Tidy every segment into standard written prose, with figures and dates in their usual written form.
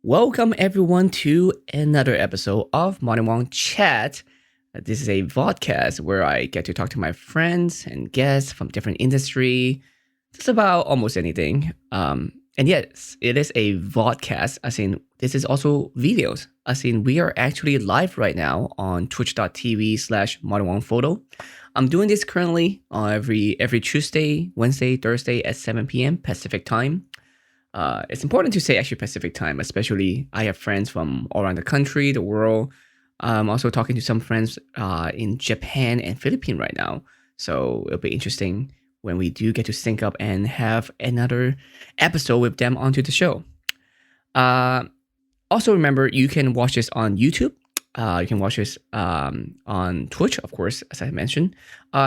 Welcome everyone to another episode of Wong Chat. This is a vodcast where I get to talk to my friends and guests from different industry, just about almost anything. And yes, it is a vodcast, as in this is also videos, as in we are actually live right now on twitch.tv/modernwongphoto. I'm doing this currently every Tuesday, Wednesday, Thursday at 7 p.m. Pacific time. It's important to say actually Pacific time, especially I have friends from all around the country, the world. I'm also talking to some friends in Japan and Philippines right now. So it'll be interesting when we do get to sync up and have another episode with them onto the show. Also remember, you can watch this on YouTube. You can watch this on Twitch, of course, as I mentioned.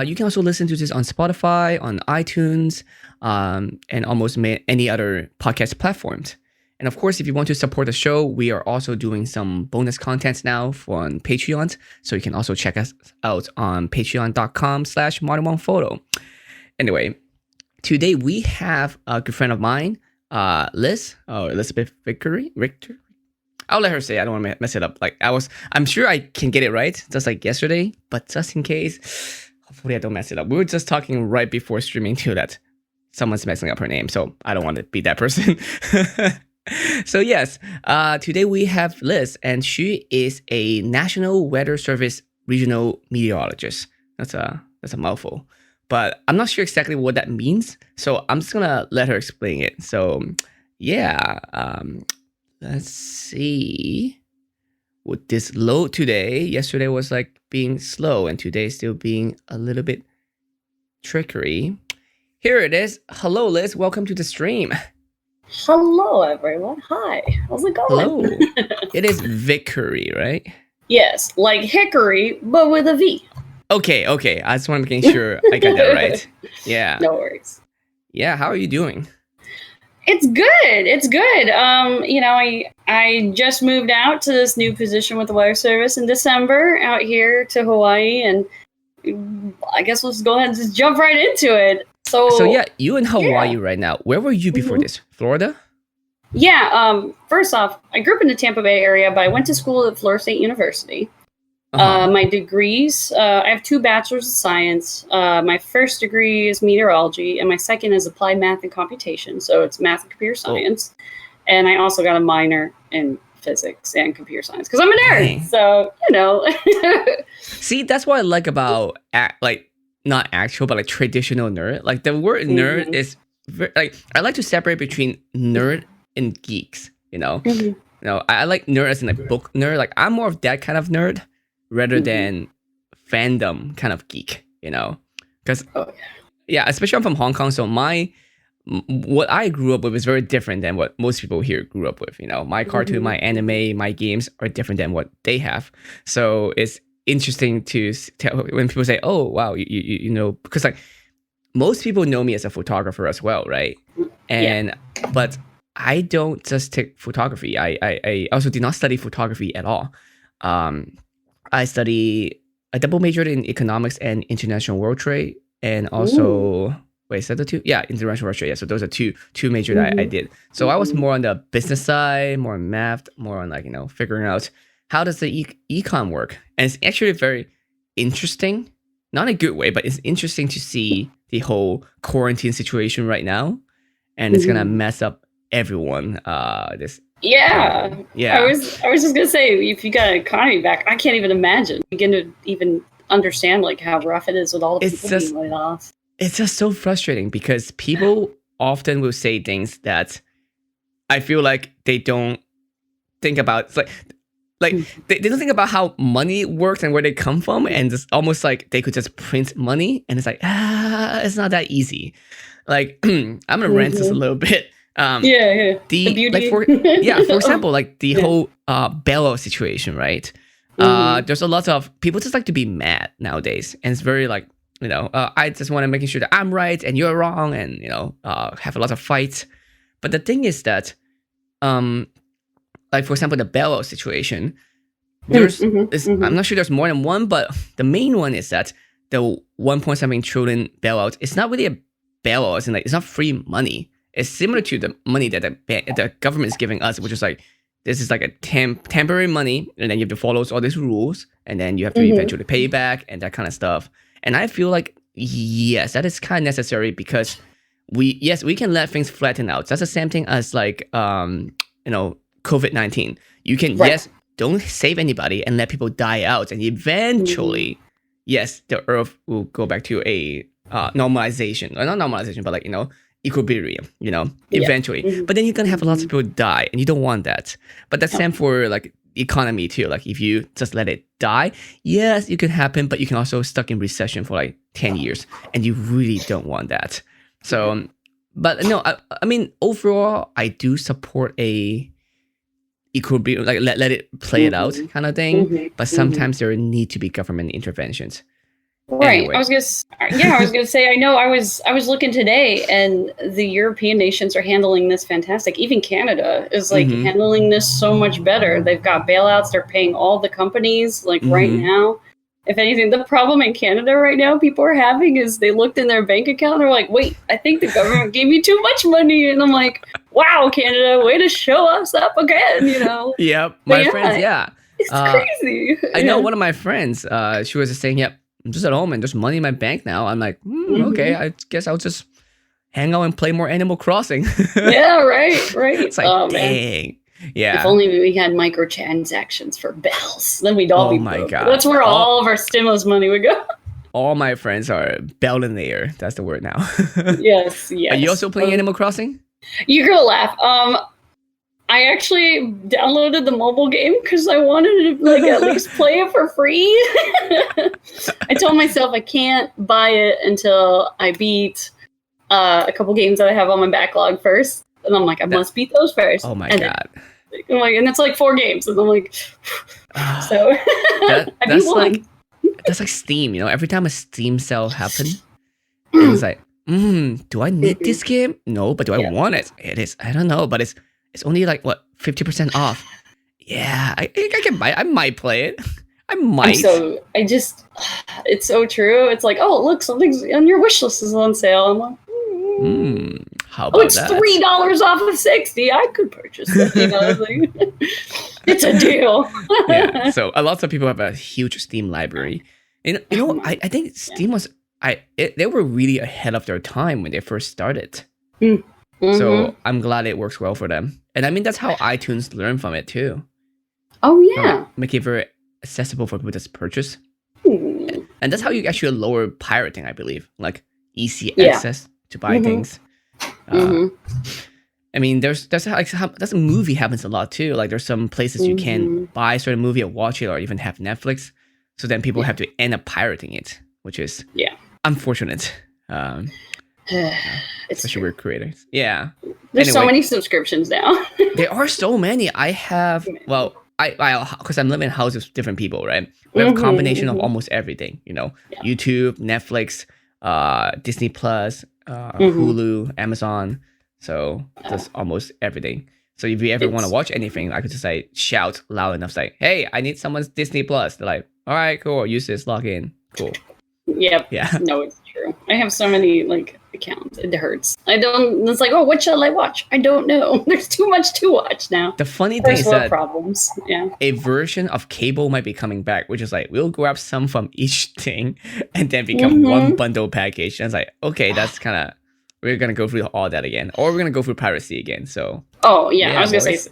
You can also listen to this on Spotify, on iTunes, and almost any other podcast platforms. And of course, if you want to support the show, we are also doing some bonus contents now on Patreon. So you can also check us out on patreon.com/modernwongphoto. Anyway, today we have a good friend of mine, Elizabeth Vickery. I'll let her say. I don't want to mess it up. I'm sure I can get it right, just like yesterday. But just in case, hopefully I don't mess it up. We were just talking right before streaming too that someone's messing up her name, so I don't want to be that person. So yes, today we have Liz, and she is a National Weather Service regional meteorologist. That's a mouthful, but I'm not sure exactly what that means. So I'm just gonna let her explain it. So yeah. Let's see. Would this load today? Yesterday was like being slow, and today still being a little bit trickery. Here it is. Hello, Liz. Welcome to the stream. Hello, everyone. Hi. How's it going? Hello. It is Vickery, right? Yes, like hickory, but with a V. Okay. I just want to make sure I got that right. Yeah. No worries. Yeah. How are you doing? It's good. I just moved out to this new position with the Weather Service in December out here to Hawaii, and I guess let's go ahead and just jump right into it. So yeah, you in Hawaii right now. Where were you before this? Florida? Yeah. First off, I grew up in the Tampa Bay area, but I went to school at Florida State University. My degrees, I have 2 bachelors of science. My first degree is meteorology, and my second is applied math and computation. So it's math and computer science. And I also got a minor in physics and computer science because I'm a nerd. Dang. So, See, that's what I like about not actual, but like traditional nerd. Like the word nerd is very, I like to separate between nerd and geeks. I like nerd as in like book nerd. Like I'm more of that kind of nerd rather than fandom kind of geek, because especially I'm from Hong Kong, so what I grew up with is very different than what most people here grew up with. My cartoon, my anime, my games are different than what they have. So it's interesting to tell when people say, "Oh, wow, because like most people know me as a photographer as well, right?" But I don't just take photography. I also did not study photography at all. I double majored in economics and international world trade, and also is that the two? Yeah, international world trade. Yeah, so those are two majors that I did. So I was more on the business side, more on math, more on figuring out how does the econ work. And it's actually very interesting, not in a good way, but it's interesting to see the whole quarantine situation right now, and it's gonna mess up everyone. Yeah. I was just gonna say, if you got an economy back, I can't even imagine. Begin to even understand how rough it is with all the people being laid off. It's just so frustrating because people often will say things that I feel like they don't think about. It's they don't think about how money works and where they come from, and it's almost like they could just print money, and it's it's not that easy. I'm gonna rant just a little bit. The beauty. For example, the whole bailout situation, right? There's a lot of people just like to be mad nowadays, and it's very I just want to make sure that I'm right and you're wrong, and have a lot of fights. But the thing is that, for example, the bailout situation, I'm not sure there's more than one, but the main one is that the 1.7 trillion bailout is not really a bailout, as in it's not free money. It's similar to the money that the government is giving us, which is this is like a temporary money, and then you have to follow all these rules, and then you have to Mm-hmm. eventually pay back and that kind of stuff. And I feel like yes, that is kind of necessary because we can let things flatten out. That's the same thing as like COVID-19. You can Right. don't save anybody and let people die out, and eventually yes, the earth will go back to a normalization, or not normalization, but like equilibrium, Yeah. eventually. Mhm. But then you're gonna have lots of people die, and you don't want that. But that's No. same for like economy too. Like if you just let it die, yes, it can happen, but you can also stuck in recession for like 10 years, and you really don't want that. So, but no, I mean overall, I do support a equilibrium, like let it play it out kind of thing. Mhm. But sometimes there need to be government interventions. Right. Anyway. I was gonna say. I know. I was looking today, and the European nations are handling this fantastic. Even Canada is like Mhm. handling this so much better. They've got bailouts. They're paying all the companies like right Mhm. now. If anything, the problem in Canada right now people are having is they looked in their bank account. They're like, "Wait, I think the government gave me too much money," and I'm like, "Wow, Canada, way to show us up again." Yep, But my yeah, friends, yeah. it's Uh, crazy. I know one of my friends, she was just saying, yep, I'm just at home and there's money in my bank now. I'm like, okay, I guess I'll just hang out and play more Animal Crossing. Yeah, right. It's like, Oh man. dang. Yeah. If only we had microtransactions for bells, then we'd all Oh be my broke. God. That's where all of our stimulus money would go. All my friends are billionaire. That's the word now. Yes. Are you also playing Animal Crossing? You're gonna laugh. I actually downloaded the mobile game because I wanted to like at least play it for free. I told myself I can't buy it until I beat a couple games that I have on my backlog first, and I'm like, I must beat those first. Oh my and God. I'm like, and it's like 4 games, and I'm like, so I beat that's one. like that's like Steam. Every time a Steam sale happens, it's like, do I need this game? No, but do I want it? It is. I don't know, but it's only like what 50% off. Yeah, I can buy it. I might play it. I might. It's so true. It's like, oh look, something's on your wish list is on sale. I'm like, how about it's that? $3 off of 60. I could purchase it. It's like, it's a deal. Yeah. So lots of people have a huge Steam library. I think Steam was they were really ahead of their time when they first started. So I'm glad it works well for them. And I mean that's how iTunes learned from it too. Oh yeah. Make it very accessible for people to purchase. And that's how you actually lower pirating, I believe. Like easy access to buy things. I mean, there's a movie happens a lot too. Like there's some places you can buy a certain movie or watch it or even have Netflix. So then people have to end up pirating it, which is unfortunate. Especially with creators. Yeah. There's so many subscriptions now. There are so many. I have, well, I because I'm living in a house with different people, right? We have a combination of almost everything, YouTube, Netflix, Disney Plus, Hulu, Amazon. So that's almost everything. So if you ever want to watch anything, I could just like shout loud enough, say, "Hey, I need someone's Disney Plus." They're like, "All right, cool. Use this. Log in. Cool." Yep. Yeah. No, it's true. I have so many like accounts. It hurts. It's like, oh, what shall I watch? I don't know. There's too much to watch now. The funny thing is that problems. Yeah. a version of cable might be coming back, which is like we'll grab some from each thing and then become one bundle package. And it's like, okay, that's kind of we're gonna go through all that again, or we're gonna go through piracy again. So. Oh yeah, I was gonna say.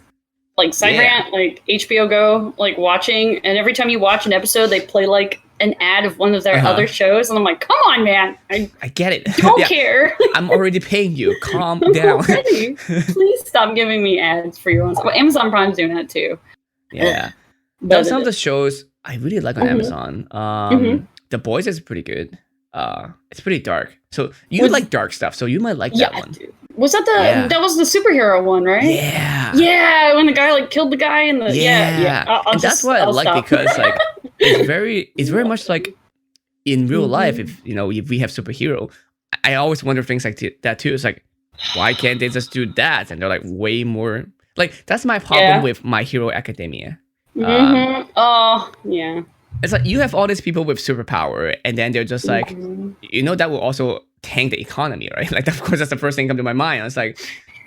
Like Cyberant, like HBO Go, like watching, and every time you watch an episode, they play like an ad of one of their other shows, and I'm like, come on, man, I get it. Don't care. I'm already paying you. Calm down. Please stop giving me ads for your own. Well, Amazon Prime's doing that too. Yeah, but some of the shows I really like on Amazon. The Boys is pretty good. It's pretty dark, so you like dark stuff, so you might like that one. Dude. Was that that was the superhero one, right? Yeah, when the guy like killed the guy in the and that's what I like because like it's very much like in real life. If we have superhero, I always wonder things like that too. It's like, why can't they just do that? And they're like way more like that's my problem with My Hero Academia. Oh yeah. It's like you have all these people with superpower, and then they're just like, that will also tank the economy, right? Like, of course, that's the first thing come to my mind. It's like,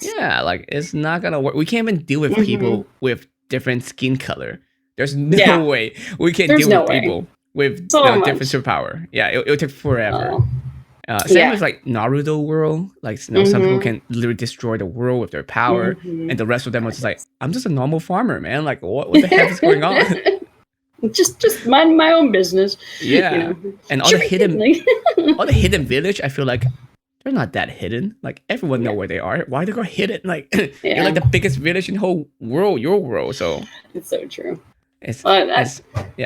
yeah, like it's not gonna work. We can't even deal with people with different skin color. There's no Yeah. way we can There's deal no with way. people with So different much. superpower. Yeah, it'll take forever. Oh. Same Yeah. with like Naruto world. Like, you know, some people can literally destroy the world with their power, and the rest of them are just like, I'm just a normal farmer, man. Like, what the heck is going on? just mind my own business. Yeah, You know. and all the hidden village, I feel like they're not that hidden. Like, everyone know where they are. Why they go hidden? Like, you're like the biggest village in the whole world, your world. So it's so true. it's I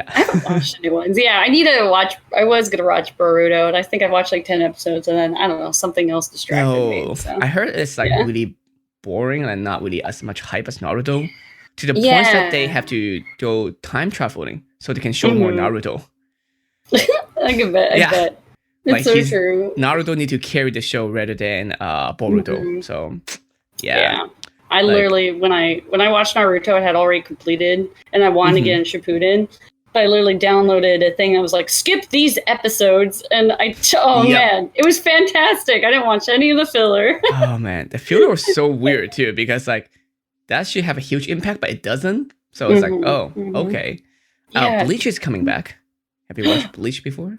haven't watched the new ones. Yeah, I need to watch. I was gonna watch Boruto, and I think I watched like 10 episodes, and then I don't know, something else distracted me. So. I heard it's like really boring and not really as much hype as Naruto, to the point that they have to go time traveling so they can show more Naruto. I can bet. I bet. It's like so true. Naruto need to carry the show rather than Boruto. So yeah. I literally when I watched Naruto, I had already completed, and I wanted to get in Shippuden. But I literally downloaded a thing. I was like, skip these episodes, and man, it was fantastic. I didn't watch any of the filler. Oh man, the filler was so weird too, because like that should have a huge impact, but it doesn't. So it's like, okay. Bleach is coming back. Have you watched Bleach before?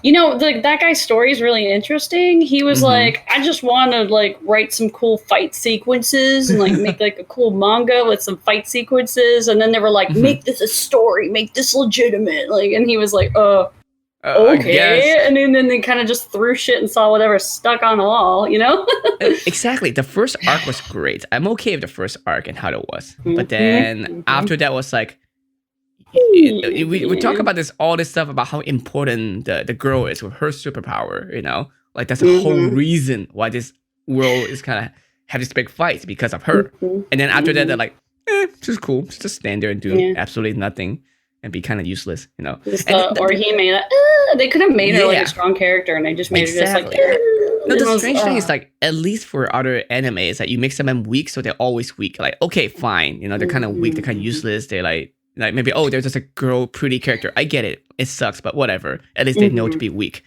You know, that guy's story is really interesting. He was like, I just want to like write some cool fight sequences and like make like a cool manga with some fight sequences. And then they were like, make this a story, make this legitimate. Like, and he was like, okay. And then they kind of just threw shit and saw whatever stuck on the wall, you know? Exactly. The first arc was great. I'm okay with the first arc and how it was. But then after that was like, we talk about all this stuff about how important the girl is with her superpower, you know, like that's the whole reason why this world is kind of have this big fight because of her. And then after that, they're like, she's cool, just stand there and do absolutely nothing and be kind of useless, you know. Or he made they could have made her like a strong character, and they just made her just like. No, the strange thing is like, at least for other animes, like you make them weak, so they're always weak. Like, okay, fine, you know, they're kind of weak, they're kind of useless, they're like maybe, they're just a girl, pretty character. I get it. It sucks, but whatever. At least they know to be weak.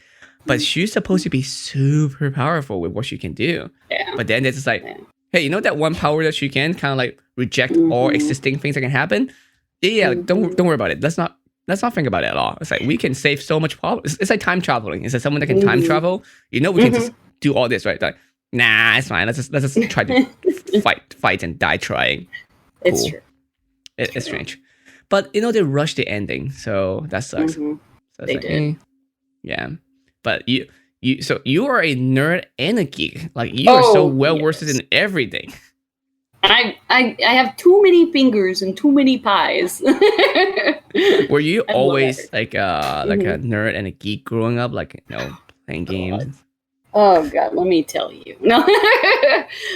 But she's supposed to be super powerful with what she can do. Yeah. But then it's just like, hey, you know that one power that she can kind of like reject all existing things that can happen? Yeah, don't worry about it. Let's not think about it at all. It's like, we can save so much problems. It's like time traveling. It's like someone that can time travel. You know, we can just do all this, right? Like, nah, it's fine. Let's just try to fight and die trying. Cool. It's true. It's strange. But, you know, they rushed the ending, so that sucks. So they like, did. Yeah. But you are a nerd and a geek. Like, you are so well versed in everything. I have too many fingers and too many pies. Were you always like a nerd and a geek growing up? Like, you know, playing games? Oh God, let me tell you. No.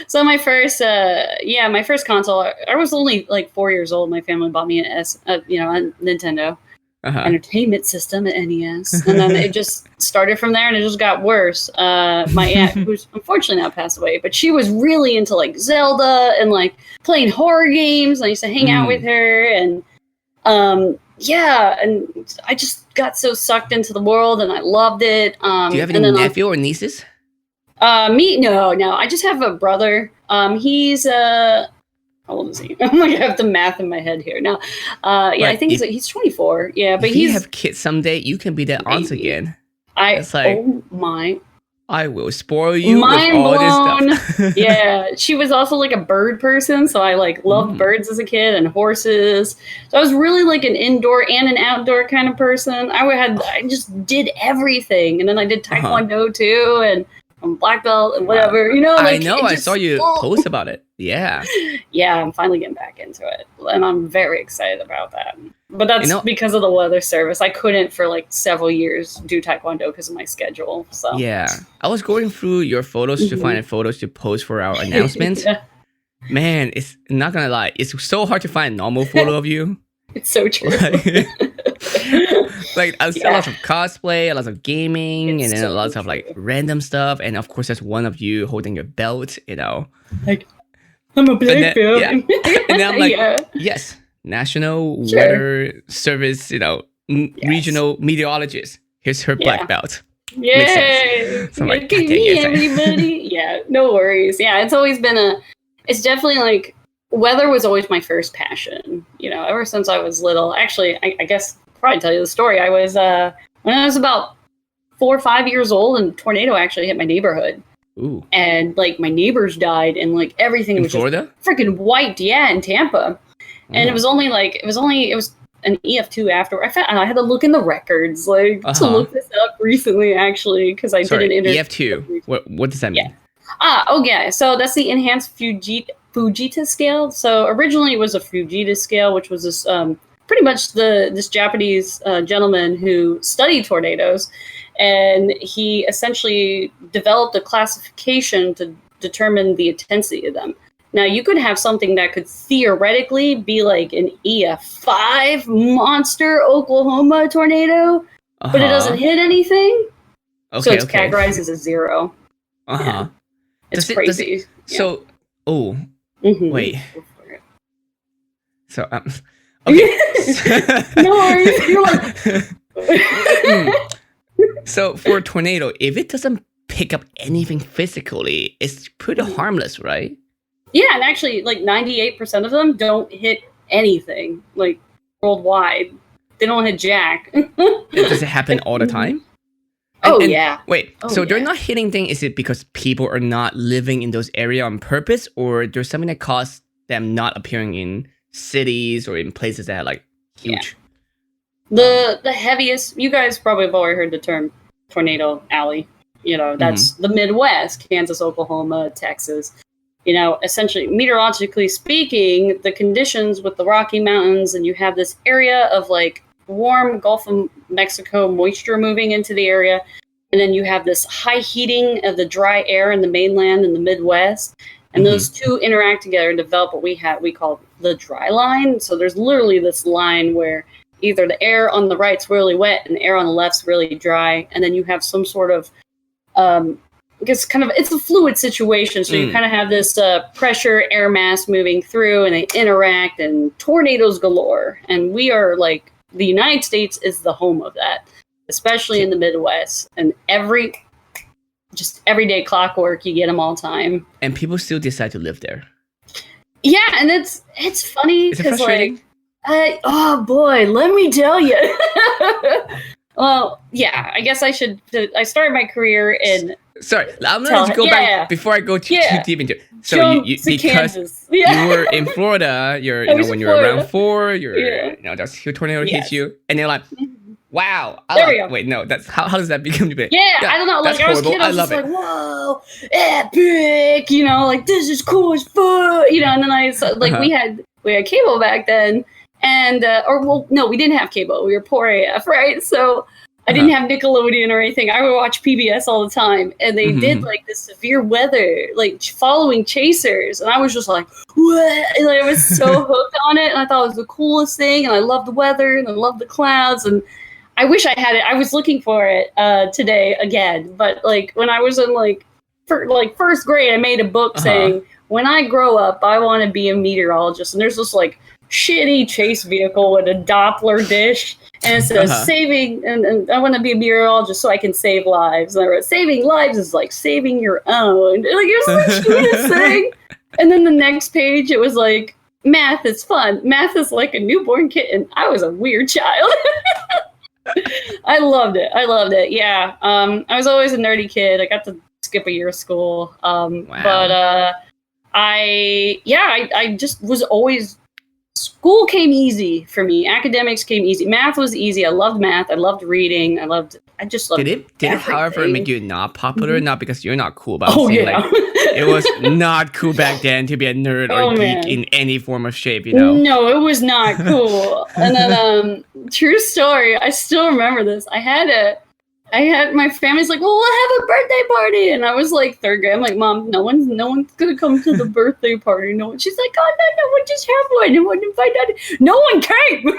So my first console. I was only like 4 years old. My family bought me a Nintendo Entertainment System, an NES, and then it just started from there, and it just got worse. My aunt, who's unfortunately now passed away, but she was really into like Zelda and like playing horror games. I used to hang out with her, and and I just got so sucked into the world, and I loved it. Do you have any nephew or nieces? No. I just have a brother. He's how old is he? I'm like, I have the math in my head here now. I think he's 24. Yeah, but if you have kids someday, you can be their aunt again. I will spoil you with all this stuff. Yeah, she was also like a bird person, so I like loved birds as a kid and horses. So I was really like an indoor and an outdoor kind of person. I just did everything, and then I did Taekwondo too, and I'm black belt and whatever. You know, like, I know. I saw you post about it. Yeah. Yeah, I'm finally getting back into it, and I'm very excited about that. But that's because of the weather service. I couldn't for like several years do Taekwondo because of my schedule. So yeah, I was going through your photos to find photos to post for our announcement. Man, it's not gonna lie, it's so hard to find a normal photo of you. It's so true. Like I see lots of cosplay, lots of gaming, and then lots of like random stuff. And of course, there's one of you holding your belt. You know, like I'm a black belt. Yeah. And then I'm like, yes, National Weather Service. You know, regional meteorologist. Here's her black belt. Yay! So I'm like, everybody. Yeah, no worries. Yeah, it's always been it's definitely like weather was always my first passion. Ever since I was little. Actually, I guess I'll probably tell you the story. I was when I was about 4 or 5 years old, and a tornado actually hit my neighborhood. Ooh. And like my neighbors died, and like everything In was Florida? just freaking wiped. Yeah, in Tampa. And it was an EF2 after. I had to look in the records to look this up recently, actually, because I did an interview. EF2. What does that mean? Yeah. So that's the enhanced Fujita scale. So originally it was a Fujita scale, which was this pretty much this Japanese gentleman who studied tornadoes, and he essentially developed a classification to determine the intensity of them. Now, you could have something that could theoretically be like an EF5 monster Oklahoma tornado, but it doesn't hit anything. So it's categorized as a 0. Yeah. It's crazy. Wait. So, okay. No worries. You're like... So, for a tornado, if it doesn't pick up anything physically, it's pretty harmless, right? Yeah, and actually, like 98% of them don't hit anything, like worldwide. They don't hit jack. Does it happen all the time? Yeah. Wait, they're not hitting things. Is it because people are not living in those areas on purpose, or there's something that caused them not appearing in cities or in places that are like huge? Yeah. The heaviest. You guys probably have already heard the term tornado alley. That's the Midwest, Kansas, Oklahoma, Texas. Essentially, meteorologically speaking, the conditions with the Rocky Mountains, and you have this area of like warm Gulf of Mexico moisture moving into the area, and then you have this high heating of the dry air in the mainland and the Midwest, and those two interact together and develop what we call the dry line. So there's literally this line where either the air on the right's really wet and the air on the left's really dry, and then you have some sort of it's a fluid situation, so you kind of have this pressure air mass moving through, and they interact, and tornadoes galore. And we are like, the United States is the home of that, especially in the Midwest. And everyday clockwork, you get them all the time. And people still decide to live there. Yeah, and it's funny because like, oh boy, let me tell you. Well, yeah, I guess I started my career in. Sorry, I'm going to go back before I go too deep into it. So because you were in Florida, when you're around 4, that's a tornado hits you, and you're like, wow. Wait, no, that's how does that become big? Yeah, I don't know. Like I was a kid, I was just like, whoa, epic, like this is cool as fuck, and then we had cable back then, and no, we didn't have cable. We were poor AF, right? So I didn't have Nickelodeon or anything. I would watch PBS all the time, and they did like the severe weather, like following chasers, and I was just like, what? And I was so hooked on it, and I thought it was the coolest thing, and I loved the weather, and I loved the clouds, and I wish I had it. I was looking for it today again, but like when I was in first grade, I made a book saying, when I grow up, I want to be a meteorologist, and there's this like shitty chase vehicle with a Doppler dish. And it says saving, and I want to be a meteorologist so I can save lives. And I wrote, saving lives is like saving your own. Like, it was the cutest thing. And then the next page, it was like, math is fun. Math is like a newborn kitten. I was a weird child. I loved it. Yeah. I was always a nerdy kid. I got to skip a year of school. But I just was always. School came easy for me. Academics came easy. Math was easy. I loved math. I loved reading. I just loved it. Did it, however, make you not popular? Not because you're not cool, but it was not cool back then to be a nerd or geek in any form of shape, No, it was not cool. And then, true story, I still remember this. I had my family's like, well, we'll have a birthday party, and I was like 3rd grade. I'm like, Mom, no one's gonna come to the birthday party. No one. She's like, oh no, we'll just have one. No one invited. No one came. And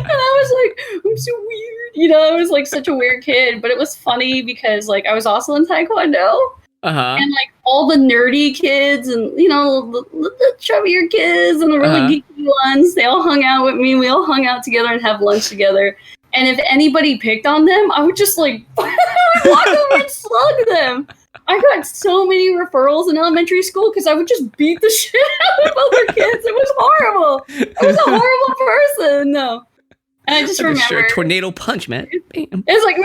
I was like, I'm so weird. I was like such a weird kid, but it was funny because like I was also in Taekwondo. And like all the nerdy kids and the chubbier kids and the really geeky ones, they all hung out with me. We all hung out together and have lunch together. And if anybody picked on them, I would just like walk over and slug them. I got so many referrals in elementary school because I would just beat the shit out of other kids. It was horrible. I was a horrible person. No. And I just Like a remember sure tornado punch, man. Bam. it's like,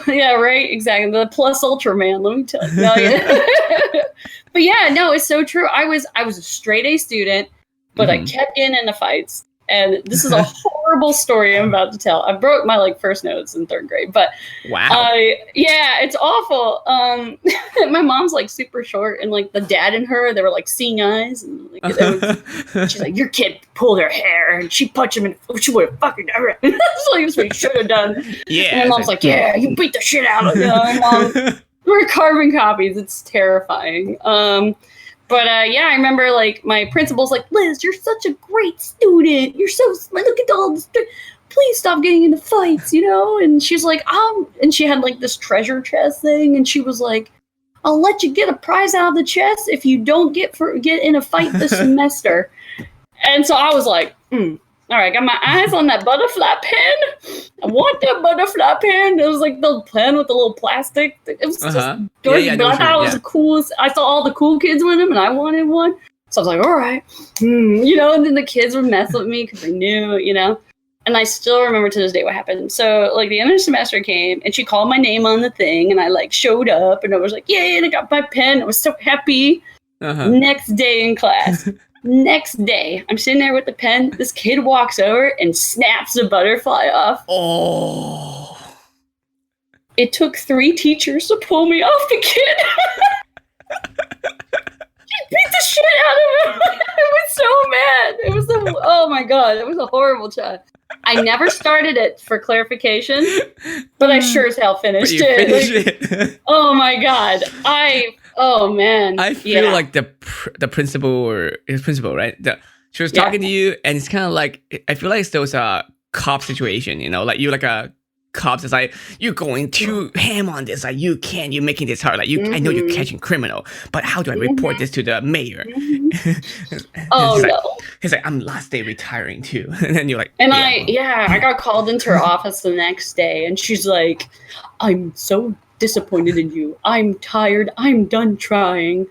yeah, right, exactly. The plus ultra man, let me tell you. No, yeah. But yeah, no, it's so true. I was a straight A student, but I kept getting into fights. And this is a horrible story I'm about to tell. I broke my like first nose in 3rd grade, but Wow. yeah, it's awful. My mom's like super short, and like the dad and her, they were like seeing eyes, and like she's like, your kid pulled her hair, and she punched him, and she would have fucking done it. That's like what we should have done. Yeah. And my mom's like, yeah, you beat the shit out of him. My mom, we're carbon copies. It's terrifying. But yeah, I remember like my principal's like, Liz, you're such a great student. You're so smart. Look at all this. Please stop getting into fights, you know? And she's like, and she had like this treasure chest thing. And she was like, I'll let you get a prize out of the chest if you don't get in a fight this semester. And so I was like, all right, got my eyes on that butterfly pen. I want that butterfly pen. It was like the pen with the little plastic. It was just dirty, but I thought it was the coolest. I saw all the cool kids with them, and I wanted one. So I was like, all right, you know. And then the kids would mess with me because they knew, you know. And I still remember to this day what happened. So like the end of the semester came, and she called my name on the thing, and I like showed up, and I was like, yay! And I got my pen. I was so happy. Next day in class. Next day, I'm sitting there with the pen. This kid walks over and snaps the butterfly off. Oh. It took 3 teachers to pull me off the kid. She beat the shit out of him. I was so mad. It was oh my God, it was a horrible child. I never started it for clarification, but I sure as hell finished it. Oh my God. Oh man. I feel like the principal or his principal, right? She was talking to you, and it's kind of like, I feel like it's those cop situation, you know, like you like a cops is like, you're going too ham on this, like you're making this hard, like I know you're catching criminal, but how do I report this to the mayor? Oh no. He's like, I'm last day retiring too. And then you're like, and I got called into her office the next day, and she's like, I'm so disappointed in you. I'm tired. I'm done trying.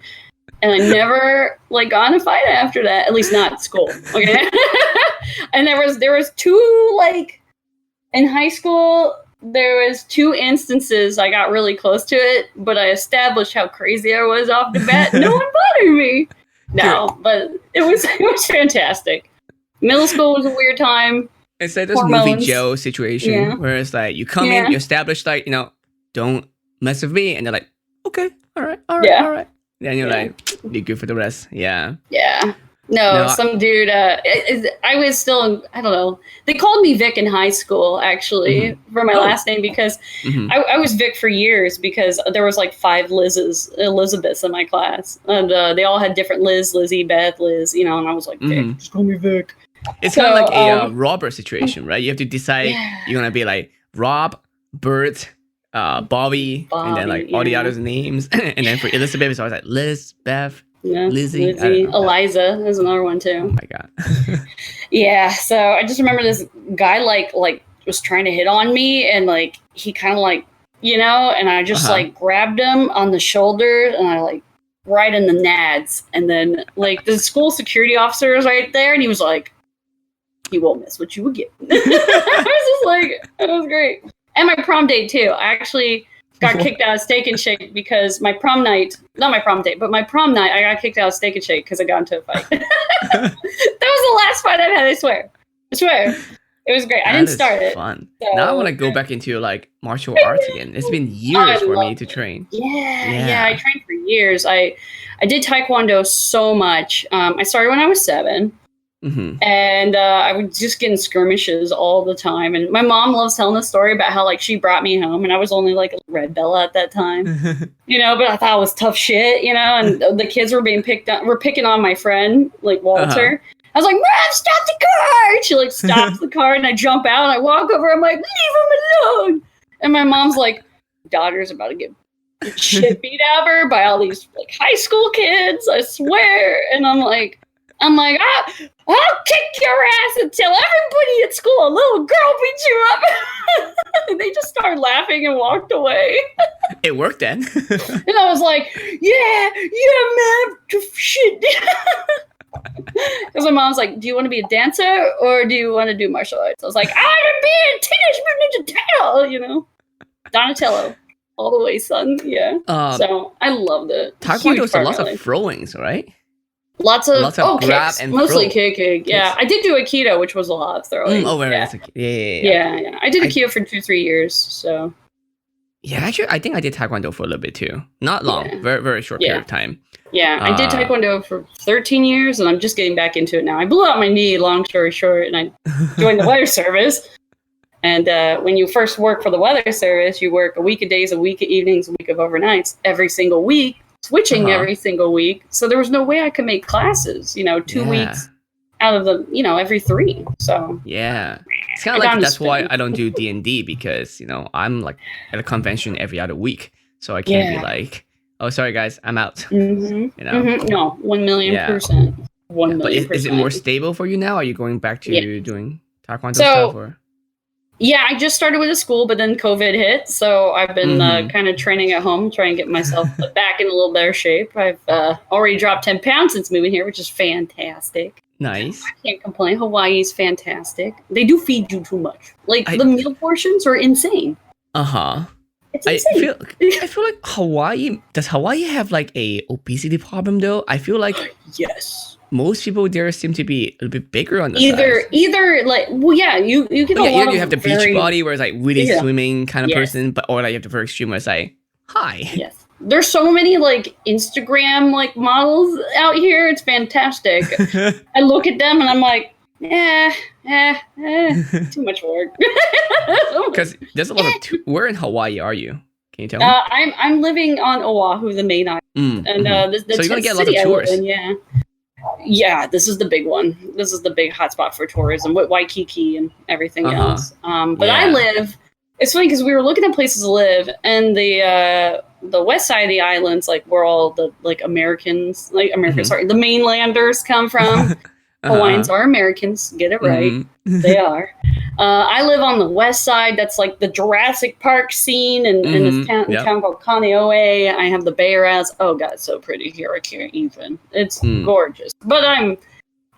And I never like got in a fight after that, at least not at school. Okay. And there was 2 like in high school, there was 2 instances I got really close to it, but I established how crazy I was off the bat. No one bothered me. No, but it was fantastic. Middle school was a weird time. It's like this movie Joe situation where it's like you come in, you establish like, you know, don't mess with me, and they're like, okay, all right. Then you're like, be good for the rest. Yeah. No, some dude, I was still, I don't know. They called me Vic in high school, actually, for my last name, because I was Vic for years because there was like 5 Elizabeths in my class. And they all had different Lizzie, Beth, Liz, you know, and I was like, Vic, just call me Vic. It's kind of like a Robert situation, right? You have to decide you're going to be like Rob, Bert, Bobby, and then like all the others' names. And then for Elizabeth, it's always like Liz, Beth, Lizzie. Eliza is another one too. Oh my God. Yeah, so I just remember this guy like was trying to hit on me, and like he kind of like, you know, and I just like grabbed him on the shoulder, and I like right in the nads, and then like the school security officer was right there, and he was like, "You won't miss what you would get." I was just like, it was great. And my prom date too. I actually got kicked out of Steak and Shake because my prom night, not my prom date, but my prom night, I got kicked out of Steak and Shake because I got into a fight. That was the last fight I've had, I swear. It was great. I didn't start it. Fun. So, now I want to go back into like martial arts again. It's been years for me to train. Yeah, I trained for years. I did Taekwondo so much. I started when I was 7. And I was just getting skirmishes all the time. And my mom loves telling the story about how like she brought me home, and I was only like a red bella at that time, you know. But I thought it was tough shit, you know. And the kids were being picking on my friend, like Walter. I was like, "Mom, stop the car!" And she like stops the car, and I jump out, and I walk over. I'm like, "Leave him alone!" And my mom's like, "Daughter's about to get shit beat out of her by all these like high school kids, I swear." And I'm like, I'll kick your ass and tell everybody at school a little girl beat you up. And they just started laughing and walked away. It worked then. And I was like, man, shit. Because my mom's like, do you want to be a dancer or do you want to do martial arts? I was like, I want to be a Teenage Mutant Ninja Turtle, you know? Donatello. All the way, son. Yeah. So I loved it. Taekwondo is lots of throwings, right? Lots of grab kicks, and mostly throw. kicking. Yeah, I did do Aikido, which was a lot of throwing. Very yeah. nice. Yeah. I did Aikido for 2-3 years. So yeah, actually, I think I did Taekwondo for a little bit too. Not long, very very short period of time. Yeah, I did Taekwondo for 13 years, and I'm just getting back into it now. I blew out my knee, long story short, and I joined the weather service. And when you first work for the weather service, you work a week of days, a week of evenings, a week of overnights, every single week, switching every single week. So there was no way I could make classes, 2 weeks out of the, every 3. So yeah, it's kind of like that's why I don't do D&D because, I'm like at a convention every other week. So I can't be like, oh, sorry, guys, I'm out. No, 1,000,000%. 1,000,000%. But is it more stable for you now? Are you going back to doing Taekwondo stuff? Or? Yeah, I just started with a school, but then COVID hit. So I've been kind of training at home, trying to get myself back in a little better shape. I've already dropped 10 pounds since moving here, which is fantastic. Nice. I can't complain. Hawaii's fantastic. They do feed you too much. The meal portions are insane. It's insane. I feel like does Hawaii have like a obesity problem though? I feel like yes. Most people there seem to be a little bit bigger on the either size. You get a lot of you have the beach body where it's like really swimming kind of person, or like you have the very extreme where it's like hi. Yes. There's so many Instagram models out here. It's fantastic. I look at them and I'm like, too much work. Because there's a lot of where in Hawaii are you? Can you tell me? I'm living on Oahu, the main island, and so you're gonna get a lot of tourists. Yeah, this is the big one. This is the big hotspot for tourism with Waikiki and everything else. But I live. It's funny because we were looking at places to live, and the west side of the islands, where all the Americans, sorry, the mainlanders come from. Hawaiians are Americans. Get it right. They are. I live on the west side. That's the Jurassic Park scene in this town called Kaneohe. I have the Bay Areas. Oh God, it's so pretty here. I can't even. It's gorgeous. But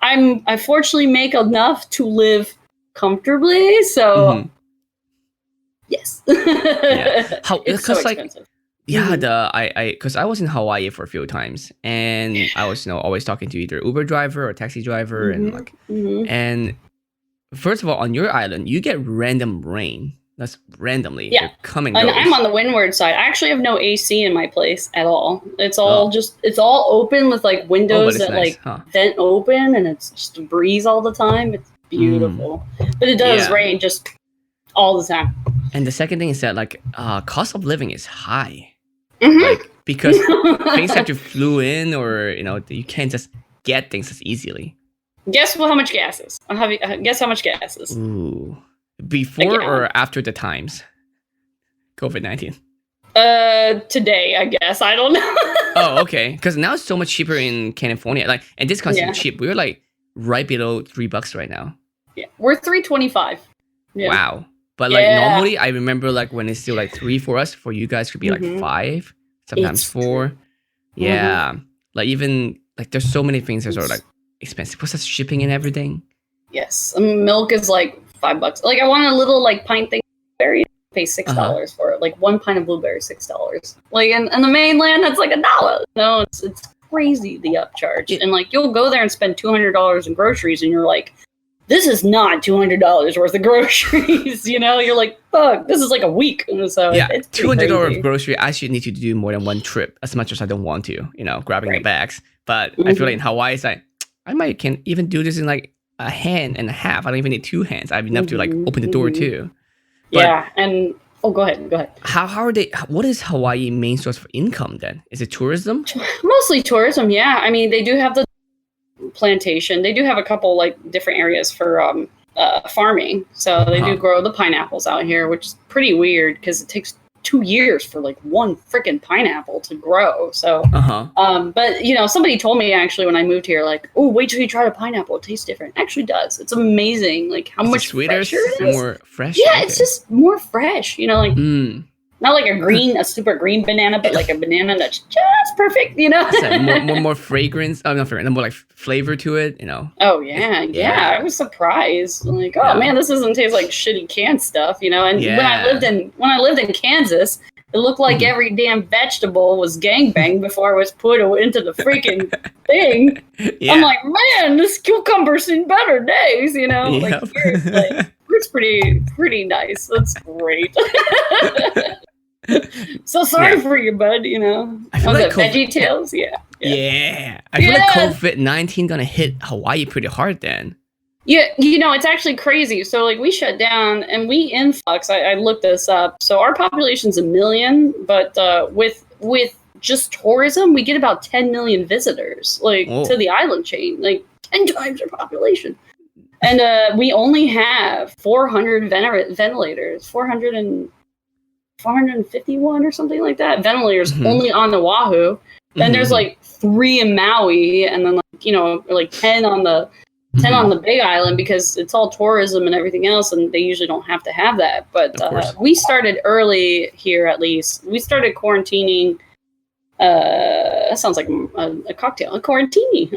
I fortunately make enough to live comfortably. So yes. It's so expensive. Yeah, because I was in Hawaii for a few times, and I was always talking to either Uber driver or taxi driver, and first of all, on your island, you get random rain. That's randomly coming. And I'm on the windward side. I actually have no AC in my place at all. It's all it's all open with windows that nice. Vent open, and it's just a breeze all the time. It's beautiful, but it does rain just all the time. And the second thing is that cost of living is high. Because things have to flew in, or you can't just get things as easily. Guess how much gas is? Guess how much gas is? Ooh, before or after the times? COVID-19. Today I guess. I don't know. Oh, okay. Because now it's so much cheaper in California. And this concept cheap. We're right below $3 right now. Yeah, we're $3.25. Yeah. Wow. But normally, I remember when it's still 3 for us. For you guys, could be 5, sometimes 4. Yeah, even there's so many things that are expensive. Plus, that's shipping and everything. Yes, milk is $5. I want a little pint thing. Berry, pay $6 for it. 1 pint of blueberry, $6. In the mainland, that's $1. No, it's crazy the upcharge. And you'll go there and spend $200 in groceries, and you're like, this is not $200 worth of groceries. You're like, fuck, this is a week. So it's $200 of grocery. I actually need to do more than one trip, as much as I don't want to, grabbing the bags. But I feel in Hawaii, it's I can even do this in a hand and a half. I don't even need 2 hands. I have enough to open the door too. But and go ahead. How are they? What is Hawaii main source for income then? Is it tourism? Mostly tourism. Yeah, I mean they do have the plantation. They do have a couple different areas for farming. So they do grow the pineapples out here, which is pretty weird because it takes 2 years for one freaking pineapple to grow. So, but somebody told me actually when I moved here, oh, wait till you try a pineapple. It tastes different. It actually does. It's amazing. How much sweeter, fresher it is. More fresh. Yeah, it's just more fresh. not like a super green banana, but like a banana that's just perfect, you know? more fragrance. Oh, not fragrance, more like flavor to it, you know? Oh, yeah. I was surprised. I'm like, oh, man, this doesn't taste like shitty canned stuff, you know? And when I lived in Kansas, it looked like every damn vegetable was gangbang before it was put into the freaking thing. Yeah. I'm like, man, this cucumber's seen better days, you know? Like, it's pretty nice. That's great. So sorry for you, bud, you know? I feel like Veggie Tales? Yeah. I feel like COVID-19 gonna hit Hawaii pretty hard then. Yeah, you know, it's actually crazy. So, like, we shut down and we influx. I looked this up. So our population's 1 million, but with just tourism, we get about 10 million visitors, like, to the island chain, like 10 times our population. And we only have 400 ventilators, 451 or something like that. Ventilators only on Oahu. Then there's like 3 in Maui, and then, like, you know, like 10 on the Big Island, because it's all tourism and everything else, and they usually don't have to have that. But we started early here, at least. We started quarantining. That sounds like a cocktail, a quarantini.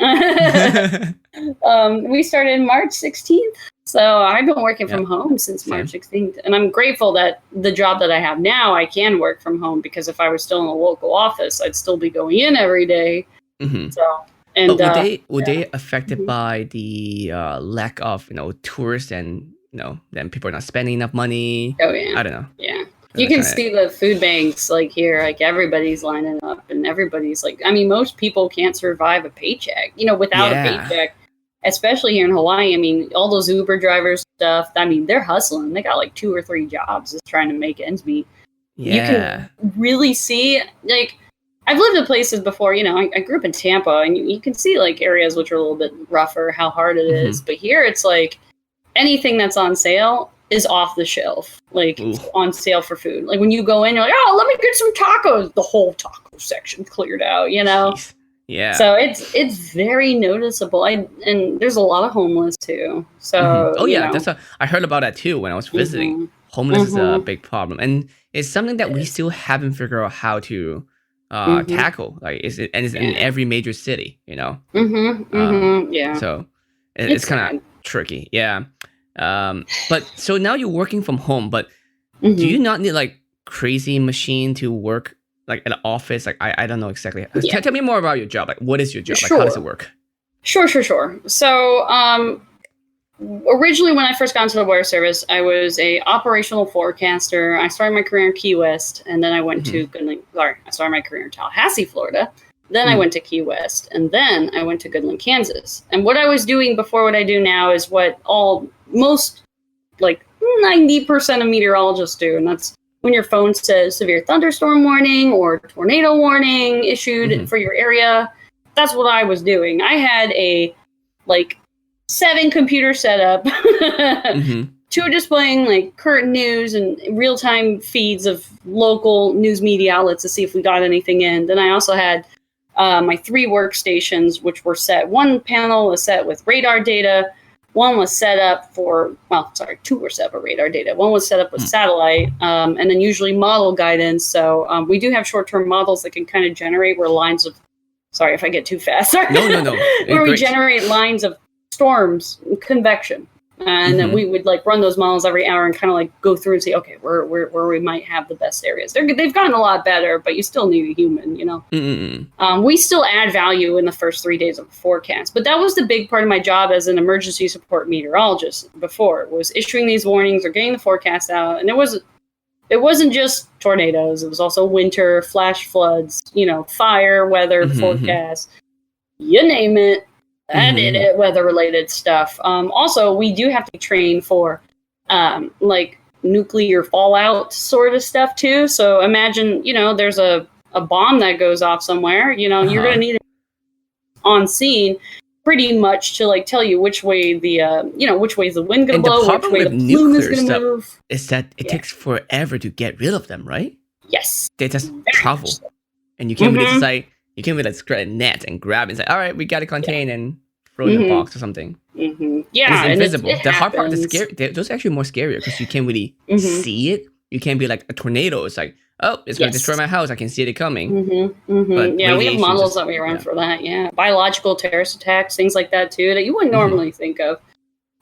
We started March 16th. So I've been working from home since March 16th. And I'm grateful that the job that I have now, I can work from home, because if I was still in a local office, I'd still be going in every day. So... And but would they affected by the lack of, you know, tourists, and, you know, then people are not spending enough money? Oh yeah, I don't know. Yeah, you can see the food banks, like, here, like, everybody's lining up, and everybody's like, I mean, most people can't survive a paycheck, you know, without a paycheck, especially here in Hawaii. I mean, all those Uber drivers stuff, I mean, they're hustling. They got like 2 or 3 jobs just trying to make ends meet. You can really see, like, I've lived in places before, you know, I grew up in Tampa, and you can see, like, areas which are a little bit rougher, how hard it is. But here it's like anything that's on sale is off the shelf, like on sale for food. Like, when you go in, you're like, oh, let me get some tacos. The whole taco section cleared out, you know? Jeez. Yeah. So it's very noticeable. And there's a lot of homeless too. So oh yeah, I heard about that too when I was visiting. Homeless is a big problem, and it's something that we still haven't figured out how to tackle. Like, it's in every major city, you know. Yeah. So it's kind of tricky. Yeah. But so now you're working from home, but do you not need like crazy machine to work, like, at an office? Like, I don't know exactly. Tell me more about your job. Like, what is your job? Like, how does it work? Sure. So originally, when I first got into the weather service, I was a operational forecaster. I started my career in Key West, and then I went to I started my career in Tallahassee, Florida. Then I went to Key West, and then I went to Goodland, Kansas. And what I was doing before what I do now is what most, like, 90% of meteorologists do, and that's when your phone says severe thunderstorm warning or tornado warning issued for your area. That's what I was doing. I had a, like, 7 computers set up, 2 displaying, like, current news and real-time feeds of local news media outlets to see if we got anything in. Then I also had my 3 workstations, which were set. 1 panel was set with radar data. 1 was set up 2 were set up for radar data. 1 was set up with satellite, and then usually model guidance. So we do have short-term models that can kind of generate where lines of, sorry if I get too fast. No. Where we generate lines of storms, convection, and then we would, like, run those models every hour and kind of, like, go through and see, okay, where we might have the best areas. They've gotten a lot better, but you still need a human, you know. We still add value in the first 3 days of the forecast, but that was the big part of my job as an emergency support meteorologist before, was issuing these warnings or getting the forecast out. And it wasn't just tornadoes. It was also winter, flash floods, you know, fire, weather forecast, you name it. I did it, weather-related stuff. Also, we do have to train for, like, nuclear fallout sort of stuff, too. So imagine, you know, there's a bomb that goes off somewhere. You know, you're going to need it on scene pretty much to, like, tell you which way which way is the wind going to blow, which way the plume is going to move. Is that it takes forever to get rid of them, right? Yes. They just travel. And you can't really just, like, you can't really, like, spread a net and grab it and say, all right, we got to contain and throw in a box or something. Yeah, it's invisible. It the hard part, happens. the scary, those are actually more scarier because you can't really see it. You can't be like a tornado. It's like oh, it's going to destroy my house. I can see it coming. But yeah, we have models that we run for that. Yeah, biological terrorist attacks, things like that too, that you wouldn't normally think of.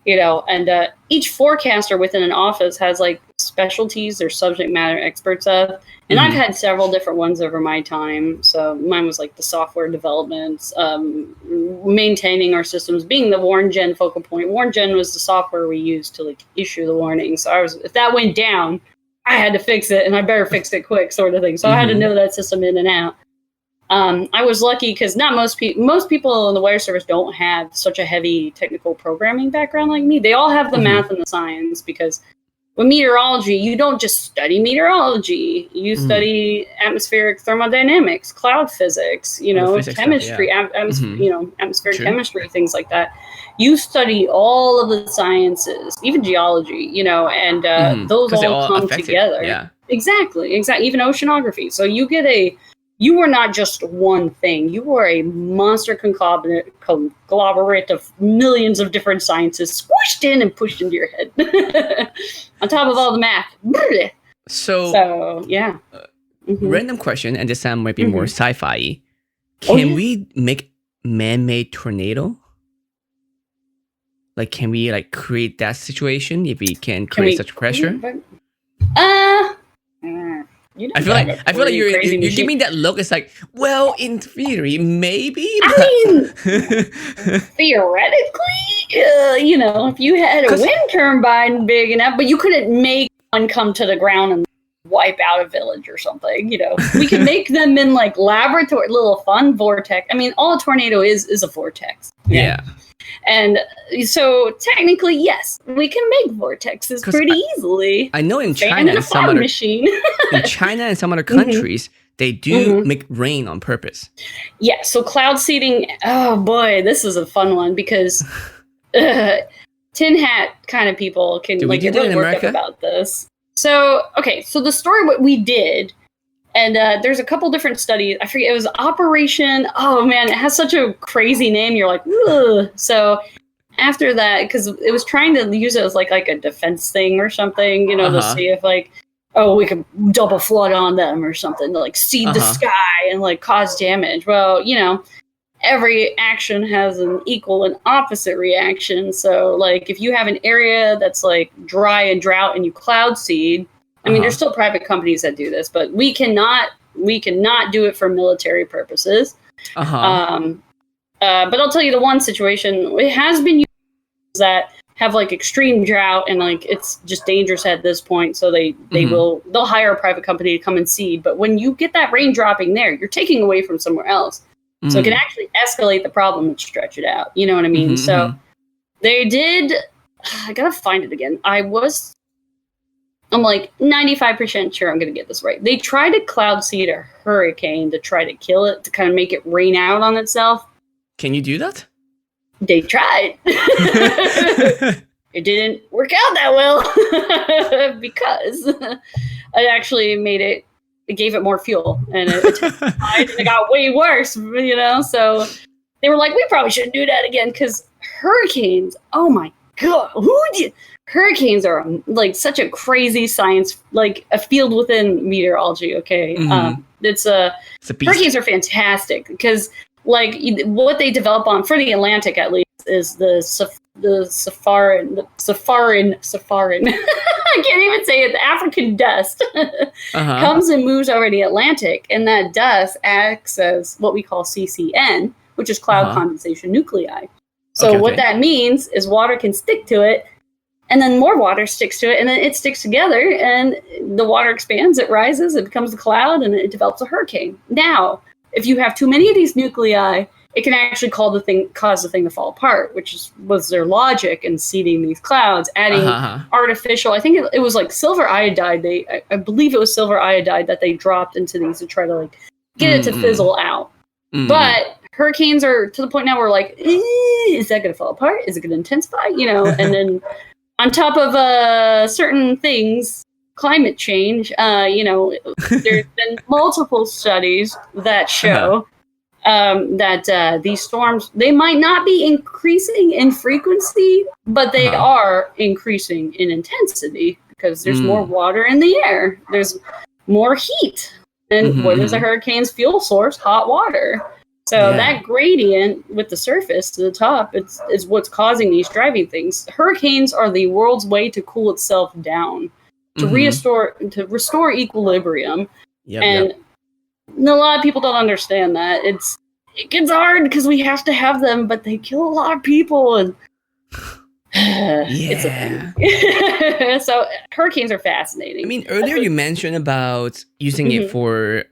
And each forecaster within an office has like specialties or subject matter experts of. And I've had several different ones over my time. So mine was like the software development, maintaining our systems, being the WarnGen focal point. WarnGen was the software we used to like issue the warnings. So if that went down, I had to fix it, and I better fix it quick, sort of thing. So I had to know that system in and out. I was lucky because not most people in the weather service don't have such a heavy technical programming background like me. They all have the math and the science, because with meteorology, you don't just study meteorology. You study atmospheric thermodynamics, cloud physics, chemistry, atmospheric chemistry, things like that. You study all of the sciences, even geology, and those all come together. Yeah. Exactly. Even oceanography. So you were not just one thing. You were a monster conglomerate of millions of different sciences squished in and pushed into your head. On top of all the math. So yeah. Random question, and this time might be more sci-fi. Can we make man-made tornado? Like, can we like create that situation if we can create such pressure? I feel like you're giving that look. It's like, well, in theory, maybe. I mean, theoretically, if you had a wind turbine big enough, but you couldn't make one come to the ground and wipe out a village or something. We can make them in like laboratory, little fun vortex. I mean, all a tornado is a vortex. Yeah. And so technically, yes, we can make vortexes pretty easily. I know in China and some other countries, they do make rain on purpose. Yeah, so cloud seeding, oh boy, this is a fun one because tin hat kind of people can really work up about this. So, so the story, what we did, and there's a couple different studies. I forget, it was Operation. Oh man, it has such a crazy name. You're like, ugh. So after that, because it was trying to use it as like a defense thing or something, to see if we could double flood on them or something to like seed the sky and like cause damage. Well, every action has an equal and opposite reaction. So like if you have an area that's like dry and drought and you cloud seed. I mean, there's still private companies that do this, but we cannot do it for military purposes. But I'll tell you the one situation, it has been used that have like extreme drought and like it's just dangerous at this point. So they'll hire a private company to come and seed. But when you get that rain dropping there, you're taking away from somewhere else. So it can actually escalate the problem and stretch it out. You know what I mean? So they did, I gotta find it again. I'm like 95% sure I'm going to get this right. They tried to cloud seed a hurricane to try to kill it, to kind of make it rain out on itself. Can you do that? They tried. It didn't work out that well because it actually it gave it more fuel and it got way worse, So they were like, we probably shouldn't do that again because hurricanes, oh my God, hurricanes are like such a crazy science, like a field within meteorology. Okay. It's a beast. Hurricanes are fantastic because like what they develop on for the Atlantic, at least, is the Safaran. I can't even say it. The African dust comes and moves over the Atlantic, and that dust acts as what we call CCN, which is cloud condensation nuclei. So what that means is water can stick to it, and then more water sticks to it, and then it sticks together, and the water expands, it rises, it becomes a cloud, and it develops a hurricane. Now, if you have too many of these nuclei, it can actually cause the thing to fall apart, which was their logic in seeding these clouds, adding artificial, I think it was like silver iodide. I believe it was silver iodide that they dropped into these to try to like get it to fizzle out. But hurricanes are to the point now where like, is that going to fall apart? Is it going to intensify? And then on top of certain things, climate change, there's been multiple studies that show that these storms, they might not be increasing in frequency, but they are increasing in intensity because there's more water in the air. There's more heat. And what is a hurricane's fuel source? Hot water. So that gradient with the surface to the top, is what's causing these driving things. Hurricanes are the world's way to cool itself down, to restore equilibrium. And a lot of people don't understand that. It gets hard because we have to have them, but they kill a lot of people, and it's a thing. So hurricanes are fascinating. I mean, earlier you mentioned about using it for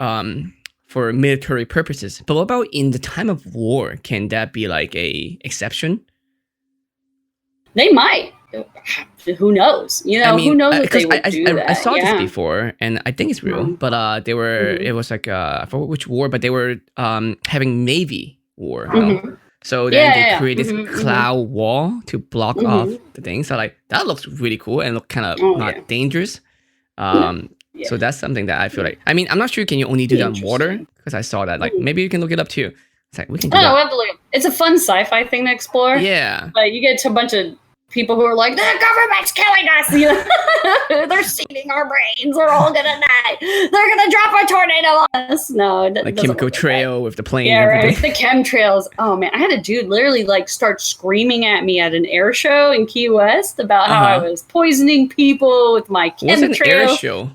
military purposes, but what about in the time of war? Can that be like a exception? They might. Who knows? You know, who knows if they would do that? I saw this before, and I think it's real. But they were. It was like I forgot which war, but they were having Navy war. So then they created this cloud wall to block off the thing. So like that looks really cool and look kind of not dangerous. So that's something that I feel like. I mean, I'm not sure. Can you only do that on water? Because I saw that. Like maybe you can look it up too. It's like we can do that. We'll have to look. It's a fun sci-fi thing to explore. Yeah. But you get to a bunch of people who are like, the government's killing us. You know? They're seeding our brains. We're all gonna die. They're gonna drop a tornado on us. No, it like chemical trail with the plane. Yeah, and everything. Right. The chemtrails. Oh man, I had a dude literally like start screaming at me at an air show in Key West about how I was poisoning people with my chemtrails. What's an air show?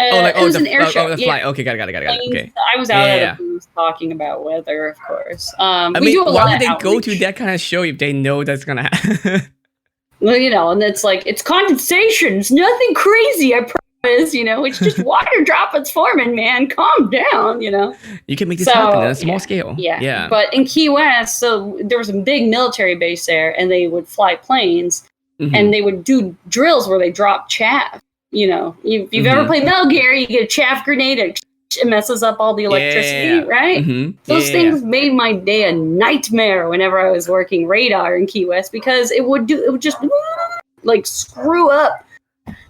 It was an air show. Oh, the flight. Okay, got it. Okay. I was out at a booth talking about weather, of course. I mean, why would they go to that kind of show if they know that's gonna happen? Well, you know, and it's like, it's condensation. It's nothing crazy, I promise. You know, it's just water droplets forming, man. Calm down, you know. You can make this happen on a small scale. Yeah. But in Key West, so there was a big military base there, and they would fly planes, and they would do drills where they drop chaff. You know, if you've ever played Metal Gear, you get a chaff grenade, it messes up all the electricity, right? Those things made my day a nightmare whenever I was working radar in Key West, because it would just like screw up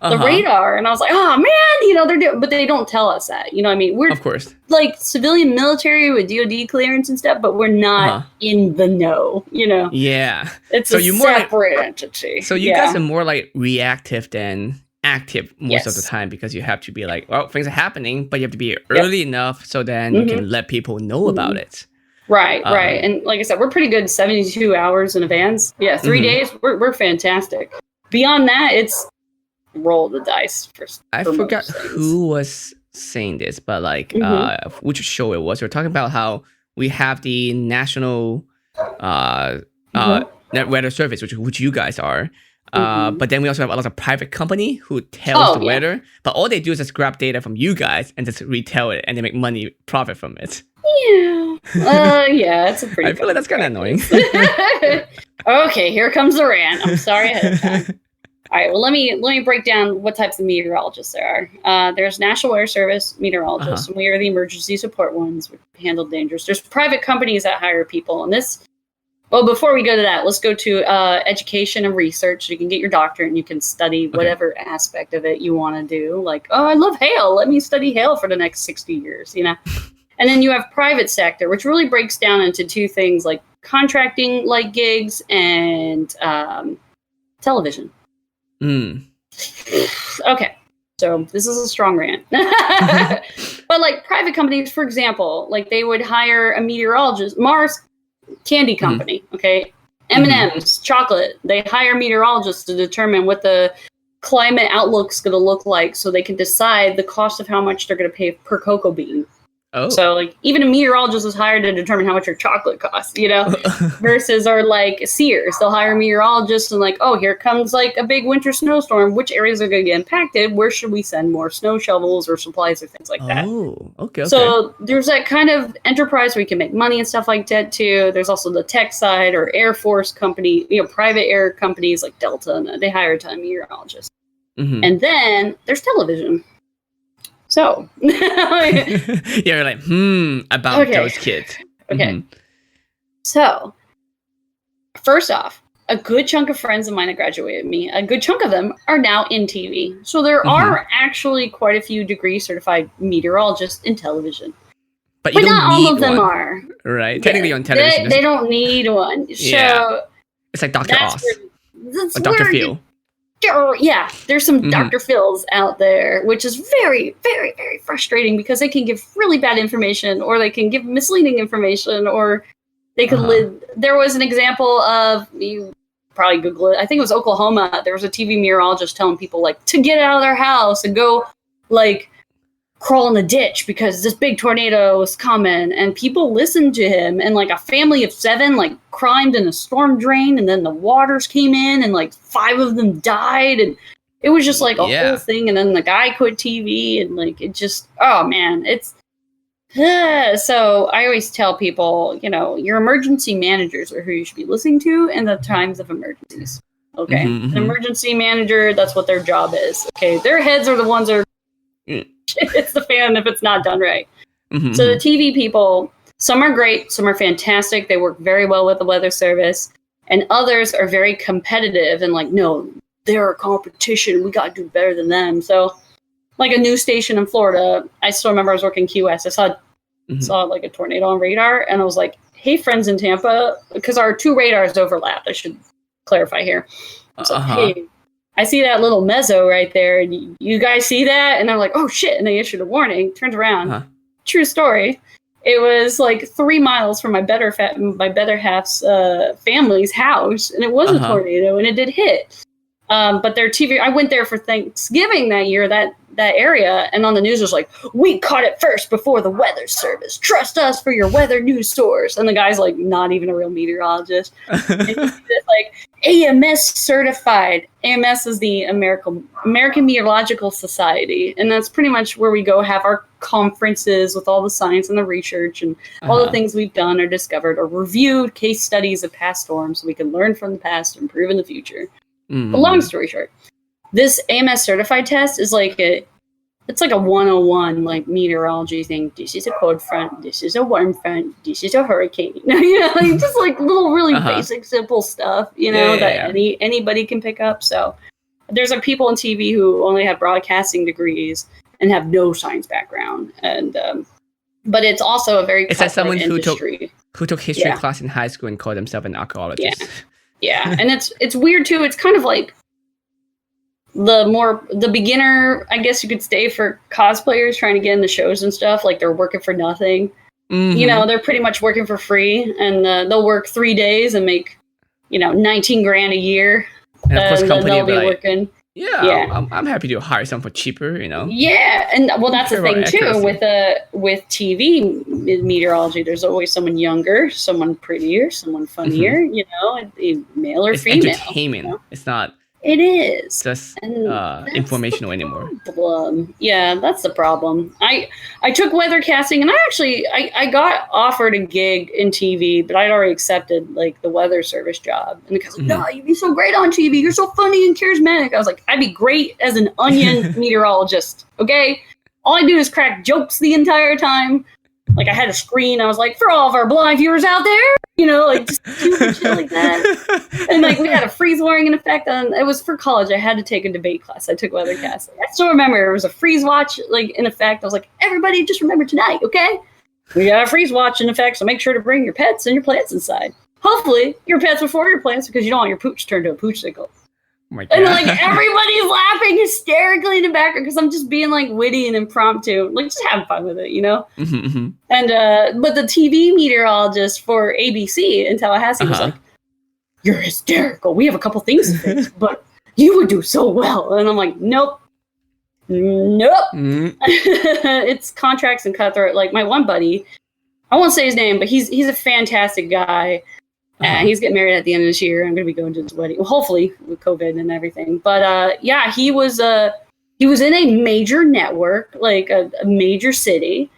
the radar, and I was like, oh man, you know, but they don't tell us that, you know what I mean? We're of course like civilian military with DoD clearance and stuff, but we're not in the know, you know? Yeah, it's a separate entity. So you guys are more like reactive than active most of the time, because you have to be like, well, things are happening, but you have to be early enough so then you can let people know about it. Right. And like I said, we're pretty good 72 hours in advance. Yeah, 3 days, we're fantastic. Beyond that, it's roll the dice. I forgot who was saying this, but like which show it was. We're talking about how we have the National Weather Service, which you guys are. But then we also have a lot of private company who tells the weather, but all they do is just grab data from you guys and just retell it, and they make profit from it. Yeah, it's a pretty. I feel like that's kind of annoying. Okay, here comes the rant. I'm sorry ahead of time. All right, well, let me break down what types of meteorologists there are. There's National Weather Service meteorologists, and we are the emergency support ones. We handle dangers. There's private companies that hire people, and this. Well, before we go to that, let's go to education and research. You can get your doctorate and you can study whatever aspect of it you want to do. Like, oh, I love hail. Let me study hail for the next 60 years, you know? And then you have private sector, which really breaks down into two things, like contracting like gigs and television. Okay. So this is a strong rant. But like private companies, for example, like they would hire a meteorologist, Mars Candy Company, okay? M&M's, chocolate. They hire meteorologists to determine what the climate outlook's going to look like so they can decide the cost of how much they're going to pay per cocoa bean. Oh. So, like, even a meteorologist is hired to determine how much your chocolate costs, you know? Versus, or like Sears, they'll hire meteorologists and like, oh, here comes like a big winter snowstorm. Which areas are going to get impacted? Where should we send more snow shovels or supplies or things like that? Oh, okay. So there's that kind of enterprise where you can make money and stuff like that too. There's also the tech side or Air Force company, you know, private air companies like Delta, and they hire a ton of meteorologists. And then there's television. So, you're like, about those kids. Okay. So, first off, a good chunk of friends of mine that graduated me, a good chunk of them are now in TV. So there are actually quite a few degree certified meteorologists in television. But you don't not need all of them one. are. Right. Technically on television. They don't need one. So it's like Dr. Oz. Or Dr. Phil. yeah, there's some Dr. Phils out there, which is very, very, very frustrating because they can give really bad information, or they can give misleading information, or they could there was an example of, you probably Google it, I think it was Oklahoma. There was a TV meteorologist telling people like to get out of their house and go like crawl in the ditch because this big tornado is coming, and people listened to him, and like a family of 7 like climbed in a storm drain, and then the waters came in and like 5 of them died, and it was just like a whole thing. And then the guy quit TV, and like it just, oh man, it's so I always tell people, you know, your emergency managers are who you should be listening to in the times of emergencies. Okay, an emergency manager, that's what their job is. Okay, their heads are the ones that are it's the fan if it's not done right. So the TV people, some are great, some are fantastic. They work very well with the weather service, and others are very competitive and like, no, they're a competition. We got to do better than them. So like a news station in Florida, I still remember I was working QS. I saw like a tornado on radar, and I was like, hey, friends in Tampa, because our 2 radars overlapped. I should clarify here. I was like, hey, I see that little mezzo right there. And you guys see that? And they're like, oh, shit. And they issued a warning. Turns around. True story. It was like 3 miles from my better half's family's house. And it was a tornado, and it did hit. But their TV, I went there for Thanksgiving that year, that area, and on the news was like, we caught it first before the weather service. Trust us for your weather news source. And the guy's like, not even a real meteorologist. And he's like, AMS certified. AMS is the American Meteorological Society, and that's pretty much where we go have our conferences with all the science and the research and all the things we've done or discovered or reviewed case studies of past storms so we can learn from the past and improve in the future. But long story short, this AMS certified test is like it's like a 101 like meteorology thing. This is a cold front. This is a warm front. This is a hurricane. You know, like just like little really basic, simple stuff. You know that anybody can pick up. So there's like people on TV who only have broadcasting degrees and have no science background, and but it's also a very it's like someone industry. who took history class in high school and called himself an archaeologist. Yeah, and it's weird too. It's kind of like the beginner, I guess you could say, for cosplayers trying to get in the shows and stuff. Like they're working for nothing. You know, they're pretty much working for free, and they'll work 3 days and make, you know, 19 grand a year. And of course, company they'll be like, working. I'm happy to hire someone for cheaper, you know. Yeah, and well, that's the thing too with TV meteorology. There's always someone younger, someone prettier, someone funnier. You know, male or female. Entertainment. You know? It's not. It is just informational anymore. Yeah, that's the problem. I took weathercasting, and I got offered a gig in TV, but I'd already accepted like the weather service job. And the guy's like, "No, you'd be so great on TV. You're so funny and charismatic." I was like, "I'd be great as an onion meteorologist." Okay, all I do is crack jokes the entire time. Like I had a screen. I was like, for all of our blind viewers out there, you know, like just stupid shit like that. And like we had a freeze warning in effect. And it was for college. I had to take a debate class. I took weathercasting. I still remember there was a freeze watch like in effect. I was like, everybody just remember tonight, okay? We got a freeze watch in effect, so make sure to bring your pets and your plants inside. Hopefully your pets before your plants, because you don't want your pooch turned to a pooch sickle. Oh my God. And like everybody's laughing hysterically in the background because I'm just being like witty and impromptu, like just having fun with it, you know. And but the TV meteorologist for ABC in Tallahassee was like, "You're hysterical. We have a couple things to fix, but you would do so well." And I'm like, "Nope, it's contracts and cutthroat." Like my one buddy, I won't say his name, but he's a fantastic guy. He's getting married at the end of this year. I'm going to be going to his wedding. Well, hopefully with COVID and everything. But yeah, he was in a major network, like a major city,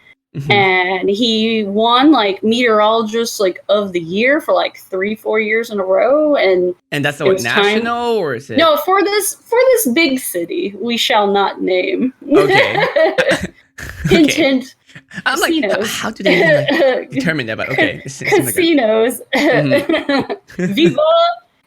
and he won like meteorologist like of the year for like 3-4 years in a row. And that's what national or is it? No, for this big city we shall not name. Okay. Hint, hint. I'm casinos. Like, how do they determine that? But okay, casinos. Viva.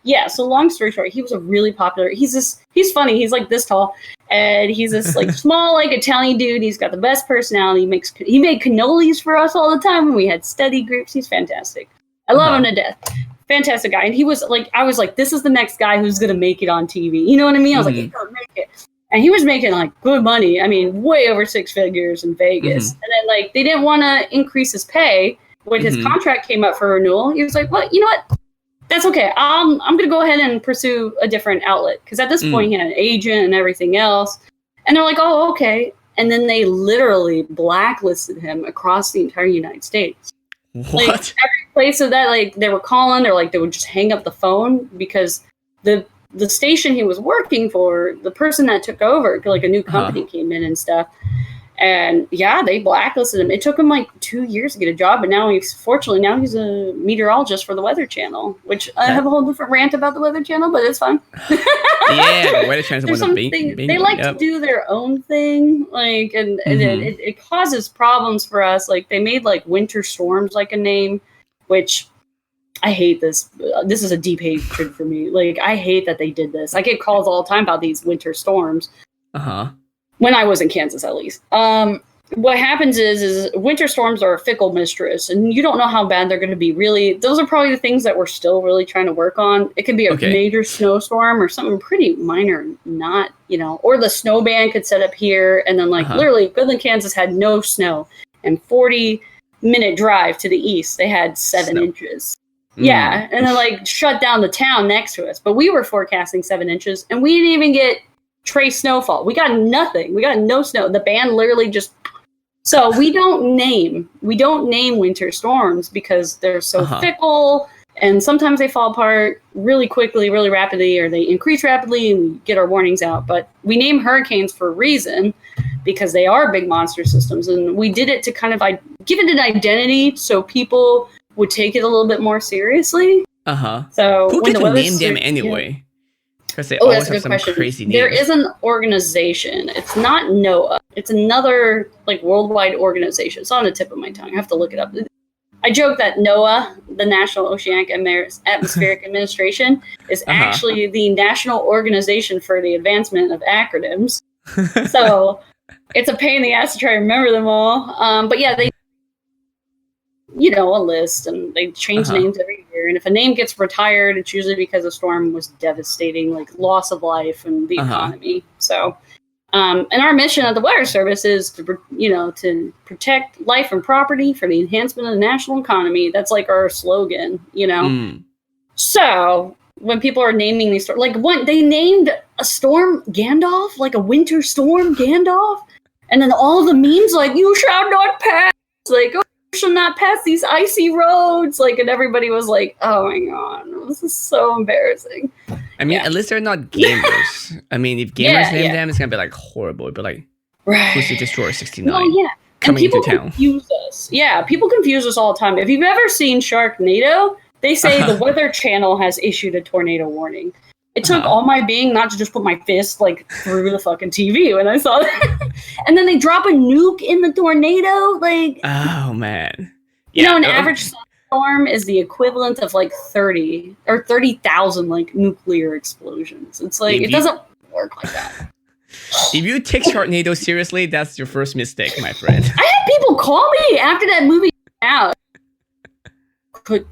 Yeah. So long story short, he was a really popular. He's funny. He's like this tall, and he's this like small like Italian dude. He's got the best personality. He made cannolis for us all the time when we had study groups. He's fantastic. I love him to death. fantastic guy. And he was like, I was like, this is the next guy who's going to make it on TV. You know what I mean? I was like, he's going to make it. And he was making like good money. I mean, way over 6 figures in Vegas. And then like, they didn't want to increase his pay when his contract came up for renewal. He was like, well, you know what? That's okay. I'm going to go ahead and pursue a different outlet. Because at this point, he had an agent and everything else. And they're like, oh, okay. And then they literally blacklisted him across the entire United States. What? Like, every place of that, like, they were calling, they would just hang up the phone because the station he was working for, the person that took over, like a new company came in and stuff. And yeah, they blacklisted him. It took him like 2 years to get a job, but now he's a meteorologist for the Weather Channel, which I have a whole different rant about the Weather Channel, but it's fun. Yeah, the Weather Channel is one of the they like to do their own thing, like, and it causes problems for us. Like they made like winter storms like a name, which I hate this. This is a deep hatred for me. Like I hate that they did this. I get calls all the time about these winter storms. When I was in Kansas, at least. What happens is winter storms are a fickle mistress, and you don't know how bad they're going to be. Really, those are probably the things that we're still really trying to work on. It could be a major snowstorm or something pretty minor, not, or the snow band could set up here, and then literally, Goodland, Kansas had no snow, and 40-minute drive to the east, they had 7 inches. Yeah, and then shut down the town next to us. But we were forecasting 7 inches, and we didn't even get trace snowfall. We got nothing. We got no snow. The band literally just. So we don't name winter storms because they're so fickle, and sometimes they fall apart really quickly, really rapidly, or they increase rapidly, and we get our warnings out. But we name hurricanes for a reason because they are big monster systems, and we did it to kind of give it an identity so people would take it a little bit more seriously. So who gets to name them anyway? Because they always have some crazy names. There is an organization. It's not NOAA. It's another worldwide organization. It's on the tip of my tongue. I have to look it up. I joke that NOAA, the National Oceanic Atmospheric Administration, is actually the national organization for the advancement of acronyms. So it's a pain in the ass to try to remember them all. But yeah, they a list, and they change names every year. And if a name gets retired, it's usually because a storm was devastating, like loss of life and the economy. So, and our mission at the Weather Service is to protect life and property for the enhancement of the national economy. That's like our slogan, So when people are naming these storms, they named a storm Gandalf, like a winter storm Gandalf, and then all the memes you shall not pass, shall not pass these icy roads, and everybody was like, oh my god, this is so embarrassing. I mean, at least they're not gamers. I mean, if gamers name them, it's gonna be horrible, but who's the Destroyer 69 coming into town? Confuse us. Yeah, people confuse us all the time. If you've ever seen Sharknado, they say the Weather Channel has issued a tornado warning. It took all my being not to just put my fist through the fucking TV when I saw that. And then they drop a nuke in the tornado. Oh man. Yeah, an average storm is the equivalent of 30 or 30,000 nuclear explosions. It's it doesn't work like that. If you take Sharknado seriously, that's your first mistake, my friend. I had people call me after that movie came out. Could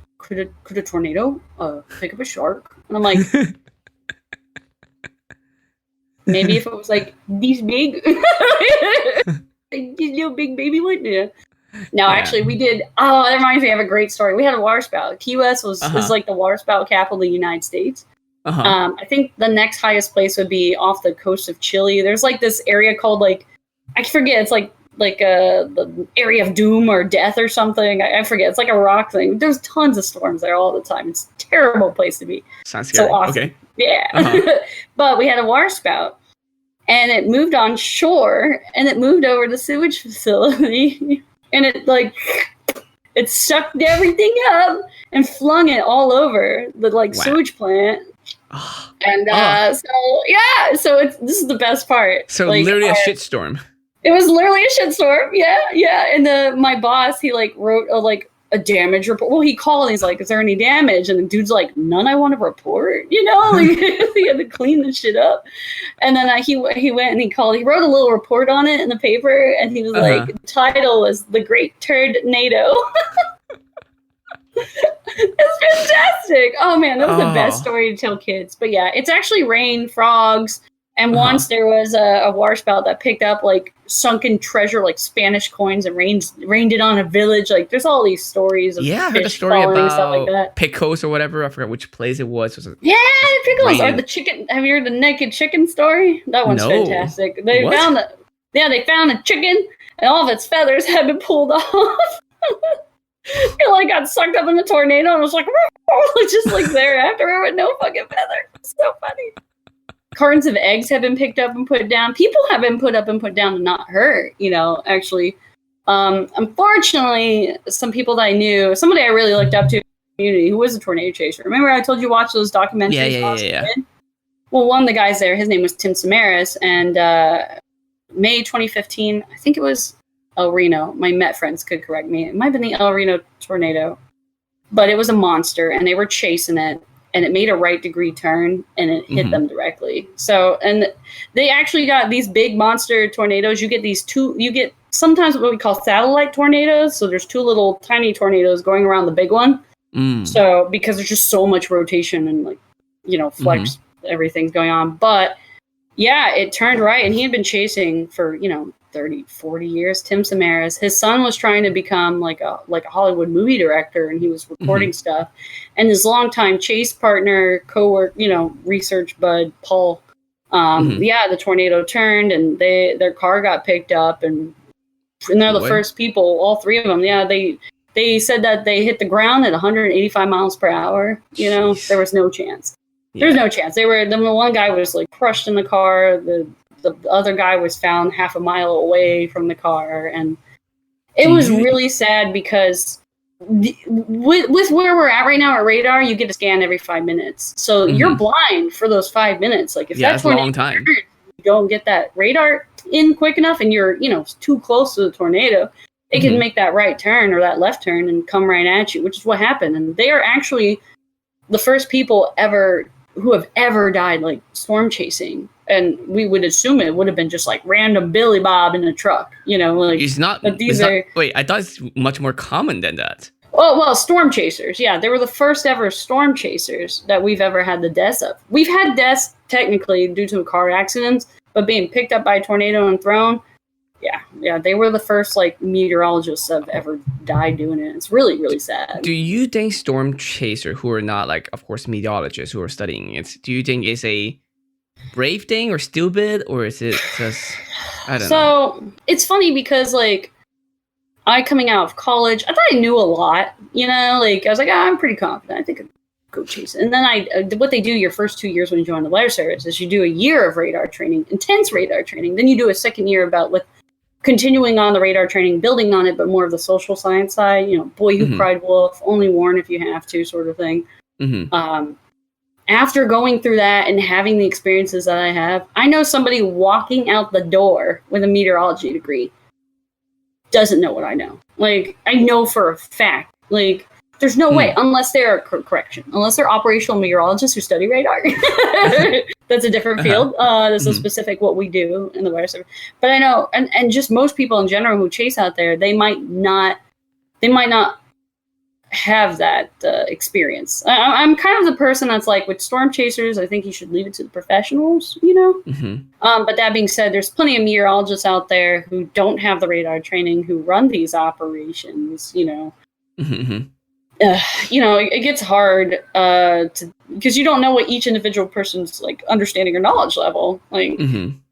a tornado pick up a shark? And I'm like, maybe if it was these big, these little big baby one. Yeah. No, actually, we did. Oh, that reminds me. I have a great story. We had a water spout. Key West is the water spout capital of the United States. I think the next highest place would be off the coast of Chile. There's this area called I forget. It's the area of doom or death or something. I forget. It's a rock thing. There's tons of storms there all the time. It's a terrible place to be. Sounds scary. So awesome. Okay. Yeah. But we had a water spout, and it moved on shore, and it moved over the sewage facility, and it sucked everything up and flung it all over the sewage plant. And so this is the best part. So literally a shitstorm. It was literally a shitstorm. Yeah. And my boss, he wrote a damage report. Well, he called and he's like, is there any damage? And the dude's like, none I want to report, he had to clean the shit up. And then he went and he wrote a little report on it in the paper, and he was the title was The Great Turd NATO. It's fantastic. Oh man, that was the best Oh. story to tell kids. But yeah, it's actually rained, frogs, and Uh-huh. once there was a waterspout that picked up like sunken treasure, like Spanish coins, and rained it on a village. Like there's all these stories of Yeah, I heard the fish story falling, stuff like about that. Picos or whatever. I forgot which place it was. It was Yeah, pickles or raining. the chicken. Have you heard the naked chicken story? That one's No. fantastic. They What? found they found a chicken, and all of its feathers had been pulled off. It like got sucked up in a tornado and was like just like there after with no fucking feather. It's so funny. Cartons of eggs have been picked up and put down. People have been put up and put down and not hurt, actually. Unfortunately, some people that I knew, somebody I really looked up to in the community who was a tornado chaser. Remember I told you watch those documentaries? Yeah. Well, one of the guys there, his name was Tim Samaras, and May 2015, I think it was El Reno. My Met friends could correct me. It might have been the El Reno tornado, but it was a monster, and they were chasing it, and it made a right degree turn, and it hit them directly. So, and they actually got these big monster tornadoes. You get sometimes what we call satellite tornadoes. So there's two little tiny tornadoes going around the big one. So because there's just so much rotation and flex, everything's going on. But yeah, it turned right, and he had been chasing for 30, 40 years. Tim Samaras, his son was trying to become like a Hollywood movie director, and he was recording stuff. And his longtime chase partner, coworker, research bud Paul. The tornado turned, and their car got picked up, and they're the first people. All three of them, they said that they hit the ground at 185 miles per hour. Jeez. There was no chance. There's no chance. The one guy was like crushed in the car. The other guy was found half a mile away from the car, and it was really sad because with where we're at right now at radar, you get a scan every 5 minutes, so you're blind for those 5 minutes. Like if that's a long time, you don't get that radar in quick enough, and you're too close to the tornado, it can make that right turn or that left turn and come right at you, which is what happened. And they are actually the first people who have ever died like storm chasing. And we would assume it would have been just like random Billy Bob in a truck, like it's not. But wait, I thought it's much more common than that. Well, storm chasers. Yeah, they were the first ever storm chasers that we've ever had the deaths of. We've had deaths technically due to car accidents, but being picked up by a tornado and thrown, yeah, they were the first like meteorologists that have ever died doing it. It's really, really sad. Do you think storm chaser who are not like, of course, meteorologists who are studying it, do you think it's a brave thing or stupid, or is it just, I don't know. So it's funny because like coming out of college, I thought I knew a lot, like I was like, I'm pretty confident. I think I could go chase it. And then what they do your first 2 years when you join the weather service is you do a year of radar training, intense radar training. Then you do a second year with continuing on the radar training, building on it, but more of the social science side, boy who cried wolf, only warn if you have to sort of thing. After going through that and having the experiences that I have, I know somebody walking out the door with a meteorology degree doesn't know what I know. Like, I know for a fact, like, there's no way, unless they're unless they're operational meteorologists who study radar. That's a different field. This is specific what we do in the weather service. But I know, and just most people in general who chase out there, they might not have that experience. I'm kind of the person that's like, with storm chasers, I think you should leave it to the professionals, But that being said, there's plenty of meteorologists out there who don't have the radar training, who run these operations, it gets hard because you don't know what each individual person's like understanding or knowledge level. Like,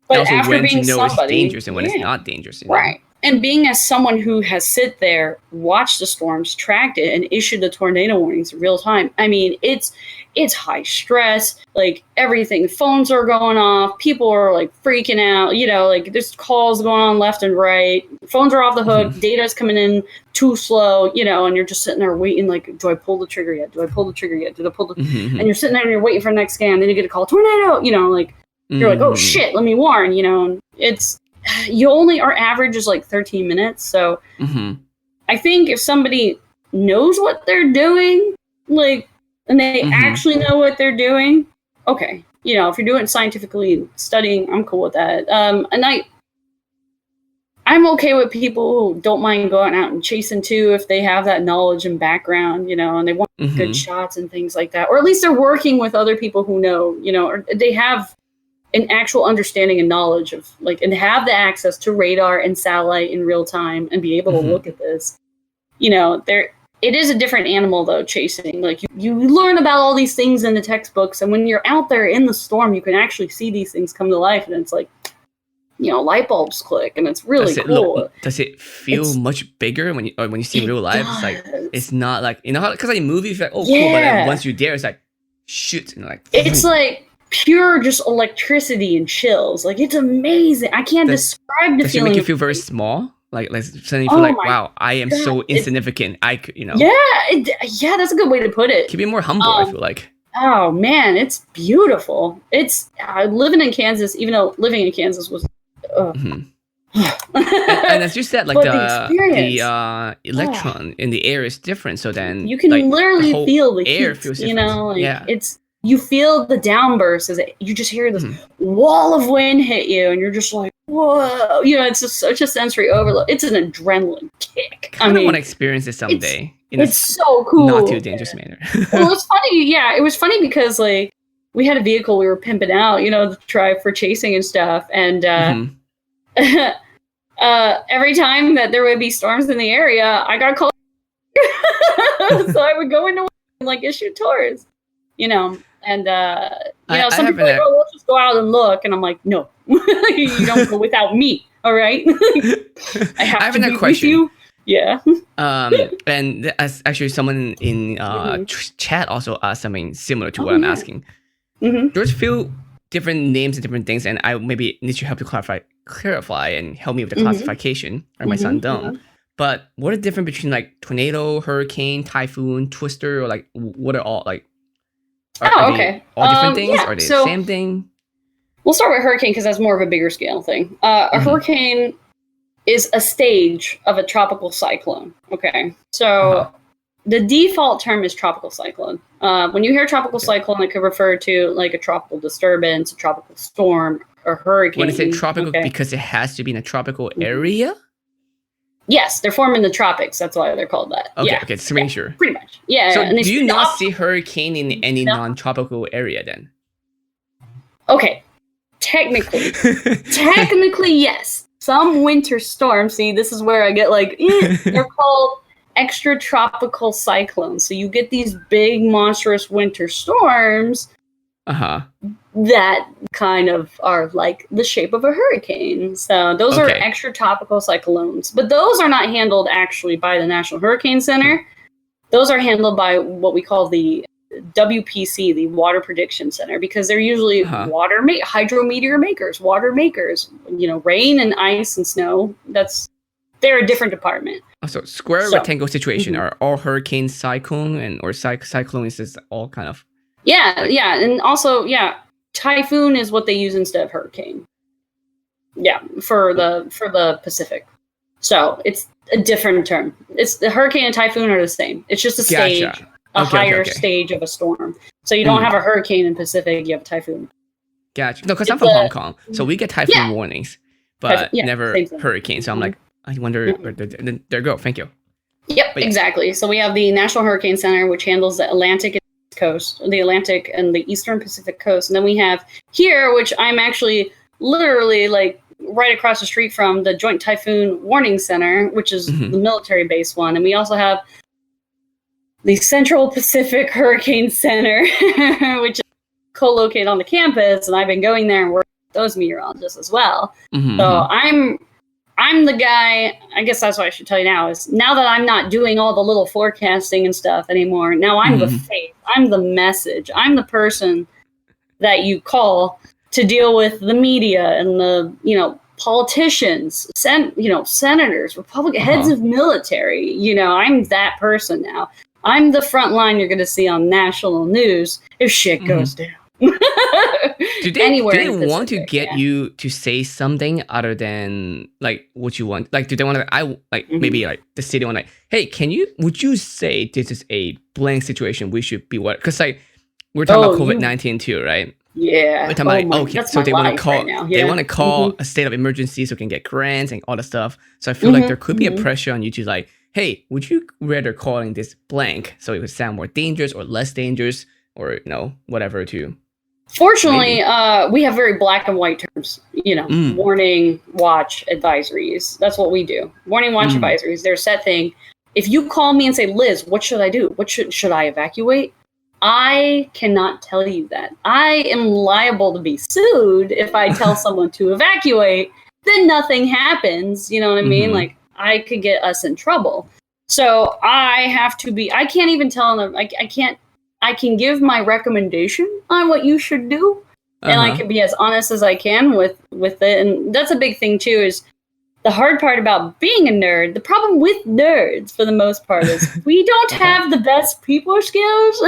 but also after when being to know somebody, it's dangerous and when it's not dangerous, right? And being as someone who has sit there, watched the storms, tracked it, and issued the tornado warnings in real time. I mean, it's high stress. Like everything, phones are going off. People are like freaking out. Like there's calls going on left and right. Phones are off the hook. Data's coming in too slow. And you're just sitting there waiting. Like, do I pull the trigger yet? Do I pull the trigger yet? Did I pull the? And you're sitting there and you're waiting for the next scan. Then you get a call, tornado. Like you're like, oh shit, let me warn. And it's. Our average is like 13 minutes. So I think if somebody knows what they're doing, like, and they actually know what they're doing, okay. If you're doing it scientifically and studying, I'm cool with that. And I I'm okay with people who don't mind going out and chasing too if they have that knowledge and background, and they want good shots and things like that. Or at least they're working with other people who know, or they have an actual understanding and knowledge of and have the access to radar and satellite in real time and be able to look at this. It is a different animal though, chasing. You learn about all these things in the textbooks, and when you're out there in the storm, you can actually see these things come to life, and it's light bulbs click, and it's really cool. Does it feel much bigger when you see real life? It's not how because movies cool, but then once you're there, it's shoot, and it's pure just electricity and chills. It's amazing. I can't describe the feeling. Does it make you feel very small? Suddenly you feel wow, I am so insignificant. I could, Yeah, that's a good way to put it. Keep it more humble. I feel like. Oh man, it's beautiful. It's living in Kansas, even though living in Kansas was. And as you said, the electron in the air is different. So then you can literally feel the air heat, feels different. It's. You feel the downburst as you just hear this wall of wind hit you, and you're just like, whoa! It's just such a sensory overload. It's an adrenaline kick. I want to experience it someday. It's so cool. Not too dangerous manner. Well, it's funny. Yeah, it was funny because we had a vehicle we were pimping out, to try for chasing and stuff, and every time that there would be storms in the area, I got called. So I would go into and issue tours, And some people are like, let's just go out and look. And I'm like, no, you don't go without me. All right. I have to be with you. Yeah. And as actually someone in chat also asked something similar to what I'm asking. There's a few different names and different things, and I maybe need your help to clarify and help me with the classification, or my son don't. But what are the difference between tornado, hurricane, typhoon, twister, or what are all Are okay. All different things? Are they the same thing? We'll start with hurricane because that's more of a bigger scale thing. A hurricane is a stage of a tropical cyclone. Okay. So the default term is tropical cyclone. When you hear tropical cyclone, it could refer to a tropical disturbance, a tropical storm, or hurricane. When it says tropical, because it has to be in a tropical area? Yes, they're formed in the tropics. That's why they're called that. Okay, okay, just making sure. Pretty much. Yeah. So do you not see hurricane in any non-tropical area then? Okay. Technically, yes. Some winter storms, see, this is where I get they're called extratropical cyclones. So you get these big, monstrous winter storms that kind of are the shape of a hurricane. So those are extratropical cyclones. But those are not handled actually by the National Hurricane Center. Those are handled by what we call the WPC, the Water Prediction Center, because they're usually hydrometeor makers, water makers. Rain and ice and snow. They're a different department. So rectangle situation are all hurricane, cyclone, or cyclone is just all kind of. Yeah, and also typhoon is what they use instead of hurricane. Yeah, for the Pacific. So it's a different term. It's the hurricane and typhoon are the same. It's just a stage, higher stage of a storm. So you don't have a hurricane in Pacific, you have a typhoon. Gotcha. No, because I'm from Hong Kong, so we get typhoon warnings, but never hurricane. So I'm I wonder. There you go. Thank you. Yep, exactly. So we have the National Hurricane Center, which handles the Atlantic coast, the Atlantic and the Eastern Pacific coast. And then we have here, which I'm actually literally right across the street from, the Joint Typhoon Warning Center, which is the military base one. And we also have the Central Pacific Hurricane Center, which is co-located on the campus. And I've been going there and working with those meteorologists as well. So I'm the guy, I guess that's what I should tell you now, is now that I'm not doing all the little forecasting and stuff anymore, now I'm the face, I'm the message, I'm the person that you call to deal with the media and the, politicians, senators, Republican heads of military. I'm that person now. I'm the front line you're going to see on national news if shit goes down. do they want to get you to say something other than what you want? Do they want to maybe the city want hey, would you say this is a blank situation, we should be what? Because we're talking about COVID-19 too, right? Yeah. But I'm like, okay, that's so my they want to life call right now. they Yeah. want to call a state of emergency so we can get grants and all the stuff. So I feel like there could be a pressure on you to like, hey, would you rather calling this blank so it would sound more dangerous or less dangerous or whatever to. Fortunately, we have very black and white terms. Warning, watch, advisories. That's what we do. Warning, watch, advisories. They're a set thing. If you call me and say, Liz, what should I do? What should I evacuate? I cannot tell you that. I am liable to be sued if I tell someone to evacuate. Then nothing happens. You know what I mean? Like, I could get us in trouble. So I have to be. I can't even tell them. I can't. I can give my recommendation on what you should do, and I can be as honest as I can with it. And that's a big thing too. Is the hard part about being a nerd. The problem with nerds, for the most part, is we don't have the best people skills.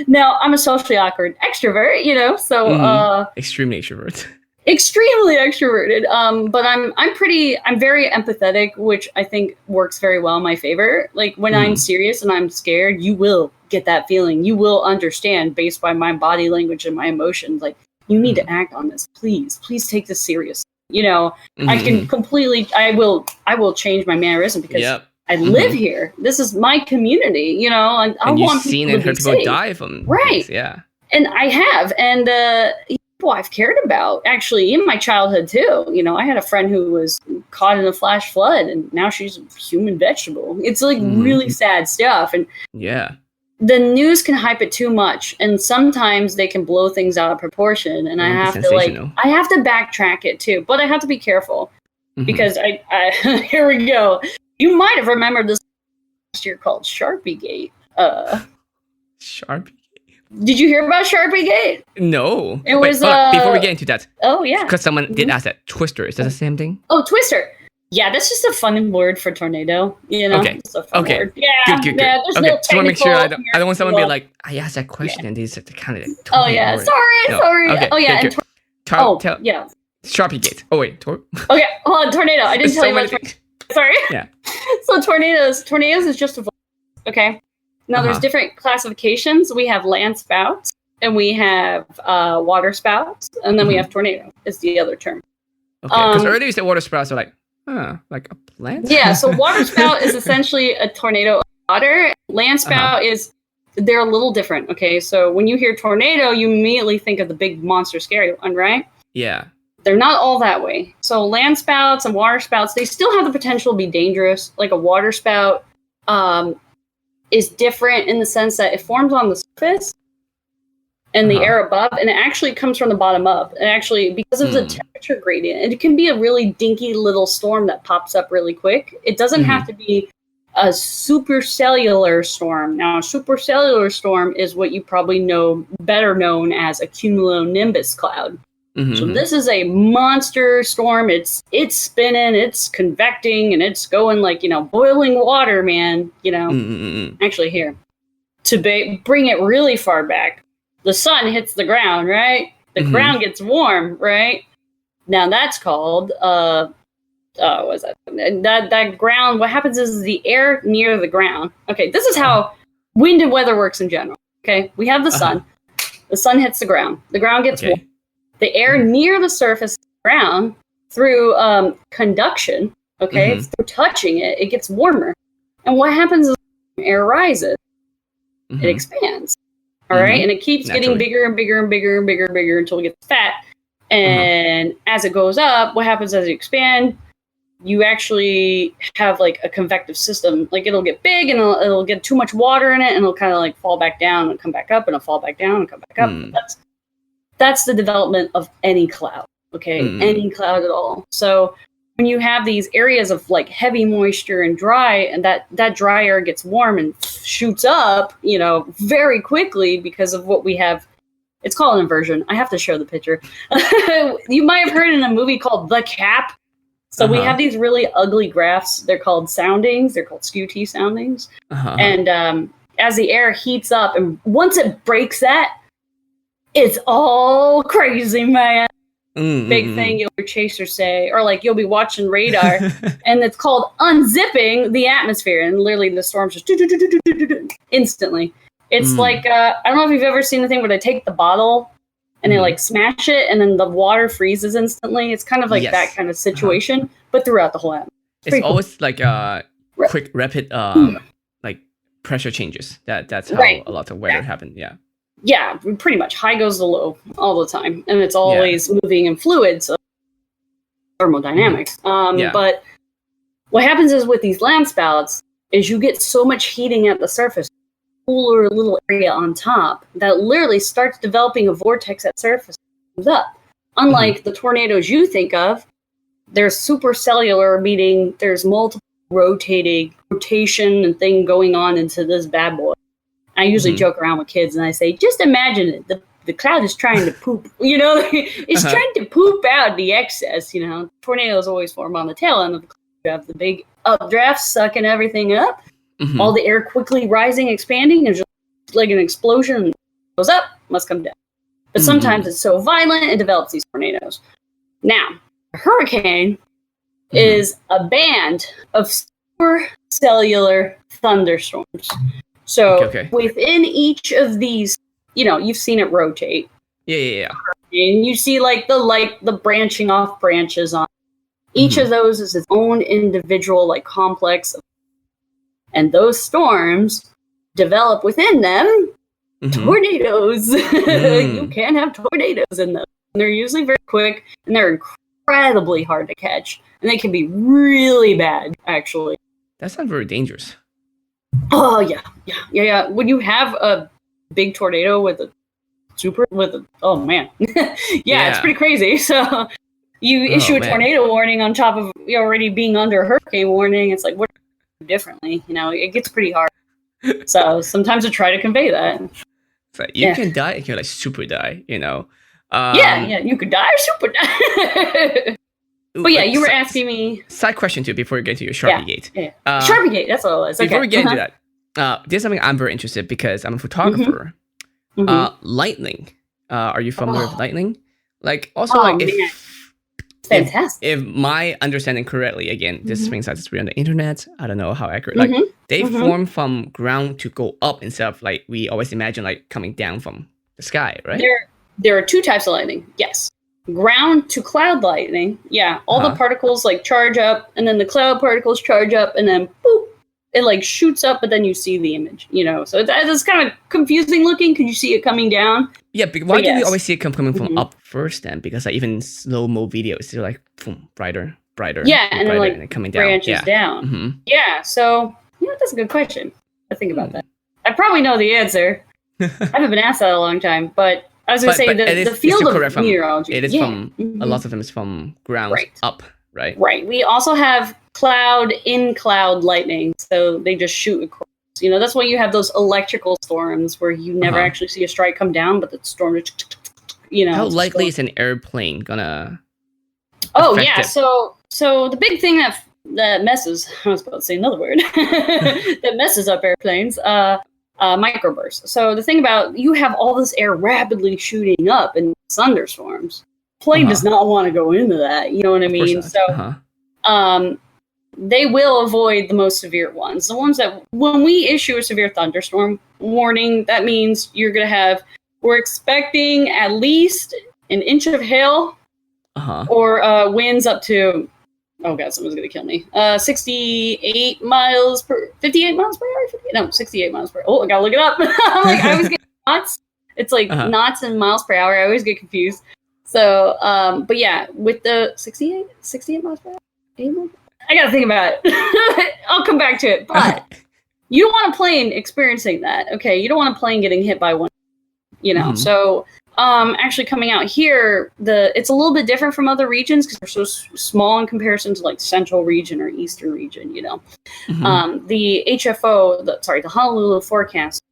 Now, I'm a socially awkward extrovert, so extremely extrovert. Extremely extroverted. But I'm very empathetic, which I think works very well in my favor. Like when I'm serious and I'm scared, you will get that feeling. You will understand based by my body language and my emotions. Like, you need to act on this. Please take this seriously. I can completely, I will change my mannerism because I live here. This is my community, and I want people to be safe. People die from right. Things, yeah. And I have, and people I've cared about actually in my childhood too. I had a friend who was caught in a flash flood, and now she's a human vegetable. It's like really sad stuff, and the news can hype it too much, and sometimes they can blow things out of proportion. And I have to backtrack it too, but I have to be careful because I here we go. You might have remembered this last year called Sharpie Gate. Sharpie. Did you hear about Sharpie Gate? No. It was before we get into that. Oh yeah. Because someone did ask that. Twister, is that the same thing? Oh, Twister. Yeah, that's just a fun word for tornado. Okay. It's a fun word. Yeah. Good. Yeah, Okay. no Just want to make sure I don't want someone to be like, I asked that question and they said kind of. Oh yeah. Word. Sorry. Okay, oh yeah. Good. Yeah. Sharpie Gate. Oh wait. Okay. Hold on. Tornado. I didn't tell you about tornado. Sorry. Yeah. So tornadoes is just a. Okay. Now there's different classifications. We have land spouts. And we have water spouts, and then we have tornado is the other term. Okay, because earlier you said water spouts are like a plant? Yeah, so water spout is essentially a tornado of water. Land spout they're a little different, okay? So when you hear tornado, you immediately think of the big monster scary one, right? Yeah. They're not all that way. So land spouts and water spouts, they still have the potential to be dangerous. Like a water spout is different in the sense that it forms on the surface and the air above, and it actually comes from the bottom up. And actually, because of the temperature gradient, it can be a really dinky little storm that pops up really quick. It doesn't have to be a supercellular storm. Now, a supercellular storm is what you probably know better known as a cumulonimbus cloud. So this is a monster storm. It's spinning, it's convecting, and it's going like, boiling water, man. Actually, here, to bring it really far back, the sun hits the ground, right? The ground gets warm, right? Now that's called, what is that? That ground, what happens is the air near the ground. Okay, this is how wind and weather works in general. Okay, we have the sun. The sun hits the ground gets warm. The air near the surface of the ground, through conduction, through touching it, it gets warmer. And what happens is air rises, it expands. All right, and it keeps getting bigger and bigger and bigger and bigger and bigger until it gets fat. And as it goes up, what happens as you expand? You actually have like a convective system. Like it'll get big and it'll get too much water in it, and it'll kind of like fall back down and come back up, and it'll fall back down and come back up. That's the development of any cloud. Okay, any cloud at all. So when you have these areas of like heavy moisture and dry, and that dry air gets warm and shoots up, very quickly because of what we have. It's called an inversion. I have to show the picture. You might have heard in a movie called The Cap. So we have these really ugly graphs. They're called soundings. They're called skew-T soundings. And as the air heats up, and once it breaks that, it's all crazy, man. Big thing you'll hear chasers say, or like you'll be watching radar, and it's called unzipping the atmosphere, and literally the storms just instantly. It's like I don't know if you've ever seen the thing where they take the bottle and they like smash it, and then the water freezes instantly. It's kind of like that kind of situation, but throughout the whole atmosphere. It's always like quick, rapid, like pressure changes. That's how a lot of weather happen. Yeah. Yeah, pretty much. High goes to low all the time, and it's always moving in fluids, so thermodynamics. But what happens is with these land spouts is you get so much heating at the surface, cooler little area on top, that literally starts developing a vortex at surface. Comes up. Unlike the tornadoes you think of, they're supercellular, meaning there's multiple rotation and thing going on into this bad boy. I usually joke around with kids and I say, just imagine it. The cloud is trying to poop, it's trying to poop out the excess, Tornadoes always form on the tail end of the cloud. You have the big updraft sucking everything up, all the air quickly rising, expanding, and just like an explosion goes up, must come down. But sometimes it's so violent, it develops these tornadoes. Now, a hurricane is a band of supercellular thunderstorms. So within each of these, you've seen it rotate. Yeah. And you see the branching off branches on each of those is its own individual complex. And those storms develop within them tornadoes. You can have tornadoes in them. And they're usually very quick and they're incredibly hard to catch. And they can be really bad, actually. That's not very dangerous. Oh, yeah. When you have a big tornado oh, man. It's pretty crazy. So you issue a tornado warning on top of already being under a hurricane warning. It's like, what do you do differently? It gets pretty hard. So sometimes I try to convey that. It's like you can die if you super die, you could die or super die. But you were asking me. Side question too before we get to your Sharpie Gate. Yeah. Sharpie Gate, that's what it was. Before we get into that, this is something I'm very interested in because I'm a photographer. Lightning. Are you familiar with lightning? Fantastic. If my understanding correctly, again, this is things I just read on the internet. I don't know how accurate. They form from ground to go up instead of we always imagine coming down from the sky, right? There are two types of lightning. Yes. Ground to cloud lightning. Yeah. All the particles charge up and then the cloud particles charge up and then boop, it shoots up, but then you see the image, So it's kind of confusing looking because you see it coming down. Yeah, why do we always see it coming from up first then? Because even slow-mo videos, they're boom, brighter. Yeah, and brighter, then and coming down. Branches down. Yeah, so that's a good question. I think about that. I probably know the answer. I haven't been asked that in a long time, but I was going to say the field of meteorology. It is from a lot of them is from ground up, right? Right. We also have cloud lightning, so they just shoot across. That's why you have those electrical storms where you never actually see a strike come down, but the storm How likely is an airplane gonna so the big thing that messes, I was about to say another word, that messes up airplanes, microbursts. So the thing about, you have all this air rapidly shooting up in thunderstorms. Plane does not want to go into that, you know what I mean? So they will avoid the most severe ones. The ones that, when we issue a severe thunderstorm warning, that means we're expecting at least an inch of hail or winds up to, oh God, someone's going to kill me, 58 miles per hour? No, 68 miles per hour. Oh, I got to look it up. I always get knots. It's knots and miles per hour. I always get confused. So, but yeah, with the 68 miles per hour? 80 miles? I got to think about it. I'll come back to it. But you don't want a plane experiencing that, okay? You don't want a plane getting hit by one, So, actually coming out here, it's a little bit different from other regions because they're so small in comparison to Central region or Eastern region, The HFO, the Honolulu forecast,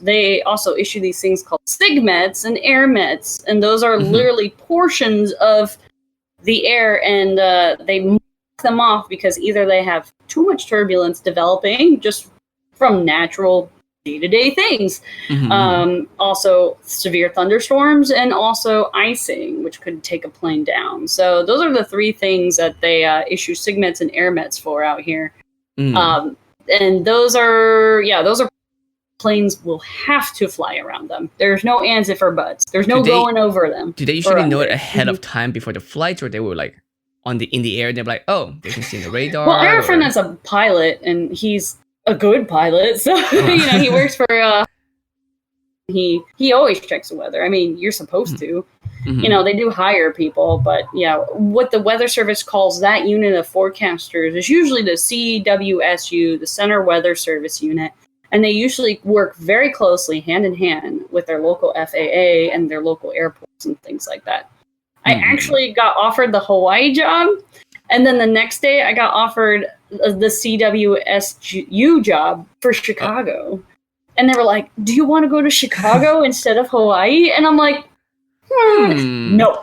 they also issue these things called SIGMETs and AirMets, and those are literally portions of the air, and they mark them off because either they have too much turbulence developing just from natural day-to-day things, also severe thunderstorms, and also icing, which could take a plane down. So those are the three things that they issue SIGMETs and AirMets for out here. And those are planes will have to fly around them. There's no ands if or buts. There's no going over them. Do they usually know it ahead of time before the flights, or they were like in the air and they're like, oh, they can see the radar? Well, I have a friend that's a pilot, and he's a good pilot, so he works for. He always checks the weather. I mean, you're supposed to. Mm-hmm. They do hire people, but what the Weather Service calls that unit of forecasters is usually the CWSU, the Center Weather Service Unit. And they usually work very closely, hand in hand, with their local FAA and their local airports and things like that. I actually got offered the Hawaii job, and then the next day I got offered the CWSU job for Chicago. And they were like, do you want to go to Chicago instead of Hawaii? And I'm like, no.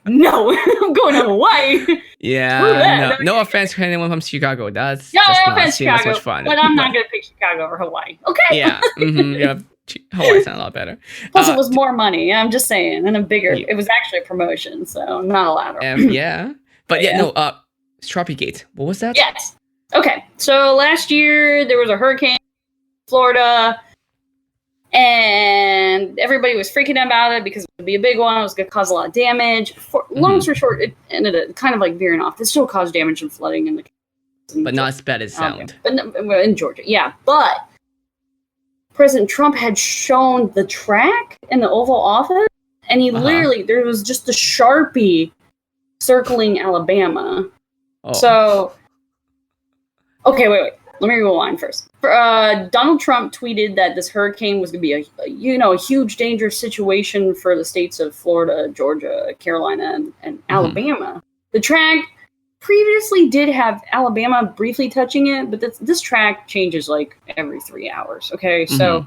No, I'm going to Hawaii. Yeah, no offense to anyone from Chicago. That's no just offense, Chicago, that much fun. But I'm not going to pick Chicago over Hawaii. Okay. Yeah, Hawaii's not a lot better. Plus, it was more money. I'm just saying, and a bigger. Yeah. It was actually a promotion, so I'm not allowed. But Strawberrygate. What was that? Yes. Okay, so last year there was a hurricane in Florida. And everybody was freaking out about it because it would be a big one. It was going to cause a lot of damage. Long story short, it ended up kind of like veering off. It still caused damage and flooding but not as bad as sound. But in Georgia, yeah. But President Trump had shown the track in the Oval Office, and he literally, there was just a Sharpie circling Alabama. Oh. So, okay, wait. Let me rewind first. Donald Trump tweeted that this hurricane was going to be a huge dangerous situation for the states of Florida, Georgia, Carolina, and Alabama. The track previously did have Alabama briefly touching it, but this track changes like every 3 hours. Okay, so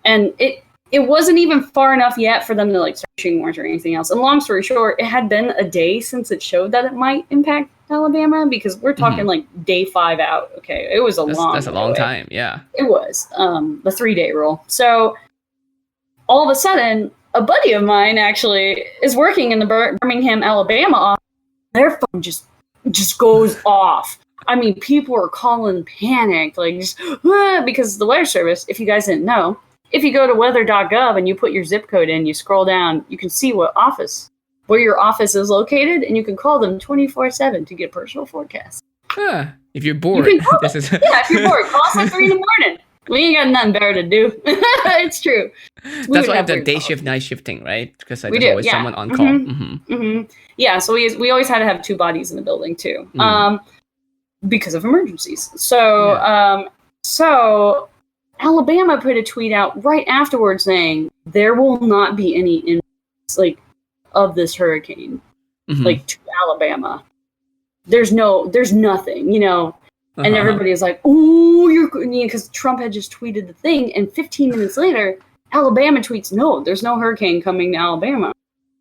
and it wasn't even far enough yet for them to like start issuing warrants or anything else. And long story short, it had been a day since it showed that it might impact Alabama, because we're talking like day 5 out. Okay, it was that's a long time. Yeah, it was the 3-day rule. So all of a sudden, a buddy of mine actually is working in the Birmingham, Alabama office. Their phone just goes off. I mean, people are calling panic, like just because the Weather Service, if you guys didn't know, if you go to weather.gov and you put your zip code in, you scroll down, you can see where your office is located, and you can call them 24/7 to get personal forecasts. If you're bored. If you're bored, call us at 3 a.m. We ain't got nothing better to do. It's true. That's why we have the day shift, night shifting, right? Because there's always someone on call. Yeah, so we always had to have 2 bodies in the building too, because of emergencies. So, so Alabama put a tweet out right afterwards saying there will not be any impacts of this hurricane, to Alabama. There's nothing, and everybody is like, "Ooh, because Trump had just tweeted the thing," and 15 minutes later, Alabama tweets, "No, there's no hurricane coming to Alabama."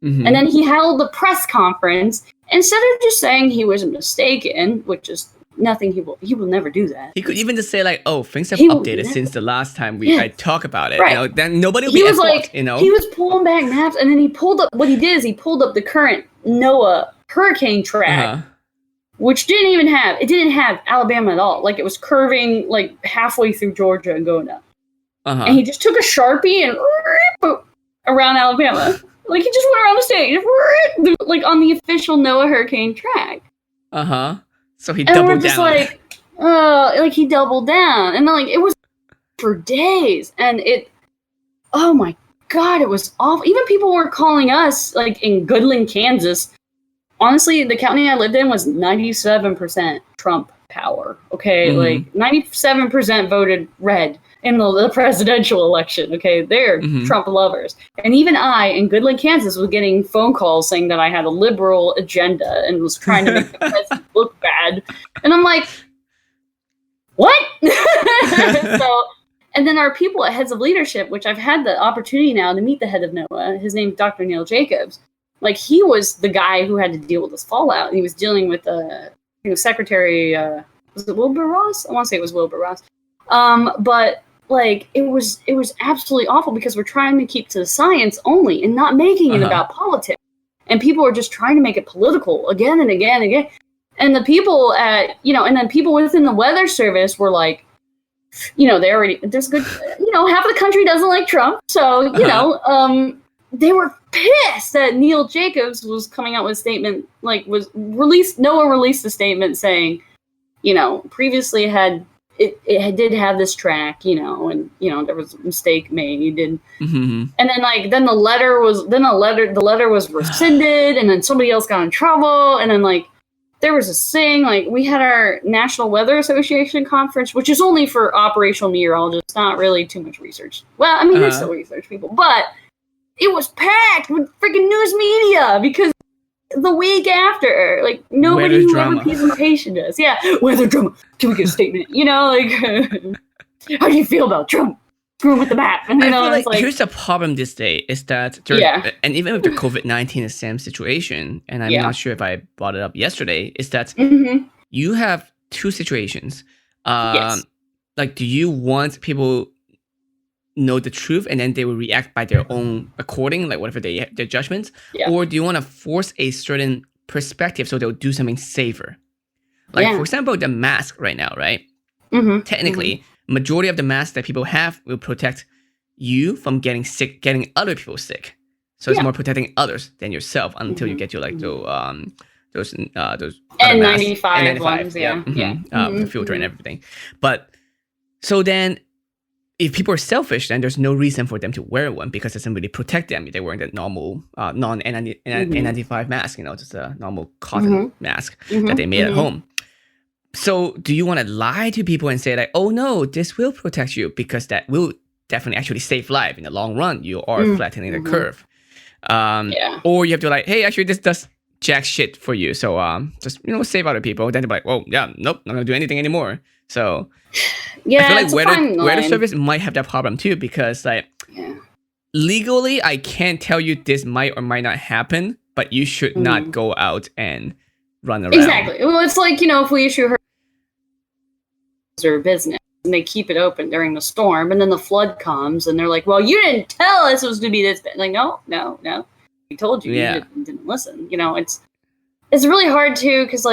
And then he held the press conference instead of just saying he was mistaken, which is nothing. He will never do that. He could even just say like, "Oh, things have updated since the last time I talk about it." Right. Then nobody will be at fault, he was pulling back maps, and then he pulled up. What he did is he pulled up the current NOAA hurricane track. Which didn't have Alabama at all. Like, it was curving like halfway through Georgia and going up. And he just took a Sharpie and around Alabama. Like, he just went around the state, like on the official NOAA hurricane track. So he doubled down. He doubled down. And then it was for days. And oh my God, it was awful. Even people were calling us, in Goodland, Kansas. Honestly, the county I lived in was 97% Trump power. Okay, 97% voted red in the presidential election. Okay, they're Trump lovers. And even I, in Goodland, Kansas, was getting phone calls saying that I had a liberal agenda and was trying to make the president look bad. And I'm like, what? And then our people at Heads of Leadership, which I've had the opportunity now to meet the head of NOAA. His name's Dr. Neil Jacobs. He was the guy who had to deal with this fallout. And he was dealing with Secretary, was it Wilbur Ross? I want to say it was Wilbur Ross. But it was absolutely awful because we're trying to keep to the science only and not making it about politics. And people are just trying to make it political again and again and again. And the people and then people within the Weather Service were like, there's good, half of the country doesn't like Trump. So, they were pissed that Neil Jacobs was coming out with a statement, Noah released a statement saying, previously it did have this track, and there was a mistake made, and then the letter was rescinded, and then somebody else got in trouble, and then there was this thing, we had our National Weather Association conference, which is only for operational meteorologists, not really too much research. Well, I mean, there's still research people, but it was packed with freaking news media because the week after, nobody knew what presentation does. Yeah, weather drama. Can we get a statement? How do you feel about Trump? Screw with the map. And I feel here's the problem this day is that and even with the COVID-19 the same situation, and I'm not sure if I brought it up yesterday, is that you have two situations. Yes. Do you want people know the truth and then they will react by their own according, whatever their judgments, or do you want to force a certain perspective so they'll do something safer? For example, the mask right now, right? Technically, majority of the masks that people have will protect you from getting sick, getting other people sick. So it's more protecting others than yourself until you get to those N95 ones, the filter and everything. But so then, if people are selfish, then there's no reason for them to wear one because it doesn't really protect them. They're wearing the normal N95 mask, just a normal cotton mask that they made at home. So do you want to lie to people and say oh no, this will protect you because that will definitely actually save life in the long run? You are flattening the curve. Or you have to hey, actually this does jack shit for you. So just, save other people. Then they're nope, not going to do anything anymore. So I feel weather service might have that problem too because legally I can't tell you this might or might not happen, but you should not go out and run around. Exactly. Well, it's if we issue her business and they keep it open during the storm and then the flood comes and they're well, you didn't tell us it was going to be this bad. No. We told you. You didn't listen. It's really hard too because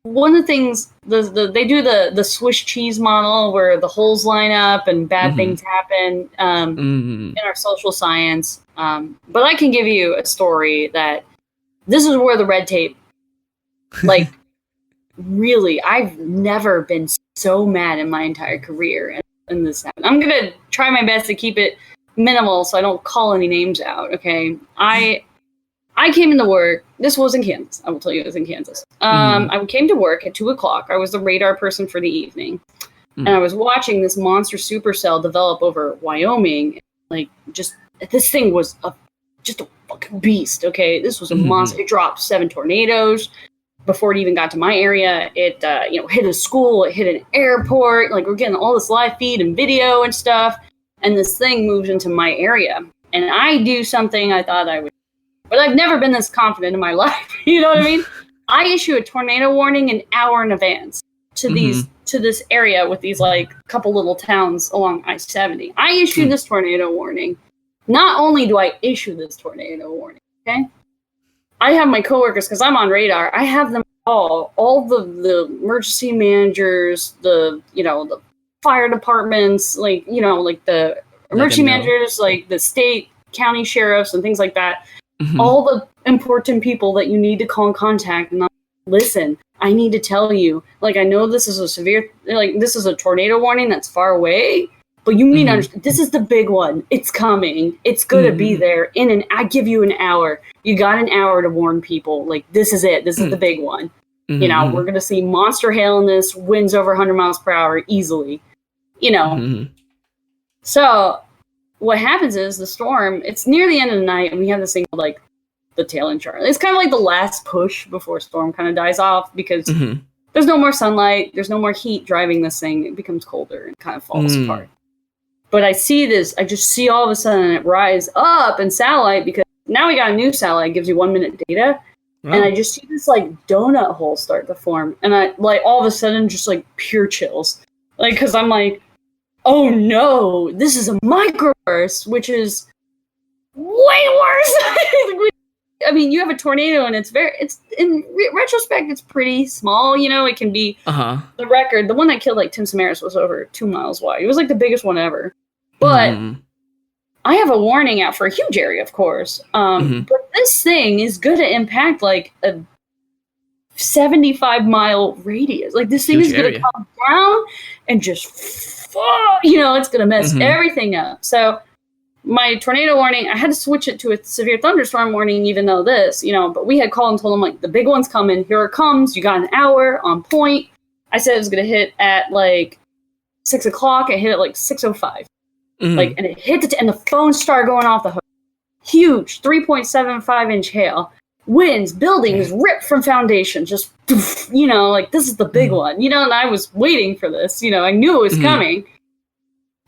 one of the things they do the Swiss cheese model where the holes line up and bad things happen in our social science. But I can give you a story that this is where the red tape, really, I've never been so mad in my entire career. And this happened. I'm gonna try my best to keep it minimal so I don't call any names out. Okay, I came into work. This was in Kansas. I will tell you it was in Kansas. I came to work at 2:00. I was the radar person for the evening. And I was watching this monster supercell develop over Wyoming. This thing was just a fucking beast, okay? This was a monster. It dropped 7 tornadoes before it even got to my area. It, hit a school. It hit an airport. We're getting all this live feed and video and stuff. And this thing moves into my area. And I do something I thought I would. But I've never been this confident in my life. You know what I mean? I issue a tornado warning an hour in advance to this area with these couple little towns along I-70. I issue this tornado warning. Not only do I issue this tornado warning, okay? I have my coworkers because I'm on radar. I have them all the emergency managers, the fire departments, the emergency managers, the state, county sheriffs, and things like that. All the important people that you need to call and contact. And listen, I need to tell you, I know this is a severe, this is a tornado warning that's far away, but you need to understand, this is the big one. It's coming. It's going to be there I give you an hour. You got an hour to warn people. This is it. This is the big one. We're going to see monster hail in this, winds over 100 miles per hour easily, So what happens is the storm, it's near the end of the night, and we have this thing called the tail end chart. It's kind of the last push before storm kind of dies off because there's no more sunlight, there's no more heat driving this thing. It becomes colder and kind of falls apart. But I just see all of a sudden it rise up in satellite because now we got a new satellite, gives you 1 minute data. Oh. And I just see this donut hole start to form. And I all of a sudden just pure chills. Cause I'm oh no, this is a microburst, which is way worse. I mean, you have a tornado and it's in retrospect, it's pretty small. You know, it can be the record. The one that killed like Tim Samaras was over 2 miles wide. It was like the biggest one ever. But I have a warning out for a huge area, of course. But this thing is going to impact like a 75-mile radius. Like this thing is going to come down and just, you know, it's going to mess everything up. So my tornado warning, I had to switch it to a severe thunderstorm warning, even though this, you know, but we had called and told them like the big one's coming. Here it comes. You got an hour on point. I said it was going to hit at like 6 o'clock. It hit at like 6:05. Like, and it hit and the phone started going off the hook. Huge 3.75-inch hail. Winds, buildings ripped from foundation, just, you know, like, this is the big one, you know, and I was waiting for this, you know, I knew it was coming.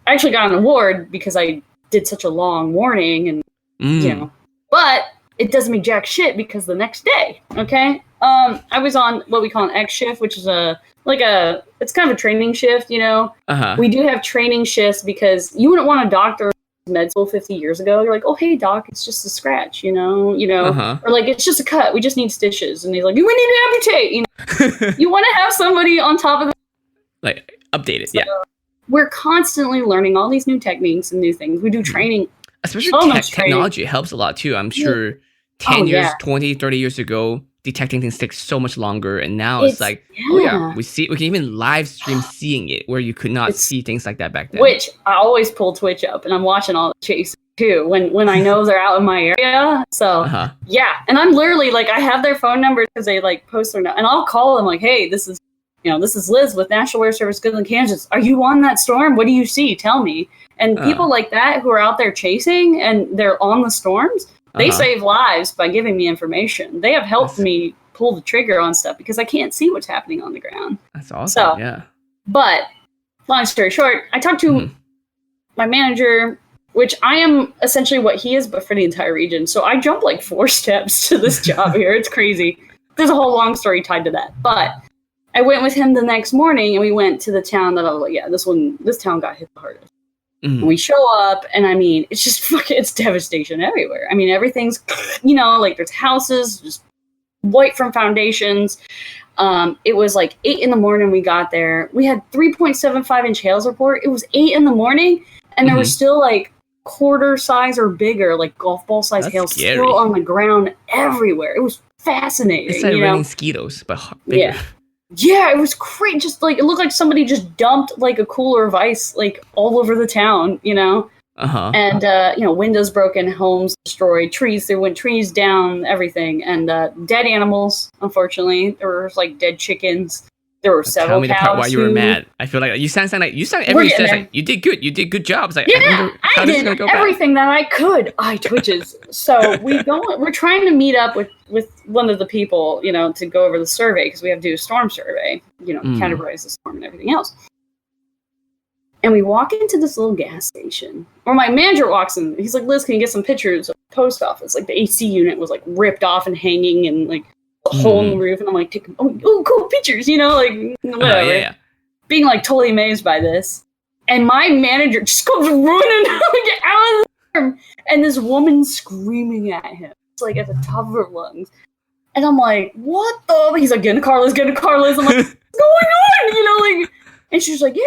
I actually got an award because I did such a long warning, and, you know, but it doesn't mean jack shit because the next day, okay, I was on what we call an X shift, which is it's kind of a training shift, you know. We do have training shifts because you wouldn't want a doctor med school 50 years ago. You're like, oh, hey, doc, it's just a scratch, you know, or like, it's just a cut. We just need stitches. And he's like, we need to amputate, you know. You want to have somebody on top of the... Like, update it, so we're constantly learning all these new techniques and new things. We do training. Especially technology helps a lot, too. I'm sure 10 years, 20, 30 years ago, detecting things takes so much longer, and now it's like, we can even live stream seeing it where you could not see things like that back then. Which I always pull Twitch up, and I'm watching all the chase too when I know they're out in my area. So and I'm literally like, I have their phone numbers because they like post their and I'll call them like, hey, this is Liz with National Weather Service, Goodland, Kansas. Are you on that storm? What do you see? Tell me. And people like that who are out there chasing and they're on the storms. They save lives by giving me information. They have helped me pull the trigger on stuff because I can't see what's happening on the ground. That's awesome. So, but long story short, I talked to my manager, which I am essentially what he is, but for the entire region. So I jumped like 4 steps to this job here. It's crazy. There's a whole long story tied to that. But I went with him the next morning and we went to the town that I was like, this town got hit the hardest. And we show up, and I mean, it's just it's devastation everywhere. I mean, everything's, you know, like there's houses just white from foundations. It was like 8 a.m. we got there. We had 3.75-inch hails report. It was 8 a.m, and there were still like quarter size or bigger, like golf ball size hail still on the ground everywhere. It was fascinating. It's like raining mosquitoes, but bigger. Yeah, it was crazy. Just like, it looked like somebody just dumped like a cooler of ice like all over the town, you know? And, you know, windows broken, homes destroyed, there went trees down, everything. And dead animals, unfortunately. There were like dead chickens. There were several Tell me the part why you were mad. I feel like you sound everybody says like, you did good. You did good job. It's like, I did everything that I could. Twitches. So we're trying to meet up with one of the people, you know, to go over the survey because we have to do a storm survey, you know, categorize the storm and everything else. And we walk into this little gas station, or my manager walks in. He's like, Liz, can you get some pictures of the post office? Like the AC unit was like ripped off and hanging and like a hole in the roof. And I'm like, oh, cool pictures, you know, like whatever. Being like totally amazed by this. And my manager just comes running out of the room, and this woman screaming at him. It's like at the top of her lungs. And I'm like, what the? He's like, get in the car, Liz. I'm like, what's going on? You know, like, and she's like, yeah,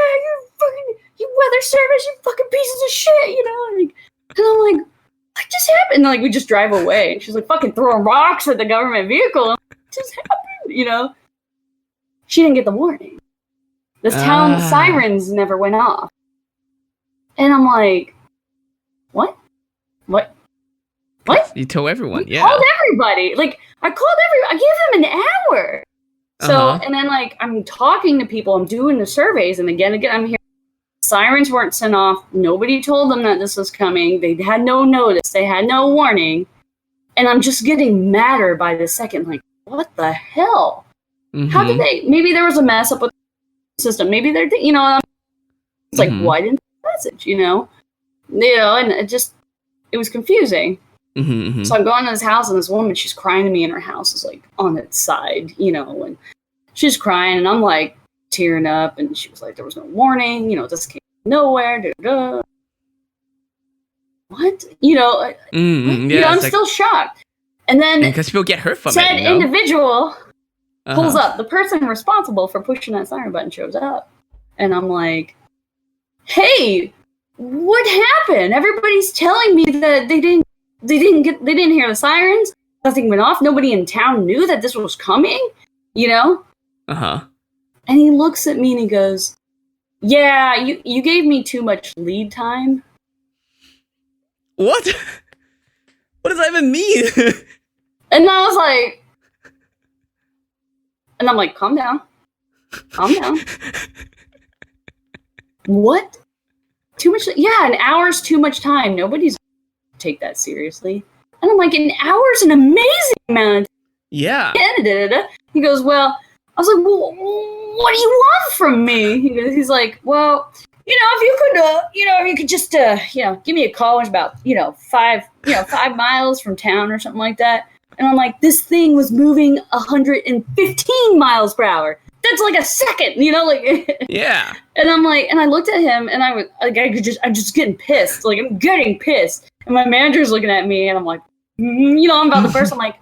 you weather service, you fucking pieces of shit, you know? And I'm like, what just happened? And like, we just drive away. And she's like, fucking throwing rocks at the government vehicle. What just happened? You know? She didn't get the warning. This town sirens never went off. And I'm like, what? You told everyone, I called everybody. Like, I gave them an hour. So, and then like, I'm talking to people, I'm doing the surveys, and again, I'm here. Sirens weren't sent off. Nobody told them that this was coming. They had no notice. They had no warning. And I'm just getting madder by the second. Like, what the hell? How did maybe there was a mess up with the system. Maybe they're, you know, it's like, why didn't they message, you know? And it was confusing. So I'm going to this house, and this woman, she's crying to me, and her house is like on its side, you know, and she's crying, and I'm like tearing up, and she was like, there was no warning, you know, this came nowhere. What? You know, you know, I'm still shocked. And then because people get hurt from said it. Individual pulls up. The person responsible for pushing that siren button shows up, and I'm like, "Hey, what happened? Everybody's telling me that they didn't hear the sirens. Nothing went off. Nobody in town knew that this was coming. You know?" And he looks at me and he goes, "Yeah, you gave me too much lead time." What? What does that even mean? And I was like, and I'm like, calm down. Calm down. What? Too much? Yeah, an hour's too much time. Nobody's take that seriously. And I'm like, an hour's an amazing amount. Yeah. He goes, well, I was like, well, what do you want from me? He's like, well, if you could just, give me a call. It's about, 5 miles from town or something like that. And I'm like, this thing was moving 115 miles per hour. That's like a second, Yeah. And I'm like, and I looked at him and I was like, I'm just getting pissed. Like, I'm getting pissed. And my manager's looking at me and I'm like, I'm about to burst. I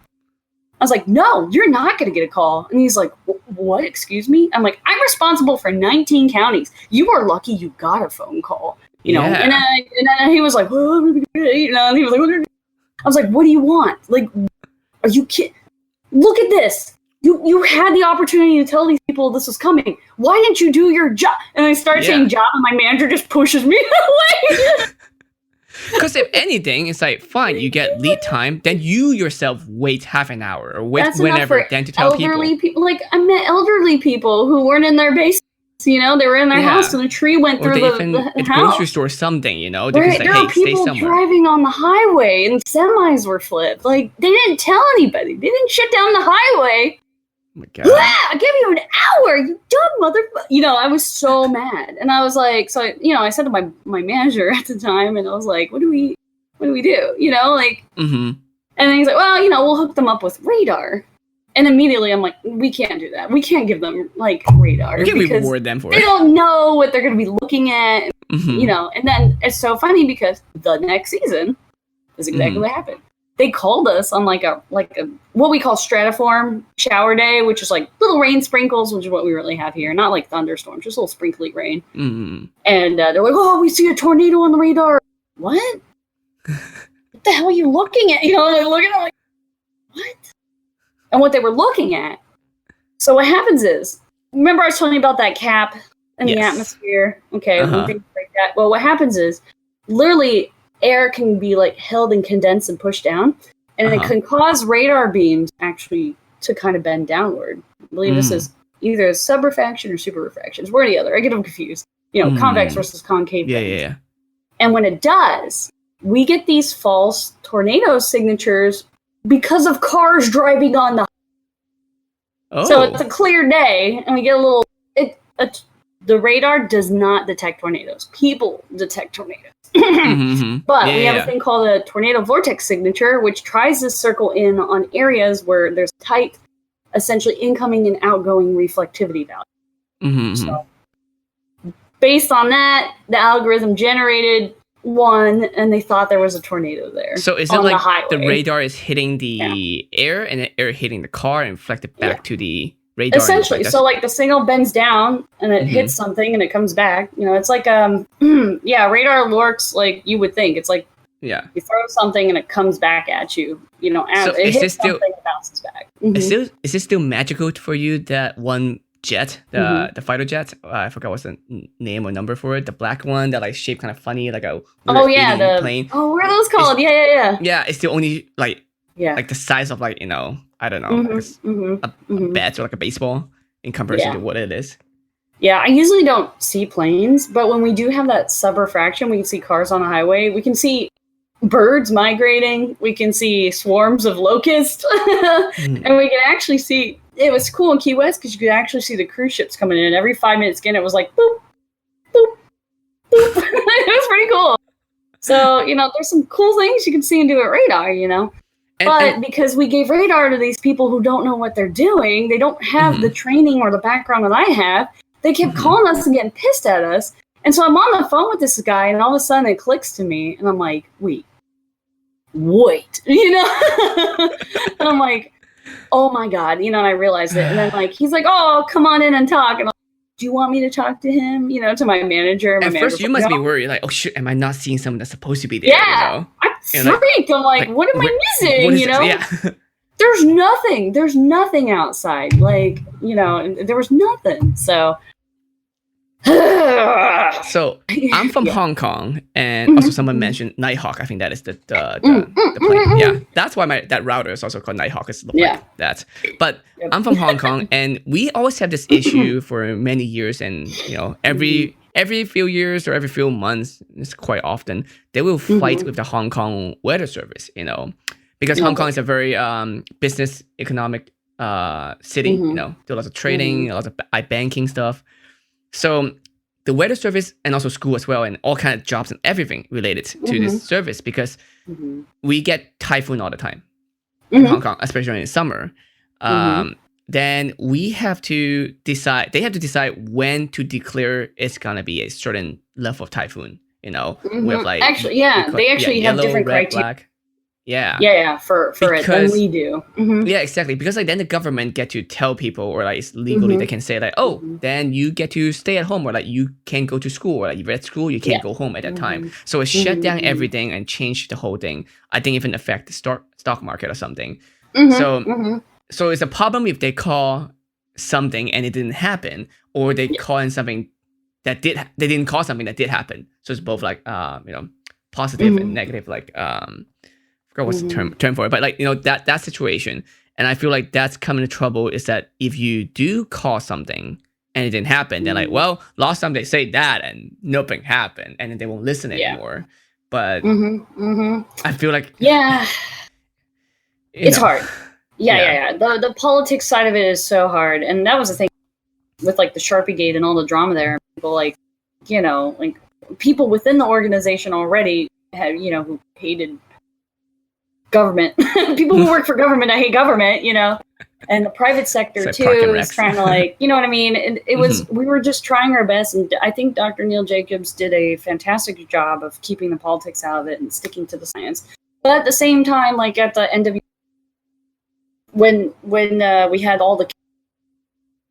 was like, no, you're not going to get a call. And he's like, what? Excuse me? I'm like, I'm responsible for 19 counties. You are lucky you got a phone call, Yeah. And he was like, and he was like, I was like, what do you want? Like, are you kidding? Look at this. You had the opportunity to tell these people this was coming. Why didn't you do your job? And I start saying job, and my manager just pushes me away. Because if anything, it's like, fine, you get lead time, then you yourself wait half an hour or wait whenever, then to tell elderly people. Like, I met elderly people who weren't in their basements. They were in their house and a tree went through the house. Grocery store or something, They Right. just There were people driving on the highway and semis were flipped. Like, they didn't tell anybody. They didn't shut down the highway. Oh my God. I gave you an hour, you dumb motherfucker. I was so mad. And I was like, I said to my manager at the time, and I was like, what do we do? And then he's like, well, we'll hook them up with radar. And immediately I'm like, we can't do that. We can't give them like radar. We can't reward them for it. They don't know what they're going to be looking at, and then it's so funny because the next season is exactly what happened. They called us on like a what we call stratiform shower day, which is like little rain sprinkles, which is what we really have here. Not like thunderstorms, just a little sprinkly rain. And they're like, oh, we see a tornado on the radar. What? What the hell are you looking at? They're looking at like, what? And what they were looking at. So what happens is, remember I was telling you about that cap in the atmosphere? Okay, things like that. Well, what happens is, literally, air can be like held and condensed and pushed down, and it can cause radar beams actually to kind of bend downward. I believe this is either subrefraction or superrefraction. It's one or the other. I get them confused. Convex versus concave. Yeah. And when it does, we get these false tornado signatures because of cars driving on the. Oh. So it's a clear day, and we get a little. The radar does not detect tornadoes. People detect tornadoes. But we have a thing called a tornado vortex signature, which tries to circle in on areas where there's tight, essentially incoming and outgoing reflectivity value. So, based on that, the algorithm generated one, and they thought there was a tornado there. So is it like the radar is hitting the air and the air hitting the car and reflected back to the radar? Essentially. So like the signal bends down and it hits something and it comes back. It's like radar works like you would think. It's like you throw something and it comes back at you. So it hits something and bounces back. Is this still magical for you, that one jet, the fighter jet? I forgot what's the name or number for it. The black one that like shaped kind of funny, like a the plane. Oh, what are those called? Yeah. Yeah, it's still only like the size of like I don't know, a bat or like a baseball in comparison to what it is. Yeah, I usually don't see planes, but when we do have that subrefraction, we can see cars on the highway. We can see birds migrating. We can see swarms of locusts, and we can actually see. It was cool in Key West because you could actually see the cruise ships coming in. And every 5 minutes again, it was like boop, boop, boop. It was pretty cool. So there's some cool things you can see and do at radar. But because we gave radar to these people who don't know what they're doing, they don't have the training or the background that I have. They kept calling us and getting pissed at us. And so I'm on the phone with this guy, and all of a sudden it clicks to me, and I'm like, wait, wait, and I'm like, oh my God, and I realized it. And then like, he's like, oh, come on in and talk. And I'm like, do you want me to talk to him? To my manager. At first, you must be worried, like, oh shit, am I not seeing someone that's supposed to be there? Yeah, I'm freaked. I'm like, what am I missing? What is this? Yeah. There's nothing outside. Like, there was nothing. So. So I'm from Hong Kong, and also someone mentioned Nighthawk. I think that is the plane. Yeah, that's why that router is also called Nighthawk. It's like that. But I'm from Hong Kong, and we always have this issue for many years, and every few years or every few months, it's quite often, they will fight with the Hong Kong weather service. Because Hong Kong is a very business economic city. Do lots of trading, lots of banking stuff. So the weather service and also school as well, and all kind of jobs and everything related to this service, because we get typhoon all the time in Hong Kong, especially in summer. Then we have to decide. They have to decide when to declare it's gonna be a certain level of typhoon. With like they actually have yellow, different red, criteria. black. Yeah. For it than we do. Yeah, exactly. Because like then the government get to tell people, or like it's legally they can say like, oh, then you get to stay at home, or like you can't go to school, or like you're at school, you can't go home at that time. So it shut down everything and changed the whole thing. I think even affect the stock market or something. So it's a problem if they call something and it didn't happen, or they call in something that they didn't call something that did happen. So it's both like positive and negative, like I forgot what's the term for it, but like that situation. And I feel like that's coming to trouble, is that if you do call something and it didn't happen, then like, well, last time they say that and nothing happened, and then they won't listen anymore. But I feel like it's hard. Yeah. The politics side of it is so hard, and that was the thing with like the Sharpie Gate and all the drama there. People like people within the organization already had who hated government. People who work for government, I hate government, and the private sector too is trying to like, you know what I mean? And it was, we were just trying our best. And I think Dr. Neil Jacobs did a fantastic job of keeping the politics out of it and sticking to the science. But at the same time, like at the end of when we had all the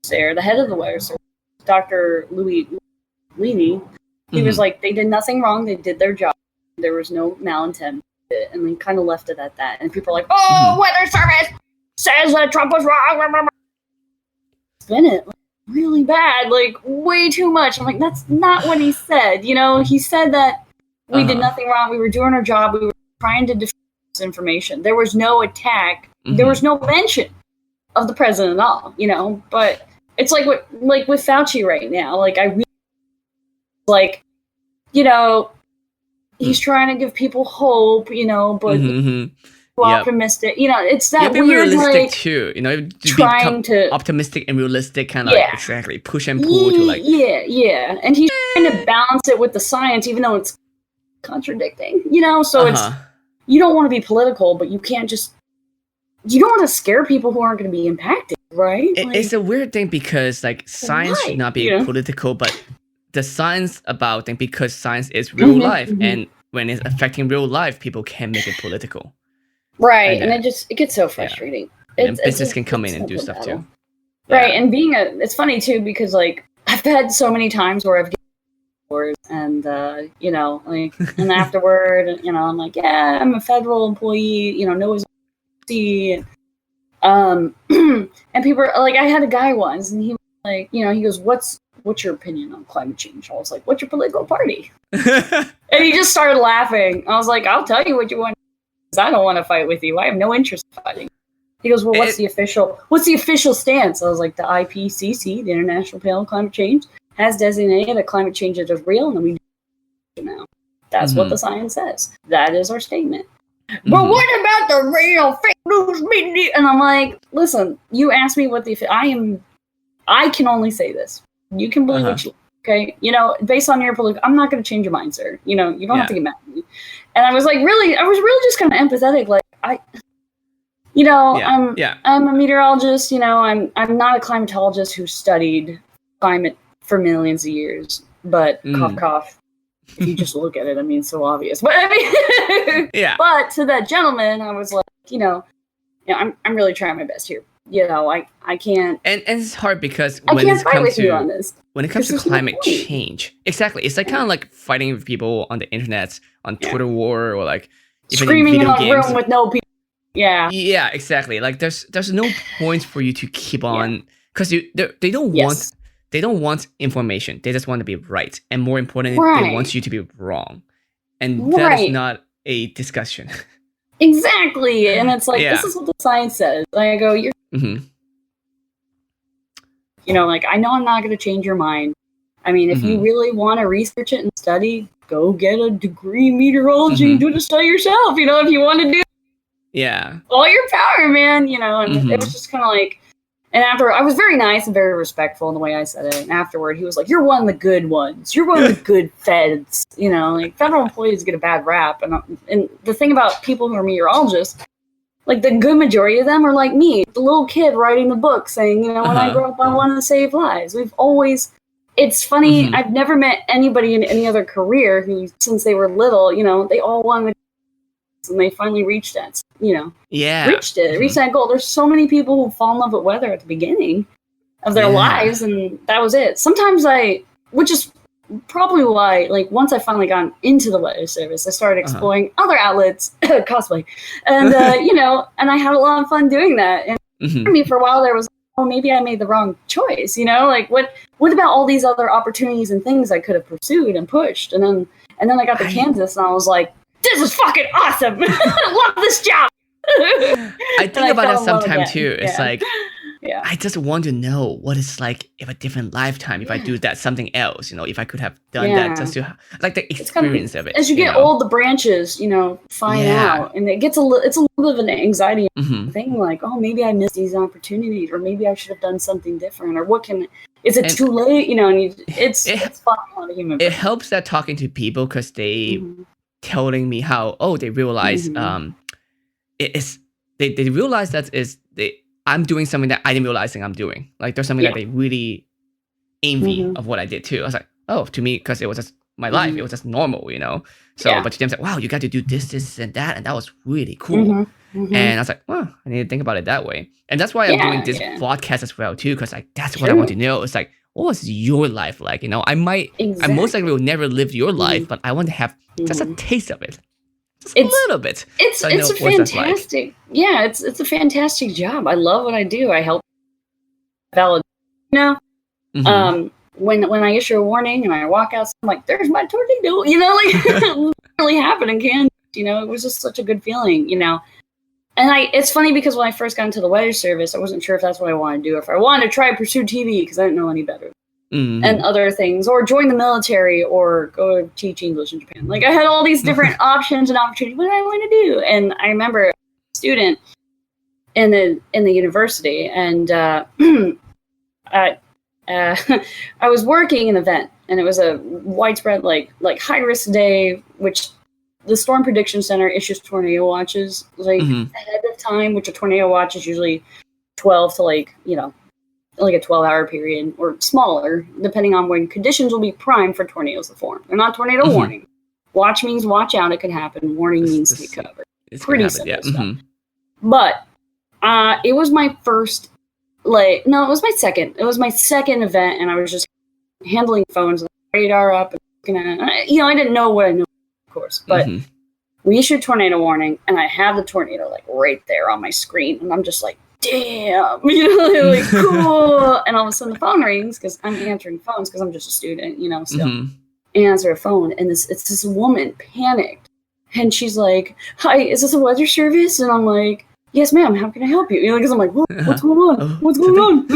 there, the head of the weather service, Dr. Louis Leaney, he was like, they did nothing wrong. They did their job. There was no malintent. And we kind of left it at that. And people are like, oh, weather service says that Trump was wrong. Spin it really bad, like way too much. I'm like, that's not what he said. He said that we did nothing wrong. We were doing our job. We were trying to defend this information. There was no attack. There was no mention of the president at all, But it's like with Fauci right now. Like he's trying to give people hope, but optimistic. It's that be weird, realistic like, too. Trying to optimistic and realistic, kind of like exactly push and pull to like. Yeah, and he's trying to balance it with the science, even though it's contradicting. So it's, you don't want to be political, but you can't just. You don't want to scare people who aren't going to be impacted, right? It's a weird thing, because like science should not be political, but the science about thing, because science is real life, and when it's affecting real life, people can make it political. Right, and it gets so frustrating. And business can come in and do stuff too. Right, and it's funny too, because like I've had so many times where I've given and and afterward, I'm like, yeah, I'm a federal employee, no one's and people are like, I had a guy once, and he was like, he goes, what's your opinion on climate change? I was like, what's your political party? And he just started laughing. I was like, I'll tell you what you want, because I don't want to fight with you. I have no interest in fighting. He goes, well, what's the official stance? I was like, the IPCC, the International Panel on Climate Change, has designated that climate change is real, and we do it now. That's what the science says. That is our statement. But what about the real fake news media? And I'm like, listen, you asked me what I can only say this. You can believe what you, okay? Based on your political, I'm not going to change your mind, sir. You don't have to get mad at me. And I was like, I was really just kind of empathetic. Like, I'm a meteorologist, I'm not a climatologist who studied climate for millions of years, but cough, cough, if you just look at it, I mean, it's so obvious. But I mean, Yeah. But to that gentleman, I was like, I'm really trying my best here. I can't. And it's hard because I when can't it fight comes with you to on this. when it comes to 'Cause there's no climate point. change, exactly, it's like kind of like fighting with people on the internet, on Twitter war, or like even Screaming in in video a games. room with no people. Yeah. Yeah, exactly. Like there's no point for you to keep on because they don't Yes. want information. They just want to be right, and more importantly, they Right. want you to be wrong, and that is Right. not a discussion. Exactly. And it's like, Yeah. this is what the science says. I go, Mm-hmm. like, I know I'm not going to change your mind. I mean, if you Mm-hmm. really want to research it and study, go get a degree in meteorology Mm-hmm. and do the study yourself. If you want to do Yeah. all your power, man, and Mm-hmm. it was just kind of like, and after, I was very nice and very respectful in the way I said it. And afterward, he was like, "You're one of the good ones. You're one of the good feds." Like federal employees get a bad rap. And the thing about people who are meteorologists, like the good majority of them are like me, the little kid writing the book saying, when I grow up, I want to save lives. It's funny, Mm-hmm. I've never met anybody in any other career who, since they were little, they all wanted to, and they finally reached that, Yeah. reached that goal. There's so many people who fall in love with weather at the beginning of their lives, and that was it. Sometimes which is probably why, like, once I finally got into the weather service, I started exploring other outlets, cosplay, and and I had a lot of fun doing that. And for me, for a while, there was, maybe I made the wrong choice. Like, what about all these other opportunities and things I could have pursued and pushed? And then I got to Kansas, and I was like, this is fucking awesome. I love this job. I think about that sometimes too. It's like, yeah. I just want to know what it's like if a different lifetime, if I do that something else, if I could have done that just to like the experience of it. As you get old, the branches, fine out, and it's a little bit of an anxiety thing. Like, oh, maybe I missed these opportunities, or maybe I should have done something different, or is it too late? And it's fun on a human brain. It helps that talking to people because they telling me how they realize they realize that I'm doing something that I didn't realize I'm doing. Like there's something that they really envy of what I did too. I was like, oh, to me, because it was just my life, it was just normal, So, but to them, it's like, wow, you got to do this, and that was really cool. And I was like, well, I need to think about it that way, and that's why I'm doing this podcast as well too, because like that's what I want to know. It's like, what was your life like? I most likely will never live your life, but I want to have just a taste of it. Just a little bit. It's a fantastic, it's a fantastic job. I love what I do. I help validate, when I issue a warning and I walk out, I'm like, there's my tornado, like really happened in Kansas, it was just such a good feeling, and it's funny because when I first got into the weather service, I wasn't sure if that's what I wanted to do, if I wanted to try pursue TV because I didn't know any better. And other things, or join the military, or go teach English in Japan. Like I had all these different options and opportunities. What did I want to do? And I remember a student in the university, and I was working an event, and it was a widespread like high risk day, which the Storm Prediction Center issues tornado watches ahead of time, which a tornado watch is usually 12 to like a 12-hour period or smaller, depending on when conditions will be prime for tornadoes to form. They're not tornado warning. Watch means watch out, it could happen. Warning means to be covered. It's pretty simple stuff. But it was my first, it was my second. It was my second event, and I was just handling phones, radar up, and I didn't know what I knew, of course, but we issued tornado warning, and I have the tornado like right there on my screen, and I'm just like, damn, like cool. And all of a sudden the phone rings because I'm answering phones because I'm just a student, still. Answer a phone, and it's this woman panicked, and she's like, "Hi, is this a weather service?" And I'm like, "Yes, ma'am. How can I help you?" Because I'm like, "What's going on? What's going on?"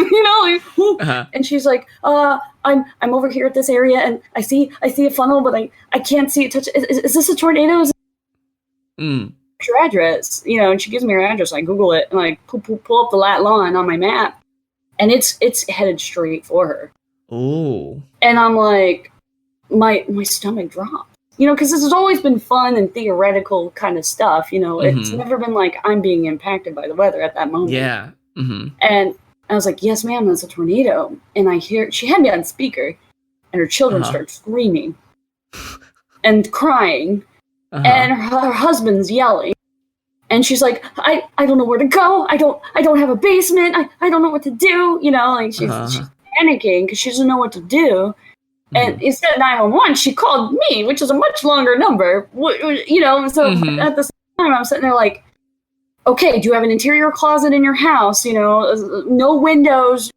And she's like, I'm over here at this area, and I see a funnel, but I can't see it touch. Is this a tornado? Your address, and she gives me her address. I Google it, and I pull up the lat line on my map, and it's headed straight for her. Oh. And I'm like, my stomach dropped, because this has always been fun and theoretical kind of stuff. It's never been like I'm being impacted by the weather at that moment. Yeah. And I was like, yes, ma'am, that's a tornado. And I hear she had me on speaker, and her children start screaming. and crying, and her husband's yelling. And she's like, I don't know where to go. I don't have a basement. I don't know what to do. You know, like she's panicking because she doesn't know what to do. And instead of 911, she called me, which is a much longer number. You know, so at the same time, I'm sitting there like, okay, do you have an interior closet in your house? You know, no windows,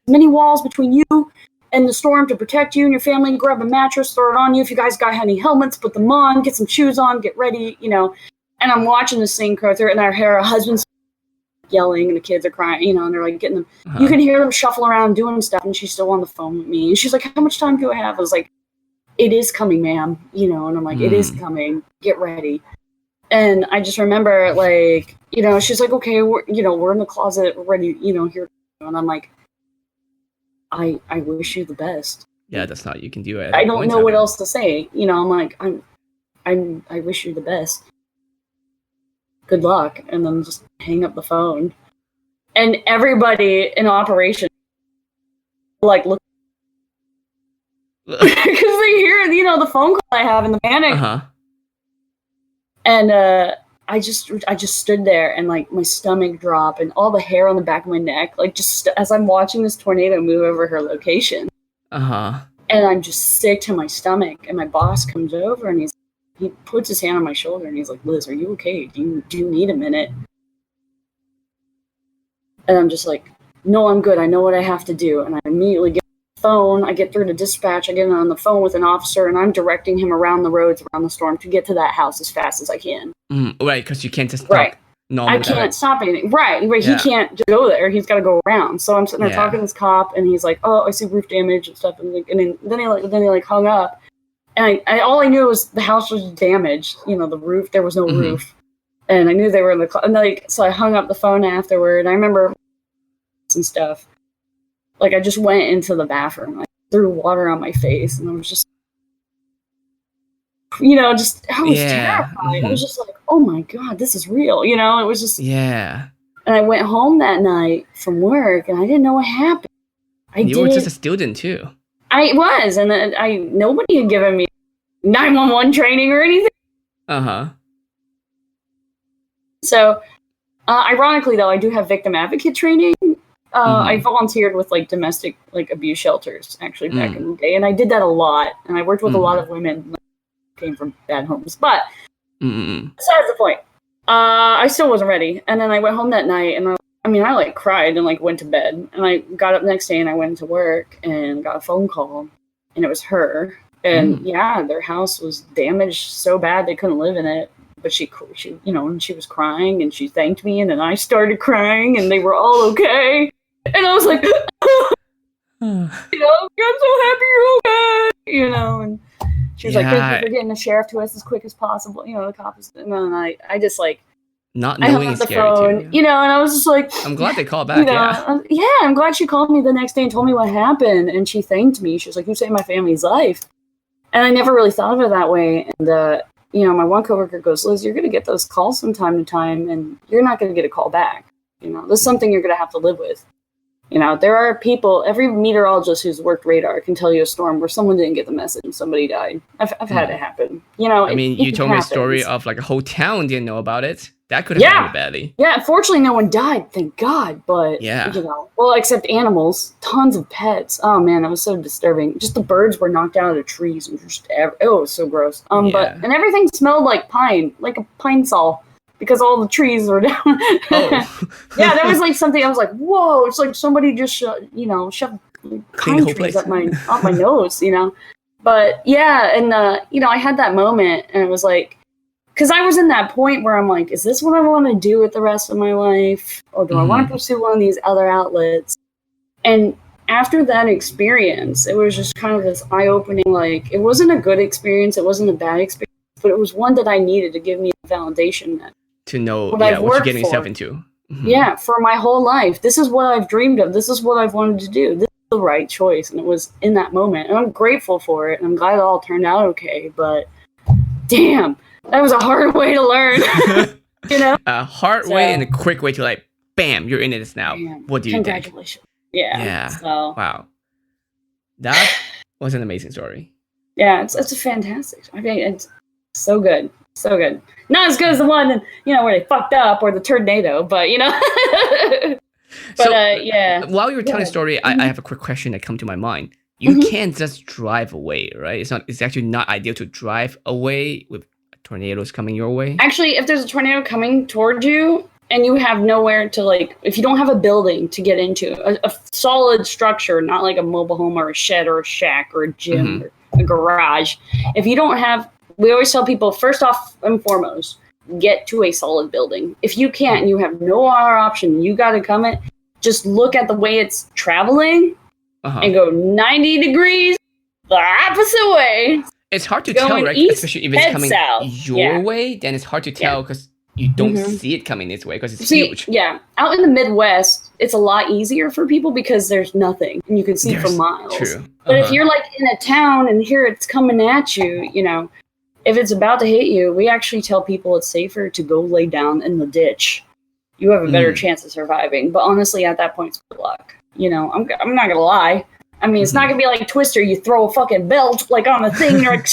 many walls between you and the storm to protect you and your family. Grab a mattress, throw it on you. If you guys got any helmets, put them on. Get some shoes on. Get ready. You know. And I'm watching this thing go through, and her husband's yelling, and the kids are crying, you know, and they're like getting them. You can hear them shuffle around doing stuff, and she's still on the phone with me. And she's like, "How much time do I have?" I was like, "It is coming, ma'am," you know. And I'm like, "It is coming. Get ready." And I just remember, like, you know, she's like, "Okay, we're in the closet, we're ready, you know, here." And I'm like, "I wish you the best." Yeah, that's not you can do it. I don't know what else to say, you know. I'm like, I wish you the best. Good luck, and then just hang up the phone. And everybody in operation, like, look, because they hear, you know, the phone call I have and the panic. And I just stood there, and like my stomach dropped, and all the hair on the back of my neck, like just as I'm watching this tornado move over her location. And I'm just sick to my stomach. And my boss comes over, and he puts his hand on my shoulder, and he's like, "Liz, are you okay? Do you need a minute?" And I'm just like, "No, I'm good. I know what I have to do." And I immediately get on the phone. I get through to dispatch. I get on the phone with an officer, and I'm directing him around the roads, around the storm, to get to that house as fast as I can. Right, because you can't just stop. I can't stop anything. Right. He can't just go there. He's got to go around. So I'm sitting there talking to this cop, and he's like, "Oh, I see roof damage and stuff." And then he hung up. And I all I knew was the house was damaged. You know, the roof, there was no roof. And I knew they were in the, and like, so I hung up the phone afterward. And I remember some stuff. Like, I just went into the bathroom. I threw water on my face, and I was just, you know, I was terrified. I was just like, oh my God, this is real. You know, it was just, and I went home that night from work, and I didn't know what happened. You were just a student too. I was, and then nobody had given me 911 training or anything. So, ironically, though, I do have victim advocate training. I volunteered with like domestic like abuse shelters actually back in the day, and I did that a lot. And I worked with a lot of women who came from bad homes. But besides the point, I still wasn't ready. And then I went home that night, and I like cried and like went to bed. And I got up the next day, and I went to work and got a phone call, and it was her. And their house was damaged so bad they couldn't live in it. But she, you know, and she was crying, and she thanked me, and then I started crying, and they were all okay. And I was like, you know, I'm so happy you're okay. You know, and she was like, "Thank you for getting the sheriff to us as quick as possible." You know, the cops. And then I just like. Not knowing it's scary too. You know, and I was just like, I'm glad they called back. I'm glad she called me the next day and told me what happened, and she thanked me. She was like, "You saved my family's life," and I never really thought of it that way. And you know, my one coworker goes, "Liz, you're going to get those calls from time to time, and you're not going to get a call back. You know, this is something you're going to have to live with." You know, there are people. Every meteorologist who's worked radar can tell you a storm where someone didn't get the message and somebody died. I've had it happen. You know, you told me a story of like a whole town didn't know about it. That could have ended badly. Yeah, fortunately, no one died, thank God. But you know, well, except animals, tons of pets. Oh man, that was so disturbing. Just the birds were knocked out of the trees, and just it was so gross. But and everything smelled like pine, like a pine saw, because all the trees were down. Yeah, there was like something. I was like, whoa! It's like somebody just shoved pine trees off my nose. You know, but yeah, and you know, I had that moment, and it was like. Because I was in that point where I'm like, is this what I want to do with the rest of my life? Or do I want to pursue one of these other outlets? And after that experience, it was just kind of this eye-opening, like, it wasn't a good experience, it wasn't a bad experience, but it was one that I needed to give me the validation that to know what you're getting yourself into. Yeah, for my whole life. This is what I've dreamed of. This is what I've wanted to do. This is the right choice. And it was in that moment. And I'm grateful for it. And I'm glad it all turned out okay. But damn. That was a hard way to learn, you know? A hard way and a quick way to like, bam, you're in it now. What do you think? Congratulations. Yeah. So. Wow. That was an amazing story. Yeah, it's a fantastic. I mean, it's so good, so good. Not as good as the one, where they fucked up or the tornado, but So yeah. while you were telling the story, I have a quick question that come to my mind. You can't just drive away, right? It's actually not ideal to drive away with tornadoes coming your way. Actually, if there's a tornado coming towards you and you have nowhere to if you don't have a building to get into, a solid structure, not like a mobile home or a shed or a shack or a gym or a garage. If you don't have, we always tell people, first off and foremost, get to a solid building. If you can't and you have no other option, you got to come in, just look at the way it's traveling and go 90 degrees the opposite way. It's hard to tell, right? Especially if it's coming your way, then it's hard to tell because you don't see it coming this way because it's huge. Yeah. Out in the Midwest, it's a lot easier for people because there's nothing and you can see for miles. True. But if you're in a town and here it's coming at you, if it's about to hit you, we actually tell people it's safer to go lay down in the ditch. You have a better chance of surviving. But honestly, at that point, it's good luck. I'm not going to lie. I mean, it's not going to be like Twister. You throw a fucking belt on a thing. You're like,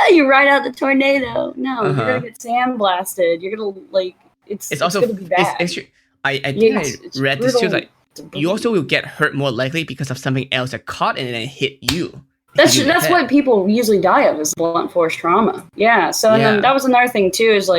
you ride out the tornado. No, you're going to get sandblasted. You're going to, it's also going to be bad. I think I read this too. You also will get hurt more likely because of something else that caught and then hit you. That's what people usually die of is blunt force trauma. Yeah. So and then that was another thing too is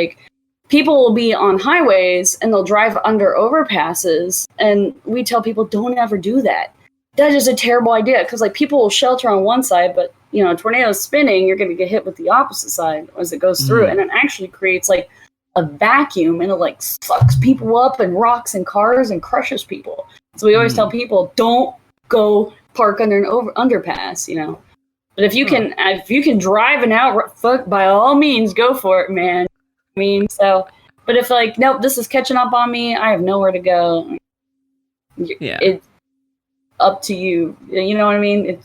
people will be on highways and they'll drive under overpasses, and we tell people don't ever do that. That is a terrible idea because people will shelter on one side, but a tornado is spinning, you're going to get hit with the opposite side as it goes through, and it actually creates a vacuum and it sucks people up and rocks and cars and crushes people. So we always tell people don't go park under an underpass, But if you can drive an out, fuck, by all means, go for it, man. But if nope, this is catching up on me, I have nowhere to go. It's up to you. You know what I mean?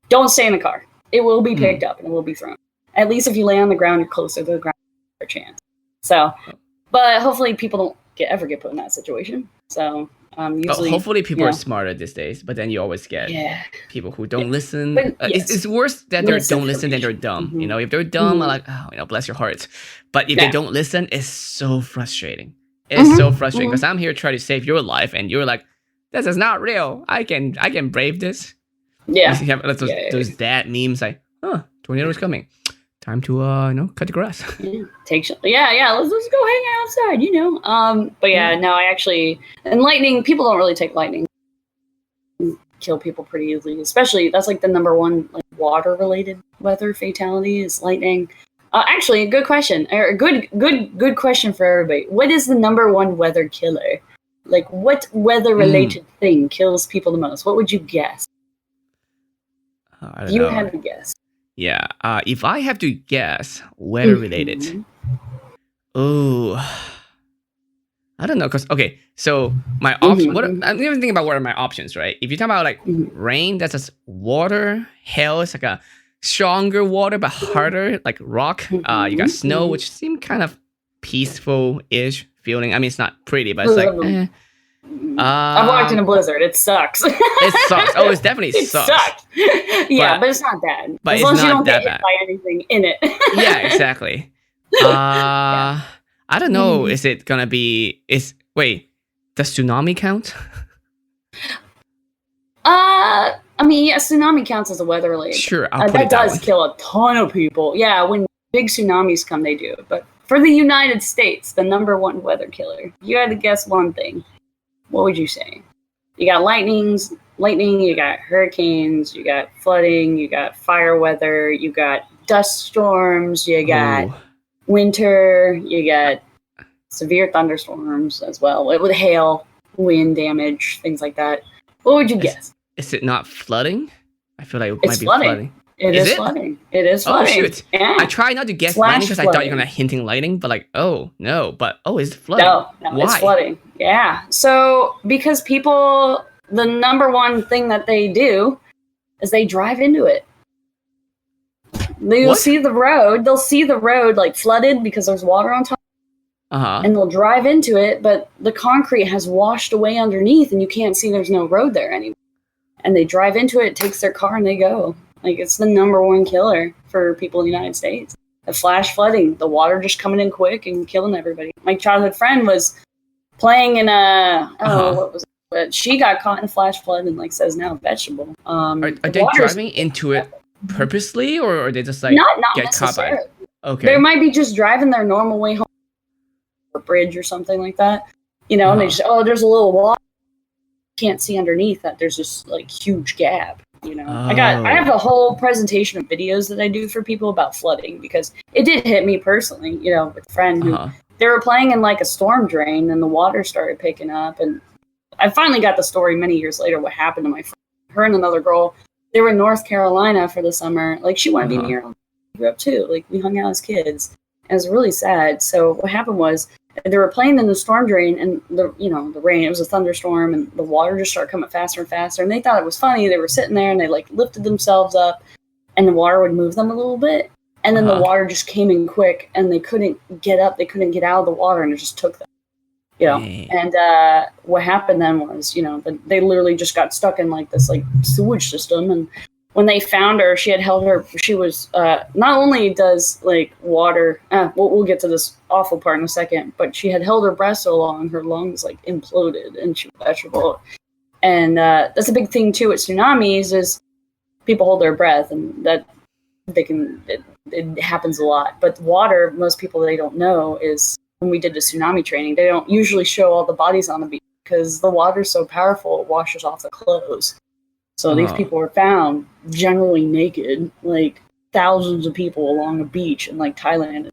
Don't stay in the car. It will be picked up and it will be thrown. At least if you lay on the ground, you're closer to the ground for a chance. So, but hopefully people don't ever get put in that situation. So. Usually, hopefully people are smarter these days, but then you always get people who don't listen. It's worse that they don't listen than they're dumb. If they're dumb, I'm like, bless your hearts. But if they don't listen, it's so frustrating. It's so frustrating because I'm here trying to save your life, and you're like, this is not real. I can brave this. Yeah. You have those dad memes tornado's coming. Time to cut the grass. Let's go hang out outside, But no, I actually, and lightning, people don't really take lightning. Kill people pretty easily, especially that's the number one water related weather fatality is lightning. Actually, a good question, or a good question for everybody. What is the number one weather killer? What weather related thing kills people the most? What would you guess? I don't know. Had to guess. Yeah, if I have to guess, weather related. Oh, I don't know, cause so my option. I'm even thinking about what are my options, right? If you talk about rain, that's just water. Hail is a stronger water but harder, like rock. You got snow, which seem kind of peaceful-ish feeling. I mean, it's not pretty, but it's I've walked in a blizzard. It sucks. It sucks. Oh, it definitely sucks. But it's not bad. But as long as you don't get hit by anything in it. Yeah, exactly. I don't know. Is it gonna be? Does tsunami count? I mean, yeah, tsunami counts as a weather related. Sure, that does kill a ton of people. Yeah, when big tsunamis come, they do. But for the United States, the number one weather killer, you had to guess one thing. What would you say? You got lightning, you got hurricanes, you got flooding, you got fire weather, you got dust storms, you got winter, you got severe thunderstorms as well, with hail, wind damage, things like that. What would you guess? Is it not flooding? I feel like it might be flooding. It is flooding. It is flooding. Oh, shoot. Yeah. I try not to guess lightning because I thought you were going to hinting lightning, but oh, no. But, it's flooding. No, why? It's flooding. Yeah. So, because people, the number one thing that they do is they drive into it. They'll see the road. They'll see the road, flooded because there's water on top. And they'll drive into it, but the concrete has washed away underneath, and you can't see there's no road there anymore. And they drive into it, takes their car, and they go. Like, it's the number 1 killer for people in the United States. The flash flooding, the water just coming in quick and killing everybody. My childhood friend was playing in what was it? But she got caught in a flash flood and like says now vegetable. Are they driving into it purposely, or are they just like not get caught by it? Okay. They might be just driving their normal way home, or a bridge or something like that. You know, and they just there's a little water. Can't see underneath that. There's this like huge gap. You know, I have a whole presentation of videos that I do for people about flooding because it did hit me personally. You know, with a friend who they were playing in like a storm drain and the water started picking up, and I finally got the story many years later what happened to my friend. Her and another girl, they were in North Carolina for the summer. Like, she wanted to be near. We grew up too. Like, we hung out as kids. And it was really sad. So what happened was they were playing in the storm drain, and the rain, it was a thunderstorm, and the water just started coming faster and faster. And they thought it was funny. They were sitting there and they like lifted themselves up, and the water would move them a little bit. And then the water just came in quick, and they couldn't get up. They couldn't get out of the water, and it just took them. You know, and what happened then was, you know, they literally just got stuck in like this like sewage system. And when they found her, she had held her. She was not only does like water. We'll get to this awful part in a second, but she had held her breath so long, her lungs like imploded, and she was vegetable. And that's a big thing too with tsunamis is people hold their breath, and that they can. It happens a lot. But water, most people they don't know is. When we did the tsunami training, they don't usually show all the bodies on the beach because the water's so powerful, it washes off the clothes. So these people were found generally naked, like thousands of people along a beach in like Thailand.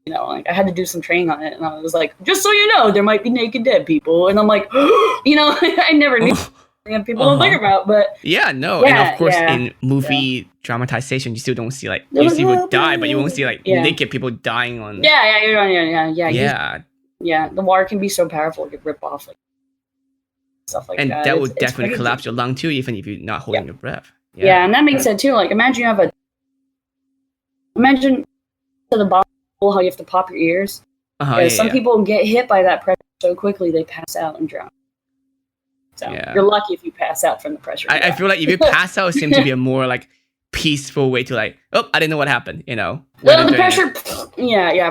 You know, like I had to do some training on it, and I was like, just so you know, there might be naked dead people. And I'm like, you know, I never knew. People don't think about, but and of course in movie dramatization you still don't see like you see people die, but you won't see like naked people dying on the water can be so powerful it could rip off like stuff like and that. That would definitely collapse your lung too, even if you're not holding your breath. And that being said too, like imagine to the bottom how you have to pop your ears. Some people get hit by that pressure so quickly they pass out and drown. So you're lucky if you pass out from the pressure. I feel like if you pass out, it seems to be a more like peaceful way to like, I didn't know what happened, you know. Well, the pressure,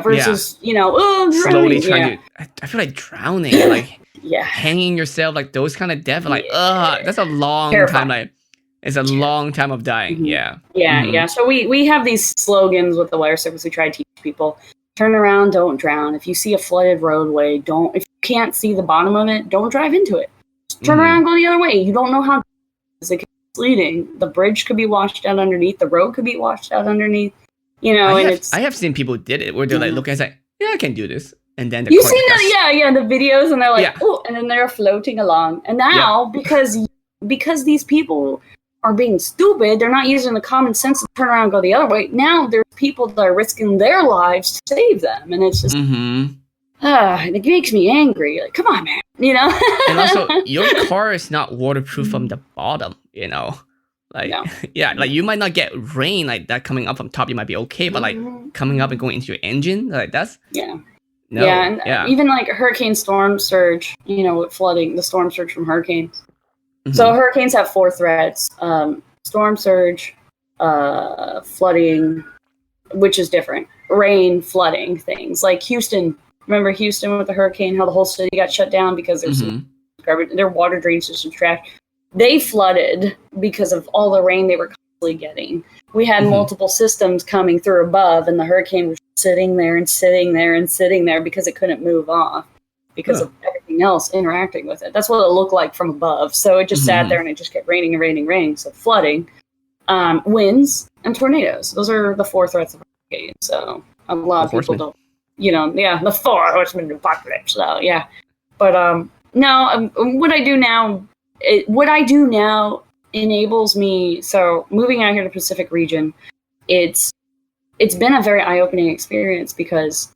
versus, you know, slowly trying to. I feel like drowning, like hanging yourself, like those kind of death, like, that's a long time. Like, it's a long time of dying. So we have these slogans with the wire service. We try to teach people: turn around, don't drown. If you see a flooded roadway, don't. If you can't see the bottom of it, don't drive into it. Turn around and go the other way. You don't know how it's leading. The bridge could be washed out underneath. The road could be washed out underneath. You know, I have seen people did it where they're like, look, I was like, I can do this. And then you've seen that, the videos, and they're like, and then they're floating along. And now because these people are being stupid, they're not using the common sense to turn around and go the other way. Now there's people that are risking their lives to save them, and it's just. It makes me angry. Like, come on, man. You know? And also, your car is not waterproof from the bottom, you know? Like, like you might not get rain like that coming up from top. You might be okay, but like coming up and going into your engine, like that's... Even like hurricane storm surge, you know, with flooding, the storm surge from hurricanes. So hurricanes have 4 threats. Storm surge, flooding, which is different. Rain, flooding, things. Like Houston... Remember Houston with the hurricane, how the whole city got shut down because there's garbage, their water drain system trash. They flooded because of all the rain they were constantly getting. We had multiple systems coming through above, and the hurricane was sitting there and sitting there and sitting there because it couldn't move off because of everything else interacting with it. That's what it looked like from above. So it just sat there and it just kept raining and raining and raining. So flooding, winds, and tornadoes. Those are the 4 threats of hurricane. So a lot of people don't. You know, the 4 horsemen of the apocalypse. So but what I do now enables me. So moving out here to the Pacific region, it's been a very eye-opening experience because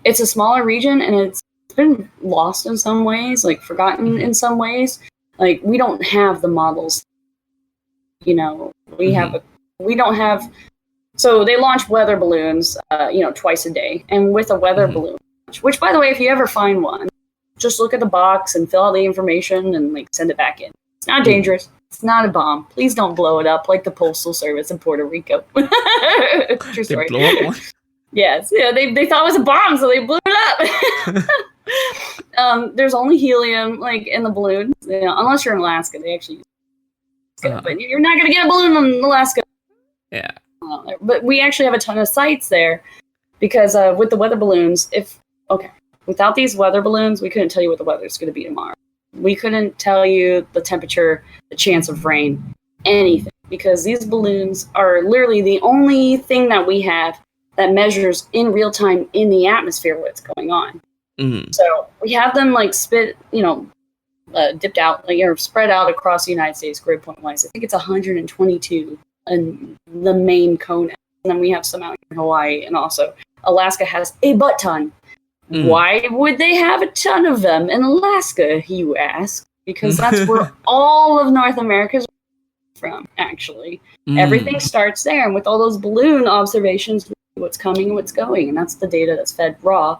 it's a smaller region and it's been lost in some ways, like forgotten in some ways. Like we don't have the models. You know, we don't have. So they launch weather balloons, twice a day. And with a weather balloon, which, by the way, if you ever find one, just look at the box and fill out the information and like send it back in. It's not dangerous. It's not a bomb. Please don't blow it up like the Postal Service in Puerto Rico. True story. They blow up one? Yes. Yeah, they thought it was a bomb, so they blew it up. There's only helium like in the balloons. You know, unless you're in Alaska, they actually use it. But you're not gonna get a balloon in Alaska. Yeah. But we actually have a ton of sites there because with the weather balloons, without these weather balloons, we couldn't tell you what the weather's going to be tomorrow. We couldn't tell you the temperature, the chance of rain, anything, because these balloons are literally the only thing that we have that measures in real time in the atmosphere what's going on. Mm-hmm. So we have them like dipped out, like, or spread out across the United States grid point wise. I think it's 122 in the main cone. And then we have some out in Hawaii, and also Alaska has a butt ton. Why would they have a ton of them in Alaska, you ask? Because that's where all of North America's from, actually. Everything starts there, and with all those balloon observations, what's coming and what's going, and that's the data that's fed raw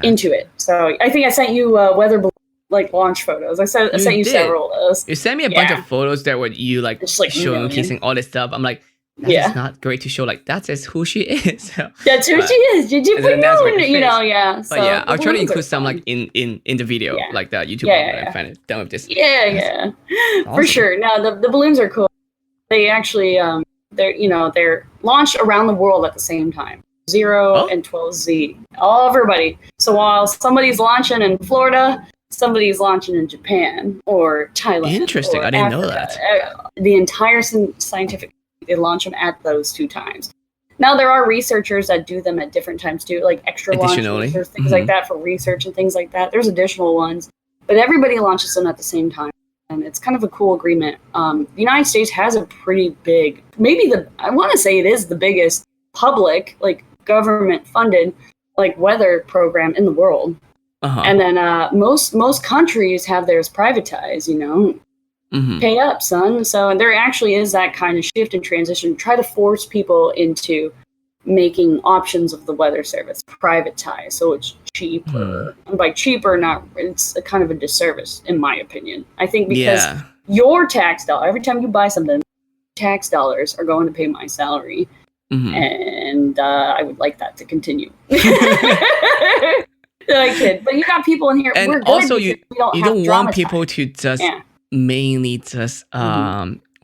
into it. So I think I sent you weather launch photos. I sent you several of those. You sent me a bunch of photos that were you showcasing all this stuff. I'm like, that's not great to show. Like, that's just who she is. That's who she is. Did you put yeah. But yeah, I'll try to include some like in the video, like the YouTube one. I find it done with this. Yeah. Awesome. For sure. No, the balloons are cool. They actually they're launched around the world at the same time. 0 and 12Z. Everybody. So while somebody's launching in Florida, somebody's launching in Japan or Thailand. Interesting. Or I didn't Africa. know that. The entire scientific, they launch them at those 2 times. Now there are researchers that do them at different times too, like extra launches or things like that for research and things like that. There's additional ones, but everybody launches them at the same time, and it's kind of a cool agreement. The United States has a pretty big, I want to say it is the biggest public, like government funded, like weather program in the world. And then most countries have theirs privatized, pay up, son. So there actually is that kind of shift and transition. Try to force people into making options of the weather service privatized, so it's cheaper. And by cheaper, it's a kind of a disservice, in my opinion. I think because your tax dollar, every time you buy something, tax dollars are going to pay my salary. And I would like that to continue. I kid, but you got people in here. And also, you don't want people to just mainly just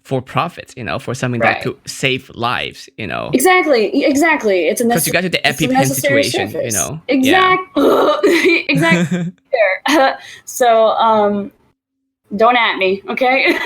for profits, for something that could save lives, Exactly. It's because you got to the EpiPen situation, Exactly. Exactly. So, don't at me, okay?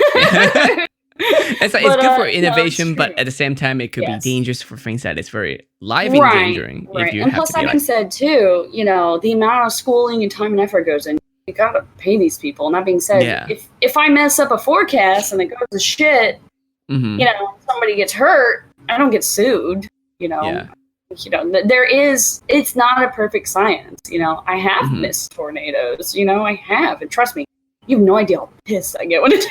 It's good for innovation, but at the same time, it could be dangerous for things that is very life endangering. Right. And plus, that being said, too, the amount of schooling and time and effort goes in. You gotta pay these people. And that being said, if I mess up a forecast and it goes to shit, somebody gets hurt, I don't get sued. It's not a perfect science. I have missed tornadoes. I have, and trust me, you have no idea how pissed I get when I do.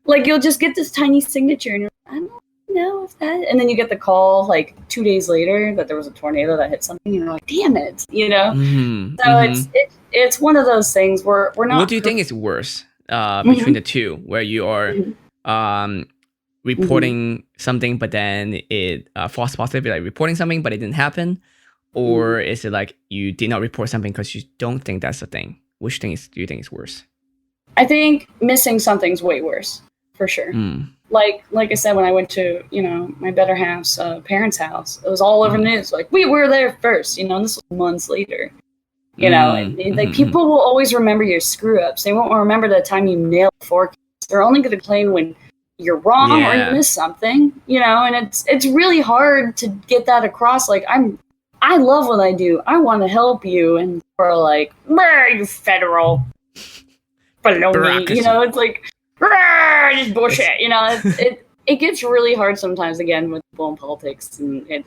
Like, you'll just get this tiny signature, and you're like, I don't know if that... And then you get the call, like, 2 days later that there was a tornado that hit something, and you're like, damn it, So it's one of those things where we're not... What do you think is worse between the two, where you are reporting something, but then it false positive, like reporting something, but it didn't happen? Or is it like you did not report something because you don't think that's a thing? Which thing do you think is worse? I think missing something's way worse. For sure. Like I said, when I went to, my better half's parents' house, it was all over the news. Like, we were there first, and this was months later. And people will always remember your screw-ups. They won't remember the time you nailed the forecast. They're only going to complain when you're wrong or you miss something, and it's really hard to get that across. Like, I love what I do. I want to help you. And we're like, you federal baloney. It's like, just bullshit. It gets really hard sometimes, again, with people in politics. And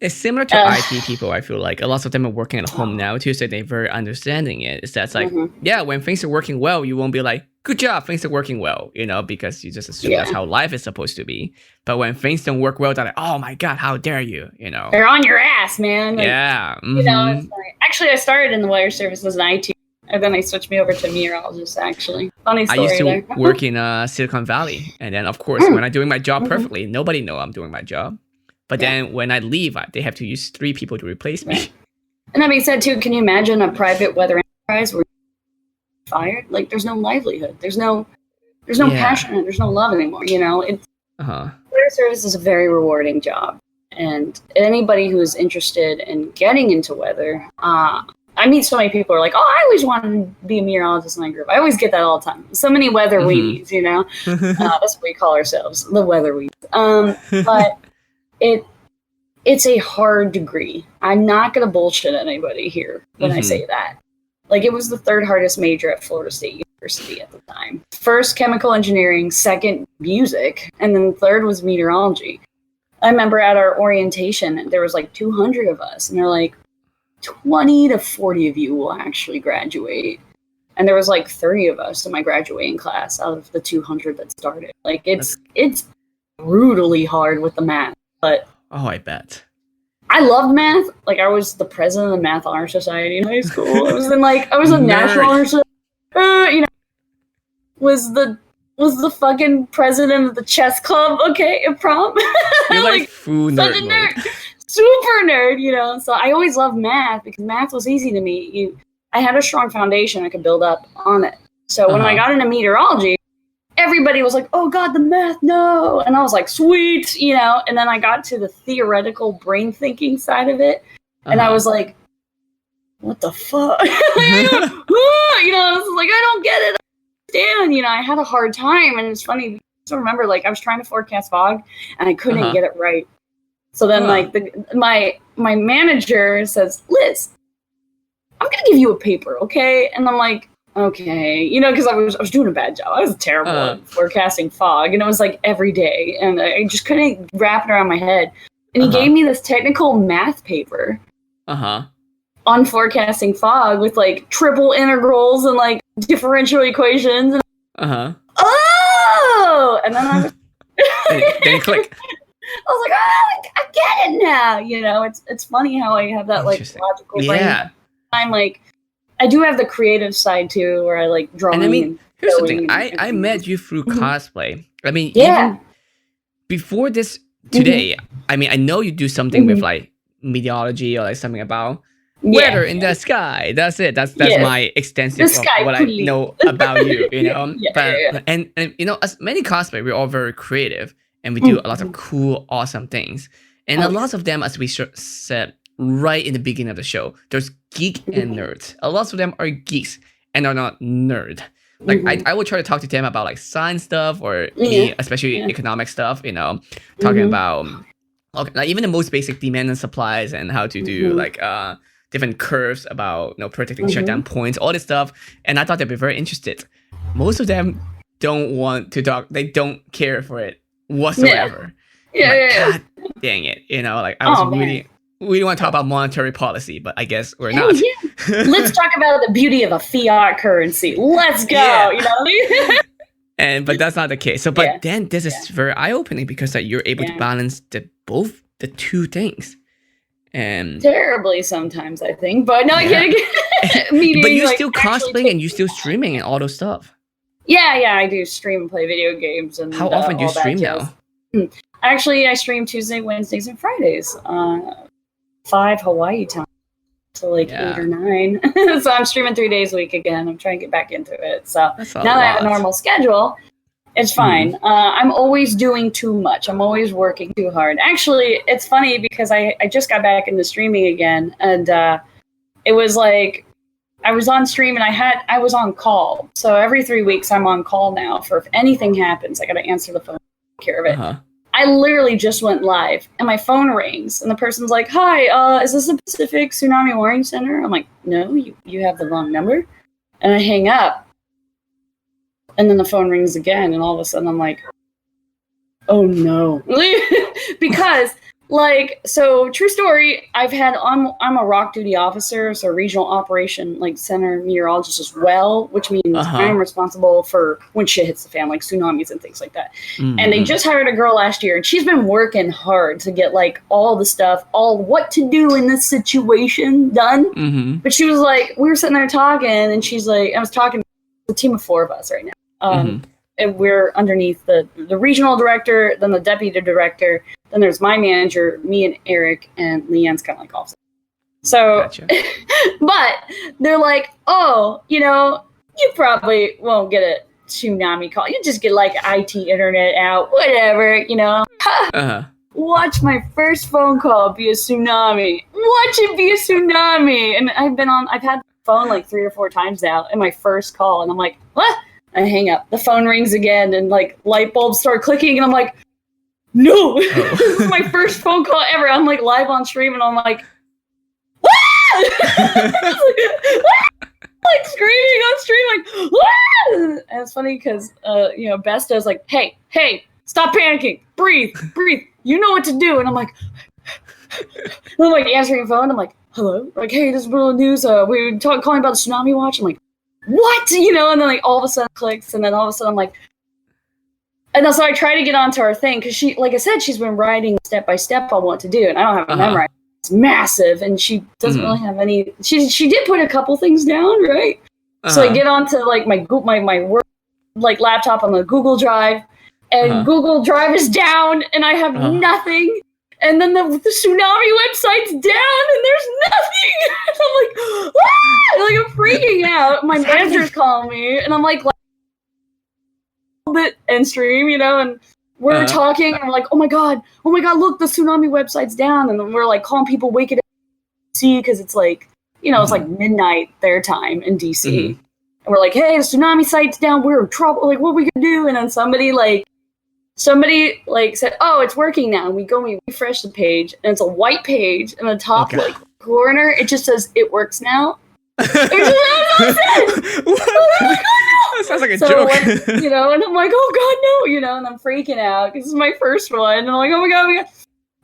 it's similar to IT people, I feel like. A lot of them are working at home now, too, so they're very understanding it. It's that's like, when things are working well, you won't be like, good job, things are working well, because you just assume that's how life is supposed to be. But when things don't work well, they're like, oh my God, how dare you, They're on your ass, man. Like, yeah. It's like, actually, I started in the wire service as an IT And then they switched me over to meteorologist, actually. Funny I story used to there. work in Silicon Valley, and then of course when I'm doing my job perfectly, nobody know I'm doing my job. But then when I leave, they have to use 3 people to replace me. Right. And that being said, too, can you imagine a private weather enterprise where you're fired? Like, there's no livelihood. There's no passion. There's no love anymore. You know, weather service is a very rewarding job, and anybody who is interested in getting into weather, I meet so many people who are like, "Oh, I always wanted to be a meteorologist in my group." I always get that all the time. So many weather weenies, you know. That's what we call ourselves, the weather weenies. But it's a hard degree. I'm not going to bullshit anybody here when I say that. Like, it was the 3rd hardest major at Florida State University at the time. First, chemical engineering, second, music, and then third was meteorology. I remember at our orientation, there was like 200 of us, and they're like, 20 to 40 of you will actually graduate. And there was like 30 of us in my graduating class out of the 200 that started. Like, it's brutally hard with the math, but I bet. I loved math. Like, I was the president of the Math Honor Society in high school. I was a National Honor Society. You know, was the fucking president of the chess club. Okay, at prom. You're like full such nerd a nerd, super nerd. You know, so I always loved math because math was easy to me. I had a strong foundation I could build up on it. So when I got into meteorology, everybody was like, "Oh God, the math, no!" And I was like, "Sweet," you know. And then I got to the theoretical brain thinking side of it, and I was like, "What the fuck?" You know, I was like, "I don't get it." Dan, you know, I had a hard time, and it's funny. I remember, like, I was trying to forecast fog, and I couldn't get it right. So then, like, my manager says, "Liz, I'm gonna give you a paper, okay?" And I'm like, "Okay," you know, because I was doing a bad job. I was terrible at forecasting fog, and it was like every day, and I just couldn't wrap it around my head. And he gave me this technical math paper on forecasting fog with like triple integrals and like differential equations. And, oh, and then I was then click. I was like, "Oh, I get it now." You know, it's funny how I have that like logical brain. Yeah. I'm like, I do have the creative side too, where I like drawing. And I mean, here's the thing. I met you through cosplay. I mean, even before this today, I mean, I know you do something with like meteorology or like something about weather in the sky. That's it. That's my extensive of what I know about you. You know, And you know, as many cosplay, we're all very creative and we do a lot of cool, awesome things. And a lot of them, as we said right in the beginning of the show, there's geek and nerds. A lot of them are geeks and are not nerd. Like I would try to talk to them about like science stuff or especially economic stuff. You know, talking about like even the most basic demand and supplies and how to do like different curves about predicting shutdown points, all this stuff. And I thought they'd be very interested. Most of them don't want to talk. They don't care for it whatsoever. God dang it! You know, like I was really. We want to talk about monetary policy, but I guess we're not. Let's talk about the beauty of a fiat currency. Let's go. You know. But that's not the case. So, but then this is very eye-opening because that you're able to balance both the two things. And terribly sometimes, I think, but no, but you're still cosplaying and you're still streaming and all those stuff. Yeah, I do stream and play video games. And how often do you stream now? Actually, I stream Tuesday, Wednesdays, and Fridays. 5 Hawaii time, so like 8 or 9. So I'm streaming 3 days a week again. I'm trying to get back into it. So now that I have a normal schedule, it's fine. I'm always doing too much. I'm always working too hard. Actually, it's funny because I just got back into streaming again, and it was like I was on stream and I was on call. So every 3 weeks I'm on call now for if anything happens, I got to answer the phone, take care of it. I literally just went live and my phone rings and the person's like, "Hi, is this the Pacific Tsunami Warning Center?" I'm like, "No, you have the wrong number." And I hang up and then the phone rings again and all of a sudden I'm like, "Oh no." Because Like, so true story. I'm a ROC duty officer, so regional operation like center meteorologist as well, which means I'm responsible for when shit hits the fan, like tsunamis and things like that. Mm-hmm. And they just hired a girl last year, and she's been working hard to get like all the stuff, all what to do in this situation done. Mm-hmm. But she was like, we were sitting there talking, and she's like, I was talking to a team of 4 of us right now. And we're underneath the regional director, then the deputy director, then there's my manager, me and Eric, and Leanne's kind of like offset. So, gotcha. But they're like, oh, you know, you probably won't get a tsunami call. You just get like IT internet out, whatever, you know. Watch my first phone call be a tsunami. Watch it be a tsunami. And I've had the phone like 3 or 4 times now in my first call, and I'm like, what? I hang up. The phone rings again, and like light bulbs start clicking, and I'm like, no, this is my first phone call ever. I'm like live on stream, and I'm like, like screaming on stream, like, Wah! And it's funny because you know, Besta's like, hey, stop panicking, breathe. You know what to do. And I'm like answering the phone. I'm like, hello, like, hey, this is real news. We're calling about the tsunami watch. I'm like, what? You know, and then like all of a sudden it clicks, and then all of a sudden I'm like, and then so I try to get onto her thing because she, like I said, she's been writing step by step on what to do, and I don't have it memorized. It's massive, and she doesn't really have any. She did put a couple things down, right? So I get onto like my work like laptop on the Google Drive, and Google Drive is down, and I have nothing. And then the tsunami website's down, and there's nothing. And I'm like, ah! Like I'm freaking out. My manager's calling me, and I'm like bit end stream, you know, and we're talking, and I'm like, oh my god, look, the tsunami website's down, and then we're like calling people, wake it up, DC, because it's like, you know, it's like midnight their time in DC, and we're like, hey, the tsunami site's down, we're in trouble, like, what are we gonna do? And then somebody said, oh, it's working now. And we refresh the page, and it's a white page, and the top like corner, it just says it works now. That sounds like a joke. You know, and I'm like, oh god, no, you know, and I'm freaking out. This is my first one, and I'm like, oh my god.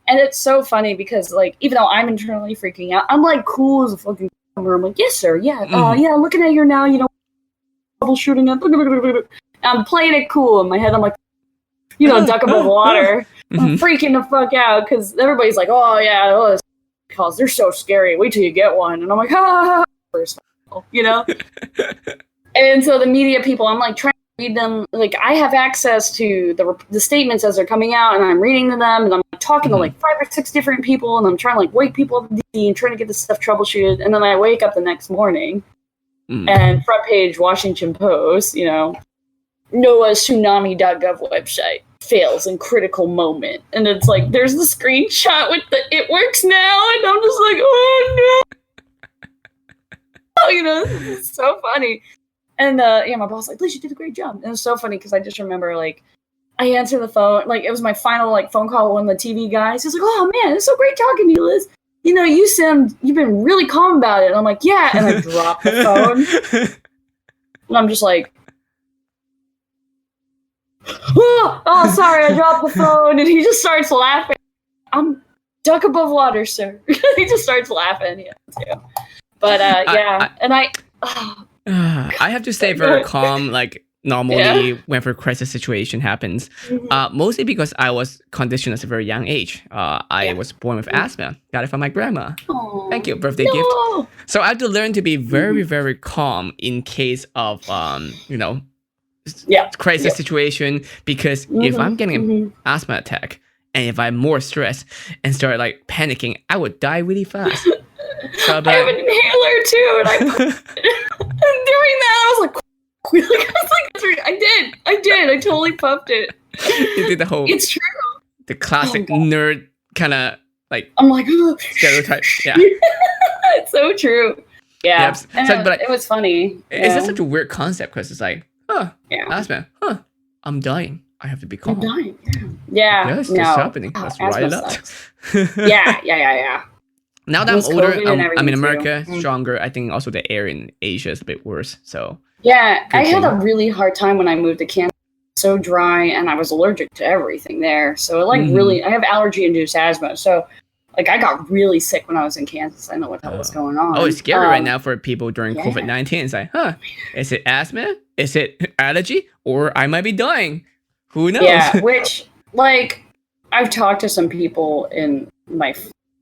And it's so funny because, like, even though I'm internally freaking out, I'm like cool as a fucking cucumber. I'm like, yes, sir, yeah, yeah, looking at you now, you know, troubleshooting up. I'm playing it cool in my head. I'm like, you know, duck above water. I'm freaking the fuck out because everybody's like, oh yeah, those calls, they're so scary. Wait till you get one. And I'm like, ah, you know. And so the media people, I'm like trying to read them. Like I have access to the statements as they're coming out, and I'm reading to them, and I'm talking to like 5 or 6 different people, and I'm trying to like wake people up and trying to get this stuff troubleshooted. And then I wake up the next morning, and front page Washington Post, you know, NOAA's tsunami.gov website fails in critical moment, and it's like there's the screenshot with the it works now, and I'm just like, oh no, you know, this is so funny. And yeah, my boss was like, Liz, you did a great job. And it was so funny because I just remember like I answered the phone, like it was my final like phone call with one of the TV guys. He was like, oh man, it's so great talking to you, Liz. You know, you've been really calm about it. And I'm like, yeah, and I dropped the phone, and I'm just like, oh, sorry, I dropped the phone. And he just starts laughing. I'm duck above water, sir. He just starts laughing. Yeah, too. But yeah, I have to stay very calm, like normally whenever a crisis situation happens. Mostly because I was conditioned at a very young age. I was born with asthma. Got it from my grandma. Aww. Thank you, birthday gift. So I had to learn to be very, very calm in case of you know, crisis situation, because if I'm getting an asthma attack and if I'm more stressed and start like panicking, I would die really fast. So I have an inhaler too, and I and doing that I was like I did. I totally puffed it. You did the whole. It's true. The classic nerd kind of like. I'm like stereotype. Yeah. It's so true. Yeah. Yep. So, but it was funny. It's just such a weird concept because it's like, asthma. I'm dying. I have to be calm. I'm dying. Yeah. Yes, it's happening. Let's write it up. Yeah. Now that I'm older, I'm in America, stronger. I think also the air in Asia is a bit worse. So yeah, I had a really hard time when I moved to Canada. so dry, and I was allergic to everything there. So it really, I have allergy-induced asthma. So like I got really sick when I was in Kansas. I know what the hell was going on. Oh, it's scary right now for people during COVID-19. It's like, is it asthma? Is it allergy? Or I might be dying. Who knows? Yeah, which, like, I've talked to some people in my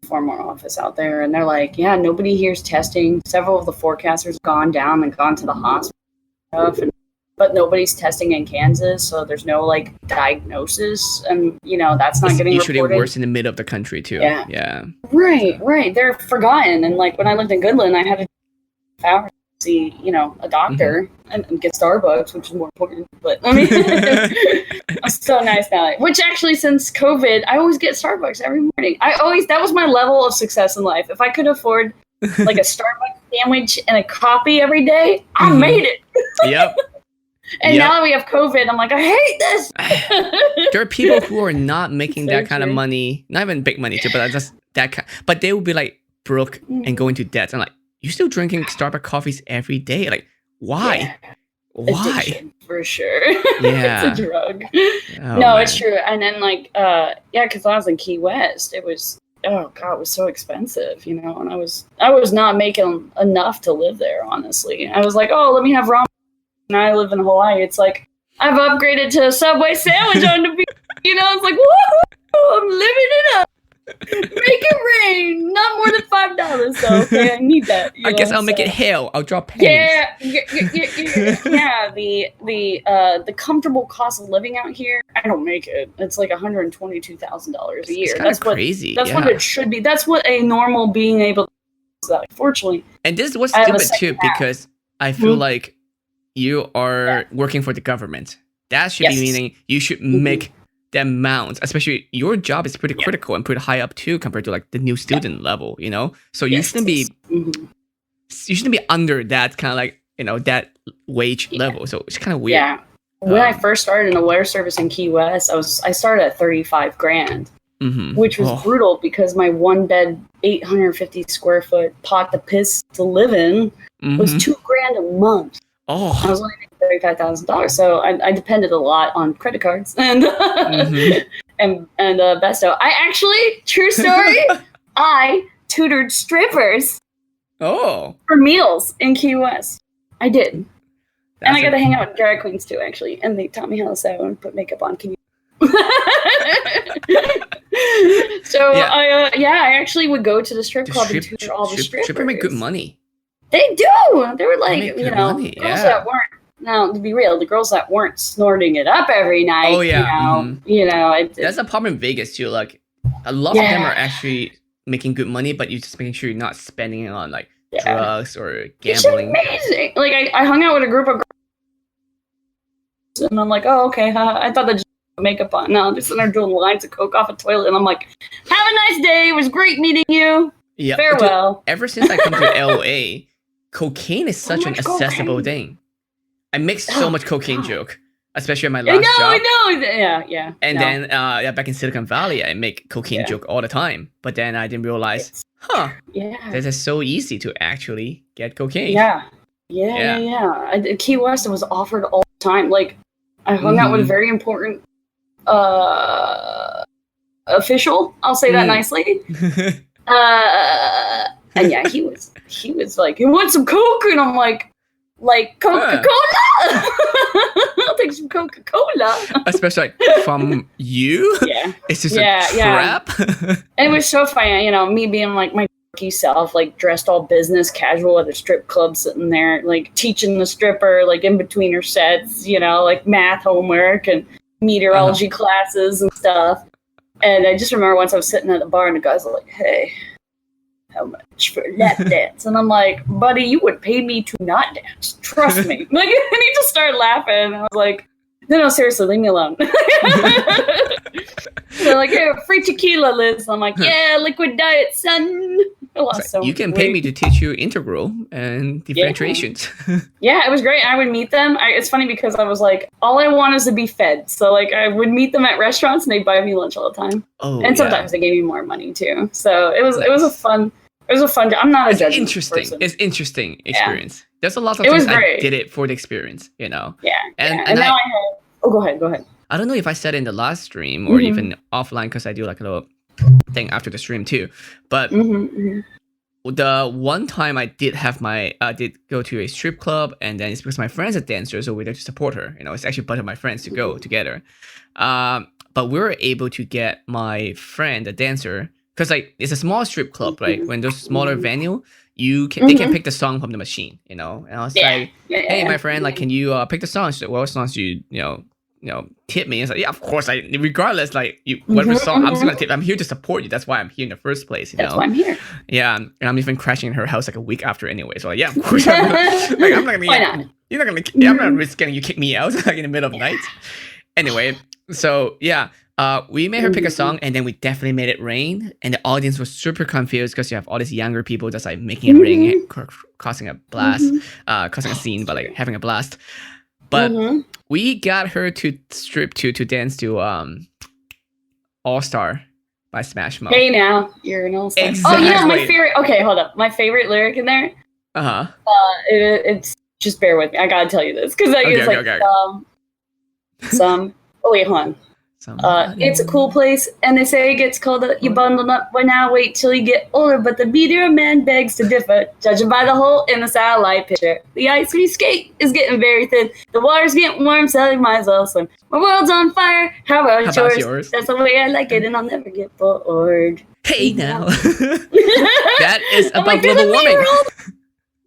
former office out there, and they're like, yeah, nobody here's testing. Several of the forecasters gone down and gone to the hospital and stuff, but nobody's testing in Kansas, so there's no, like, diagnosis, and, you know, that's not getting usually reported. Worse in the middle of the country, too. Yeah. Right. They're forgotten, and, like, when I lived in Goodland, I had to hours to see, you know, a doctor and get Starbucks, which is more important, but, I mean, I'm so nice now. Which, actually, since COVID, I always get Starbucks every morning. That was my level of success in life. If I could afford, like, a Starbucks sandwich and a coffee every day, I made it. Yep. And now that we have COVID, I'm like, I hate this. There are people who are not making that kind of money, not even big money too, but just that kind. But they will be like broke and go into debt. I'm like, you're still drinking Starbucks coffees every day? Like, why? Yeah. Why? Addiction, for sure. Yeah. It's a drug. Oh, no, it's true. And then like, because I was in Key West, it was, oh God, it was so expensive, you know, and I was not making enough to live there, honestly. I was like, oh, let me have ramen. And I live in Hawaii. It's like, I've upgraded to a Subway sandwich on the beach. You know, it's like, woohoo, I'm living it up. Make it rain. Not more than $5, so okay, I need that. I guess I'll make it hail. I'll drop pennies. Yeah. The comfortable cost of living out here, I don't make it. It's like $122,000 a year. That's crazy. That's what it should be. That's what a normal being able to do. Fortunately. And this was stupid too, because I feel like you are working for the government. That should be meaning you should make the amount, especially your job is pretty critical and pretty high up too compared to like the new student level, you know? So you shouldn't be you shouldn't be under that kind of like, you know, that wage level. So it's kind of weird. Yeah. When I first started in the weather service in Key West, I started at $35,000, which was brutal because my one bed, 850 square foot pot to piss to live in was $2,000 a month. Oh, I was only making $35,000, so I depended a lot on credit cards and and Besto. I actually, true story, I tutored strippers. For meals in Key West. I did, and I got to hang out with drag queens too, actually, and they taught me how to sew and put makeup on. Can you? So I actually would go to the strip club and tutor all the strippers. Strippers make good money. They do. They were like, you know, girls that weren't. Now, to be real, the girls that weren't snorting it up every night. Oh yeah. You know, that's a problem in Vegas too. Like, a lot of them are actually making good money, but you're just making sure you're not spending it on like drugs or gambling. It's amazing. Like I hung out with a group of girls, and I'm like, oh okay. I thought they just put makeup on. No, they're sitting there doing lines of coke off a toilet, and I'm like, have a nice day. It was great meeting you. Yeah. Farewell. Ever since I come to LA. Cocaine is such an accessible thing. I make so much cocaine joke, especially at my last job. I know. Yeah. And then back in Silicon Valley, I make cocaine joke all the time. But then I didn't realize, this is so easy to actually get cocaine. Yeah. Key West, it was offered all the time. Like, I hung out with a very important official. I'll say that nicely. And yeah, he was like, you want some Coke? And I'm like Coca-Cola. I'll take some Coca-Cola. Especially like, from you? Yeah. It's just a trap. And it was so funny, you know, me being like my self, like dressed all business casual at a strip club, sitting there, like teaching the stripper, like in between her sets, you know, like math homework and meteorology classes and stuff. And I just remember once I was sitting at the bar and the guys were like, hey, how much for a lap dance? And I'm like, buddy, you would pay me to not dance. Trust me. Like, and he just started laughing. And I was like, no, seriously, leave me alone. They're like, hey, free tequila, Liz. I'm like, yeah, liquid diet, son. You can pay me to teach you integral and differentiations. Yeah, it was great. I would meet them. It's funny because I was like, all I want is to be fed. So like, I would meet them at restaurants and they'd buy me lunch all the time. And sometimes they gave me more money too. So it was a fun. It was a fun. I'm not a judgment person. It's interesting experience. There's a lot of things I did it for the experience, you know. And now I have Oh, go ahead. Go ahead. I don't know if I said it in the last stream or Mm-hmm. even offline because I do like a little thing after the stream too. But the one time I did go to a strip club, and then it's because my friend's a dancer, so we had to support her. You know, it's actually a bunch of my friends to go together. But we were able to get my friend, a dancer, because like it's a small strip club, right? When there's smaller venue, they can pick the song from the machine, you know. And I was like, hey, my friend, like, can you pick the songs? She's like, what songs do you tip me? It's like, yeah, of course. Regardless, like, whatever song, I'm just gonna tip. I'm here to support you. That's why I'm here in the first place. That's why I'm here. Yeah, and I'm even crashing in her house like a week after anyway. So like, yeah, of course. I'm not gonna. Why not? You're not gonna. I'm not risking you kick me out like in the middle of the night. Anyway, so yeah. We made her pick a song, and then we definitely made it rain, and the audience was super confused because you have all these younger people just like making it rain, causing a blast, causing a scene, but like having a blast. But we got her to dance to All Star by Smash Mouth. Hey now, you're an all-star. Exactly. Oh, you know my favorite. Okay, hold up. My favorite lyric in there. It's just bear with me. I gotta tell you this because it's like some. Oh wait, hold on. It's a cool place, and they say it gets colder. You bundle up by now, wait till you get older. But the meteor man begs to differ, judging by the hole in the satellite picture. The ice we skate is getting very thin. The water's getting warm, so I might as well swim. My world's on fire. How about yours? That's the way I like it, and I'll never get bored. Hey now, that is about global warming.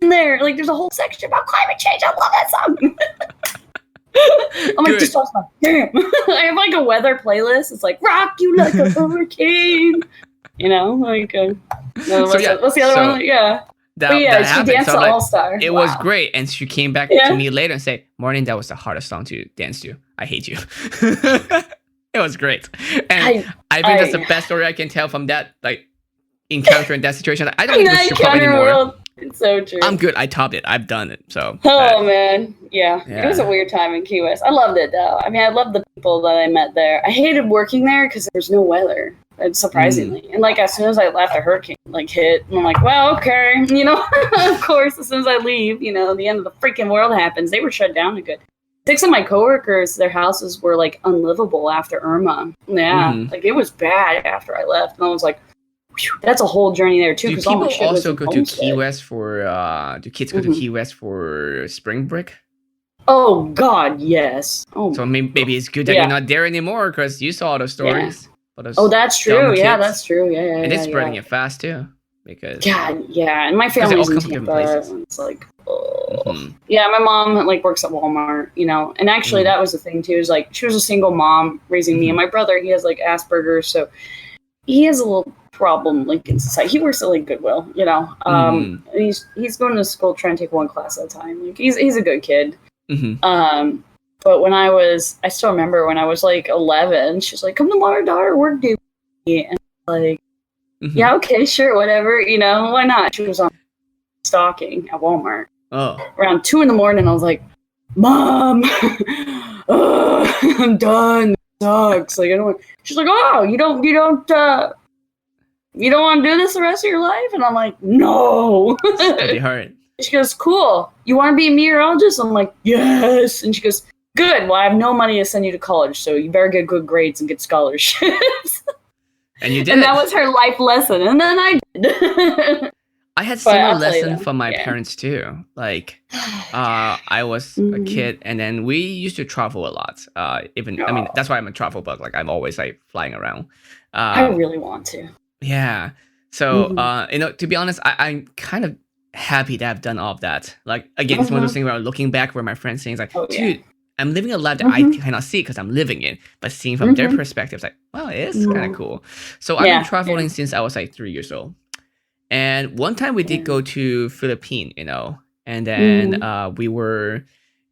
In there, like there's a whole section about climate change. I love that song. I'm like, just awesome. Damn. I have like a weather playlist. It's like rock you like a hurricane. You know, like what's the other one? Yeah. She danced to All Star. It was great, and she came back to me later and said, "Morning, that was the hardest song to dance to. I hate you." It was great, and I think that's the best story I can tell from that like encounter in that situation. I don't do strip club anymore. It's so true. I'm good. I topped it. I've done it. So. Man, yeah. It was a weird time in Key West. I loved it though. I mean, I loved the people that I met there. I hated working there because there was no weather. Surprisingly, and like as soon as I left, a hurricane like hit, and I'm like, well, okay, you know. Of course, as soon as I leave, you know, the end of the freaking world happens. They were shut down a good. 6 of my coworkers, their houses were like unlivable after Irma. Yeah, like it was bad after I left, and I was like. That's a whole journey there too. Do people also go to Key West for? Do kids go to Key West for spring break? Oh God, yes. Oh, so maybe it's good that you're not there anymore because you saw the stories. Oh, that's true. Yeah, that's true. Yeah, and it's spreading it fast too. Because God, yeah, and my family's in Tampa. It's like, yeah, my mom like works at Walmart, you know, and actually that was the thing too. Is like she was a single mom raising me and my brother. He has like Asperger's, so he has a little problem like in society. He works at like Goodwill, you know. And he's going to school trying to take one class at a time. Like he's a good kid. But when I still remember when I was like 11, she's like, "Come to my daughter work day," and like, yeah, okay, sure, whatever, you know, why not? She was on stalking at Walmart. Around 2 a.m. I was like, "Mom, I'm done. It sucks. Like I don't." She's like, "Oh, you don't want to do this the rest of your life?" And I'm like, "No." It's pretty hard. She goes, "Cool. You want to be a meteorologist?" I'm like, "Yes." And she goes, "Good. Well, I have no money to send you to college, so you better get good grades and get scholarships." And you did. And that was her life lesson. And then I did. I had similar lesson from my parents too. Like, I was a kid, and then we used to travel a lot. I mean, that's why I'm a travel bug. Like, I'm always like flying around. I really want to. Yeah. So, you know, to be honest, I'm kind of happy that I've done all of that. Like, again, it's one of those things where I'm looking back where my friends saying, like, dude, I'm living a life that I cannot see because I'm living it. But seeing from their perspective, it's like, wow, it is kind of cool. So I've been traveling since I was like 3 years old. And one time we did go to Philippines, you know, and then we were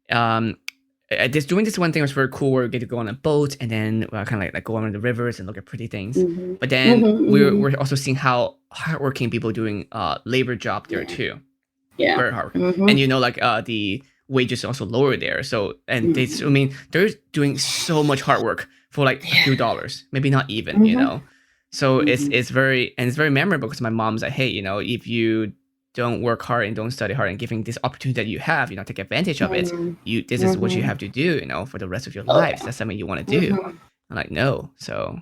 doing this one thing was very cool where we get to go on a boat and then kind of like go on the rivers and look at pretty things. But then we're also seeing how hardworking people doing labor job there too. Yeah, very hardworking. And you know, like the wages are also lower there. So and I mean, they're doing so much hard work for like a few dollars, maybe not even, you know. So it's very memorable because my mom's like, hey, you know, if you don't work hard and don't study hard and giving this opportunity that you have, take advantage of it. This is what you have to do, for the rest of your lives. That's something you want to do. I'm like, no. So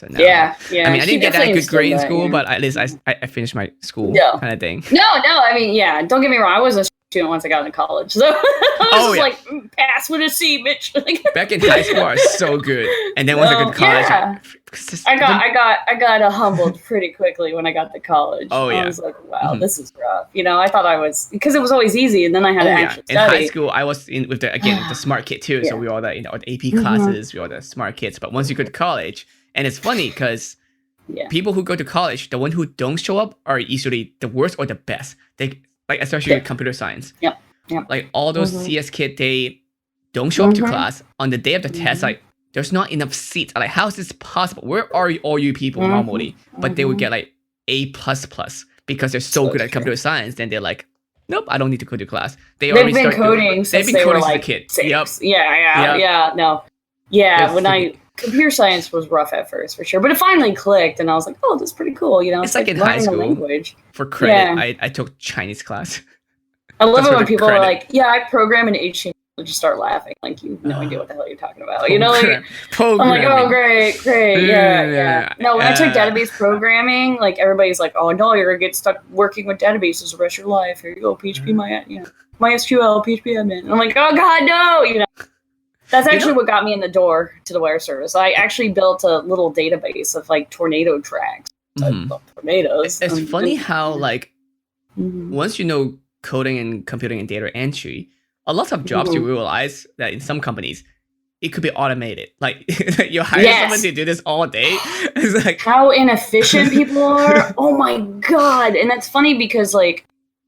no. Yeah. I mean, I didn't get that good grade in school, but at least I finished my school kind of thing. No. I mean, yeah. Don't get me wrong. I was a student once I got into college, so I was pass with a C, bitch. Back in high school, I was so good, and then once I got to college, I got humbled pretty quickly when I got to college. Oh yeah. I was like, wow, this is rough. I thought I was, because it was always easy, and then I had to actually study. In high school, I was with the smart kid too. So we all the the AP classes, we all the smart kids. But once you go to college, and it's funny because people who go to college, the one who don't show up are usually the worst or the best. They especially with computer science. Yep. Like all those CS kids, they don't show up to class on the day of the test. Like there's not enough seats. Like how is this possible? Where are all you people normally? But they would get like A++ because they're so good at computer science. Then they're like, nope, I don't need to go to class. They've been coding since they were like a kid. Yep. Yeah. No. Yeah. Computer science was rough at first, for sure, but it finally clicked, and I was like, "Oh, that's pretty cool." It's like in high school. Language. For credit, I took Chinese class. I love it when people are like, "Yeah, I program in HTML." I just start laughing, like you have no idea what the hell you're talking about. I'm like, "Oh, great, yeah." No, when I took database programming, like everybody's like, "Oh no, you're gonna get stuck working with databases the rest of your life. Here you go, PHP, MySQL, PHP admin." And I'm like, "Oh God, no!" That's actually what got me in the door to the wire service. I actually built a little database of like tornado tracks. I love tornadoes. It's funny how once you know coding and computing and data entry, a lot of jobs you realize that in some companies it could be automated. Like you hire someone to do this all day. It's like how inefficient people are. Oh my God! And that's funny because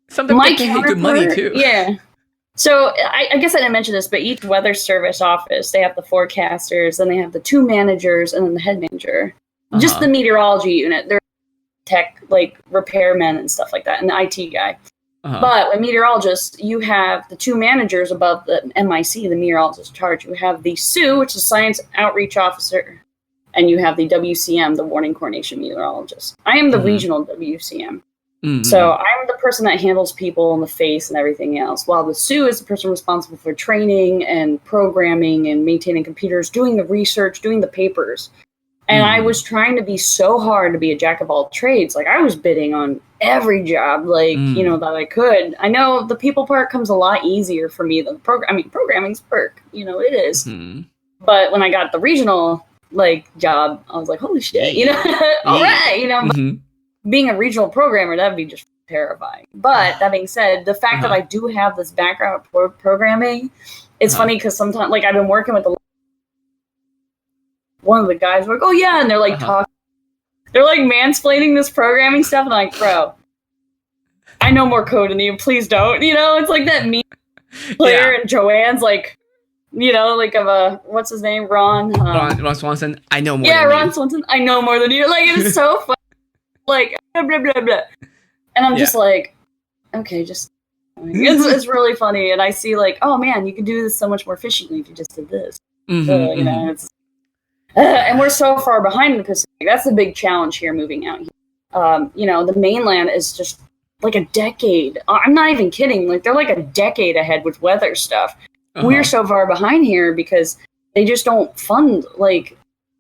sometimes they pay good money too. Yeah. So I guess I didn't mention this, but each weather service office, they have the forecasters, then they have the 2 managers, and then the head manager. Just the meteorology unit. They're tech, repairmen and stuff like that, and the IT guy. But with meteorologists, you have the 2 managers above the MIC, the meteorologist in charge. You have the SOO, which is Science Outreach Officer, and you have the WCM, the Warning Coordination Meteorologist. I am the regional WCM. So I'm the person that handles people in the face and everything else, while the SOO is the person responsible for training and programming and maintaining computers, doing the research, doing the papers. And I was trying to be so hard to be a jack of all trades. I was bidding on every job, that I could. I know the people part comes a lot easier for me than programming's work. It is. But when I got the regional job, I was like, holy shit, all right, being a regional programmer, that'd be just terrifying. But that being said, the fact that I do have this background programming, it's funny because sometimes, I've been working with one of the guys, like, oh yeah, and they're talking, they're mansplaining this programming stuff, and I'm like, bro, I know more code than you, please don't. It's like that meme player, and Joanne's of a, what's his name, Ron Swanson. I know more. Yeah, than Ron you. Swanson. I know more than you. It's so funny. Blah, blah, blah, blah. And I'm just okay, just it's really funny. And I see oh man, you can do this so much more efficiently if you just did this. It's and we're so far behind in the Pacific. That's the big challenge here moving out here. The mainland is just a decade. I'm not even kidding. They're a decade ahead with weather stuff. We're so far behind here because they just don't fund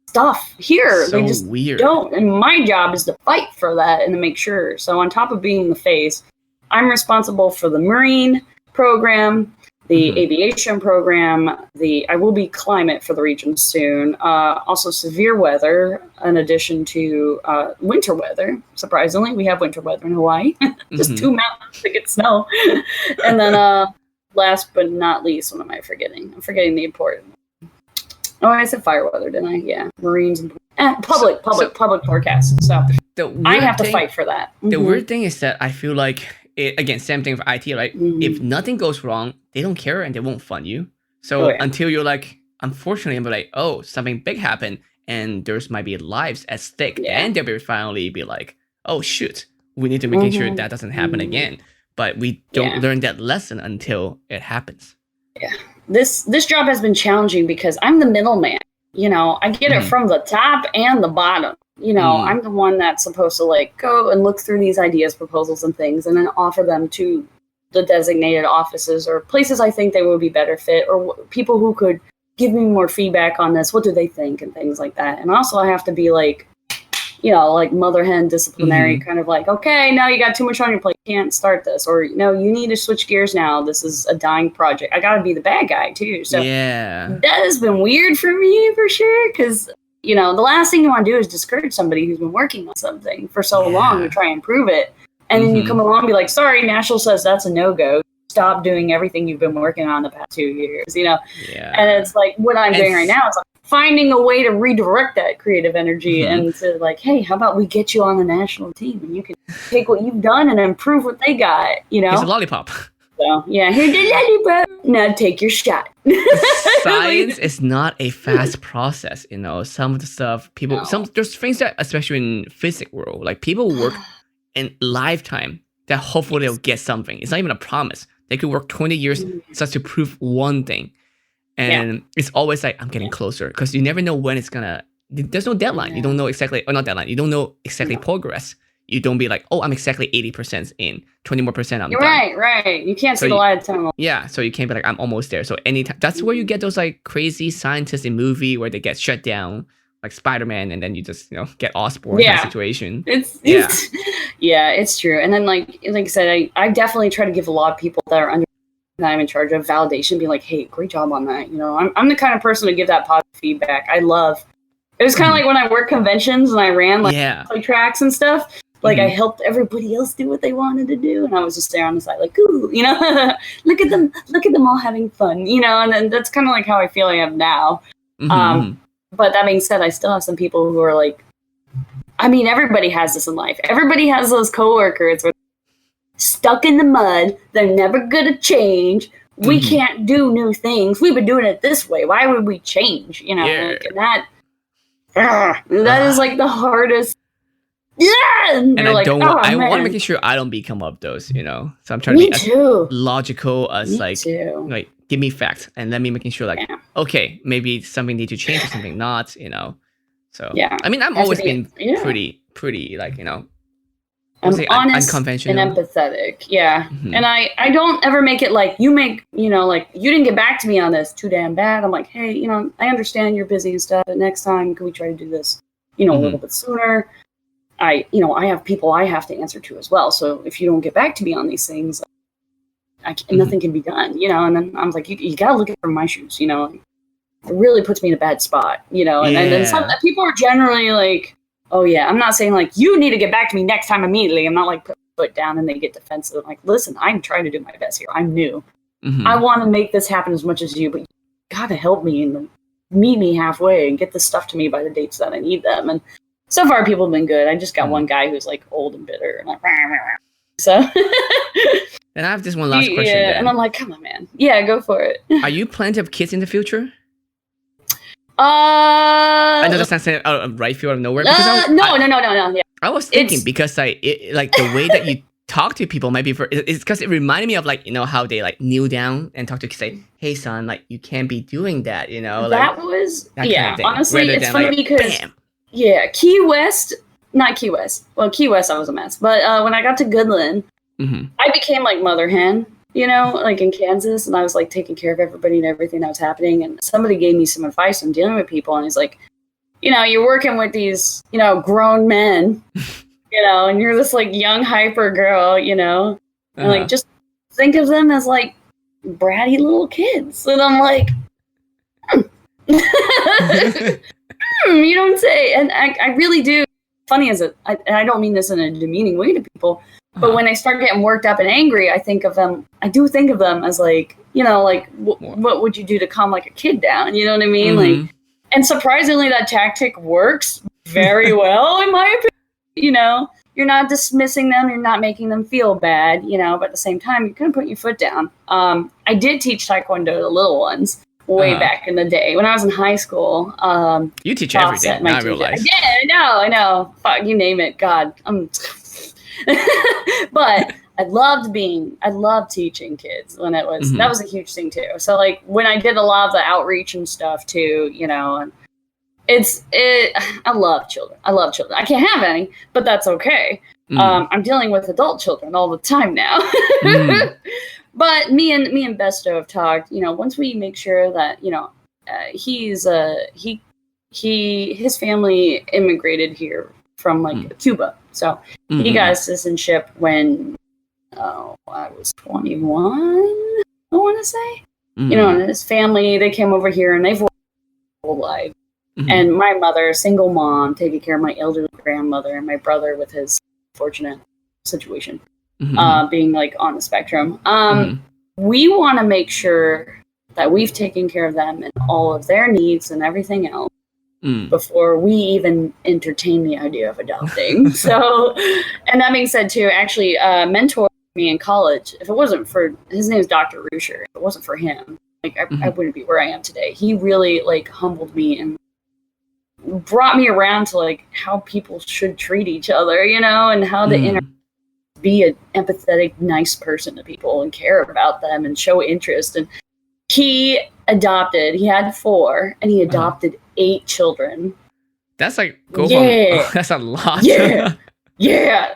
stuff here. So they just weird. Don't. And my job is to fight for that and to make sure. So on top of being the face, I'm responsible for the marine program, the aviation program, I will be climate for the region soon. Also severe weather, in addition to winter weather. Surprisingly, we have winter weather in Hawaii. Just 2 mountains to get snow. And then last but not least, what am I forgetting? I'm forgetting the important. Oh, I said fire weather, didn't I? Yeah, Marines and public forecasts. So I have to fight for that. The weird thing is that I feel again, same thing for IT, right? If nothing goes wrong, they don't care and they won't fund you. So until you're unfortunately, I'm oh, something big happened and there's might be lives at stake, and they'll finally be oh shoot, we need to make sure that doesn't happen again. But we don't learn that lesson until it happens. Yeah. This job has been challenging because I'm the middleman. I get it from the top and the bottom. I'm the one that's supposed to like go and look through these ideas, proposals, and things, and then offer them to the designated offices or places I think they would be better fit, or people who could give me more feedback on this. What do they think and things like that. And also I have to be like, like mother hen disciplinary, kind of like, okay, now you got too much on your plate, you can't start this, or you need to switch gears now, this is a dying project. I gotta be the bad guy too. So that has been weird for me for sure, because the last thing you want to do is discourage somebody who's been working on something for so long to try and improve it, and then you come along and be like, sorry, National says that's a no-go, stop doing everything you've been working on the past 2 years. And it's like what I'm doing right now is like finding a way to redirect that creative energy and to like, hey, how about we get you on the national team and you can take what you've done and improve what they got, It's a lollipop. So, yeah, here's the lollipop. Now take your shot. Science is not a fast process, Some of the stuff there's things that, especially in physics world, like people work in lifetime that hopefully they'll get something. It's not even a promise. They could work 20 years just to prove one thing. And it's always like, I'm getting closer, because you never know when it's gonna. There's no deadline. You don't know exactly, or not deadline. You don't know exactly progress. You don't be like, oh, I'm exactly 80% in, 20 more percent. I'm done. Right. You can't see the light of the tunnel. Yeah, so you can't be like, I'm almost there. So anytime, that's where you get those like crazy scientists in movie where they get shut down, like Spider-Man, and then you just get Osborn kind of situation. It's true. And then like I said, I definitely try to give a lot of people that are under that I'm in charge of validation, be like, hey, great job on that. I'm the kind of person to give that positive feedback. It was kind of like when I worked conventions and I ran like play tracks and stuff. Like I helped everybody else do what they wanted to do, and I was just there on the side like, ooh, look at them all having fun, and then that's kind of like how I feel I am now. But that being said, I still have some people who are like, I mean, everybody has this in life. Everybody has those coworkers where stuck in the mud, they're never gonna change. We can't do new things. We've been doing it this way. Why would we change? Like, and that is like the hardest. And I like, don't. I want to make sure I don't become one of those. So I'm trying to be as logical as like give me facts and let me making sure like okay, maybe something need to change or something not. So I mean, I'm always been pretty like I'm honest unconventional and empathetic. And I don't ever make it like you make like you didn't get back to me on this, too damn bad. I'm like, hey, I understand you're busy and stuff, but next time can we try to do this a little bit sooner? I have people I have to answer to as well. So if you don't get back to me on these things, nothing can be done, And then I was like, you got to look at it from my shoes, It really puts me in a bad spot, And then some people are generally like, oh yeah, I'm not saying like, you need to get back to me next time immediately. I'm not like put my foot down and they get defensive. I'm like, listen, I'm trying to do my best here. I'm new. I want to make this happen as much as you, but you got to help me and meet me halfway and get this stuff to me by the dates that I need them. And so far, people have been good. I just got one guy who's like old and bitter, and like, so. And I have this one last question. Yeah, and I'm like, come on, man. Yeah, go for it. Are you planning to have kids in the future? I know that's not saying right field out of nowhere. No. Yeah. I was thinking because like the way that you talk to people might be it's because it reminded me of like how they like kneel down and talk to kids, say, hey son, like you can't be doing that. That was that kind of honestly, rather it's than, funny like, because. Bam. Yeah, Key West, not Key West. Well, Key West, I was a mess. But when I got to Goodland, I became like mother hen, like in Kansas. And I was like taking care of everybody and everything that was happening. And somebody gave me some advice on dealing with people. And he's like, you're working with these, grown men, and you're this like young hyper girl, and like just think of them as like bratty little kids. And I'm like, you don't say. And I really do. Funny as it, and I don't mean this in a demeaning way to people, but when I start getting worked up and angry, I do think of them as like, like what would you do to calm like a kid down? You know what I mean? Like, and surprisingly, that tactic works very well, in my opinion. You're not dismissing them, you're not making them feel bad, but at the same time, you're gonna put your foot down. I did teach Taekwondo to little ones. Way back in the day when I was in high school. You teach everything, not real life. Yeah, I know. Fuck, you name it. God, but I loved teaching kids when it was that was a huge thing too. So like when I did a lot of the outreach and stuff too, and I love children. I love children. I can't have any, but that's okay. I'm dealing with adult children all the time now. But me and Besto have talked, once we make sure that, his family immigrated here from like Cuba. So he got citizenship when I was 21, I want to say. And his family, they came over here and they've worked their whole life. And my mother, single mom, taking care of my elderly grandmother, and my brother with his fortunate situation, being like on the spectrum. We want to make sure that we've taken care of them and all of their needs and everything else before we even entertain the idea of adopting. So, and that being said too, actually, mentor me in college. If it wasn't for his name is Dr. Rusher, if it wasn't for him, like I wouldn't be where I am today. He really like humbled me and brought me around to like how people should treat each other, and how to be an empathetic, nice person to people and care about them and show interest. And he had 4 and he adopted 8 children. That's like, that's a lot. Yeah.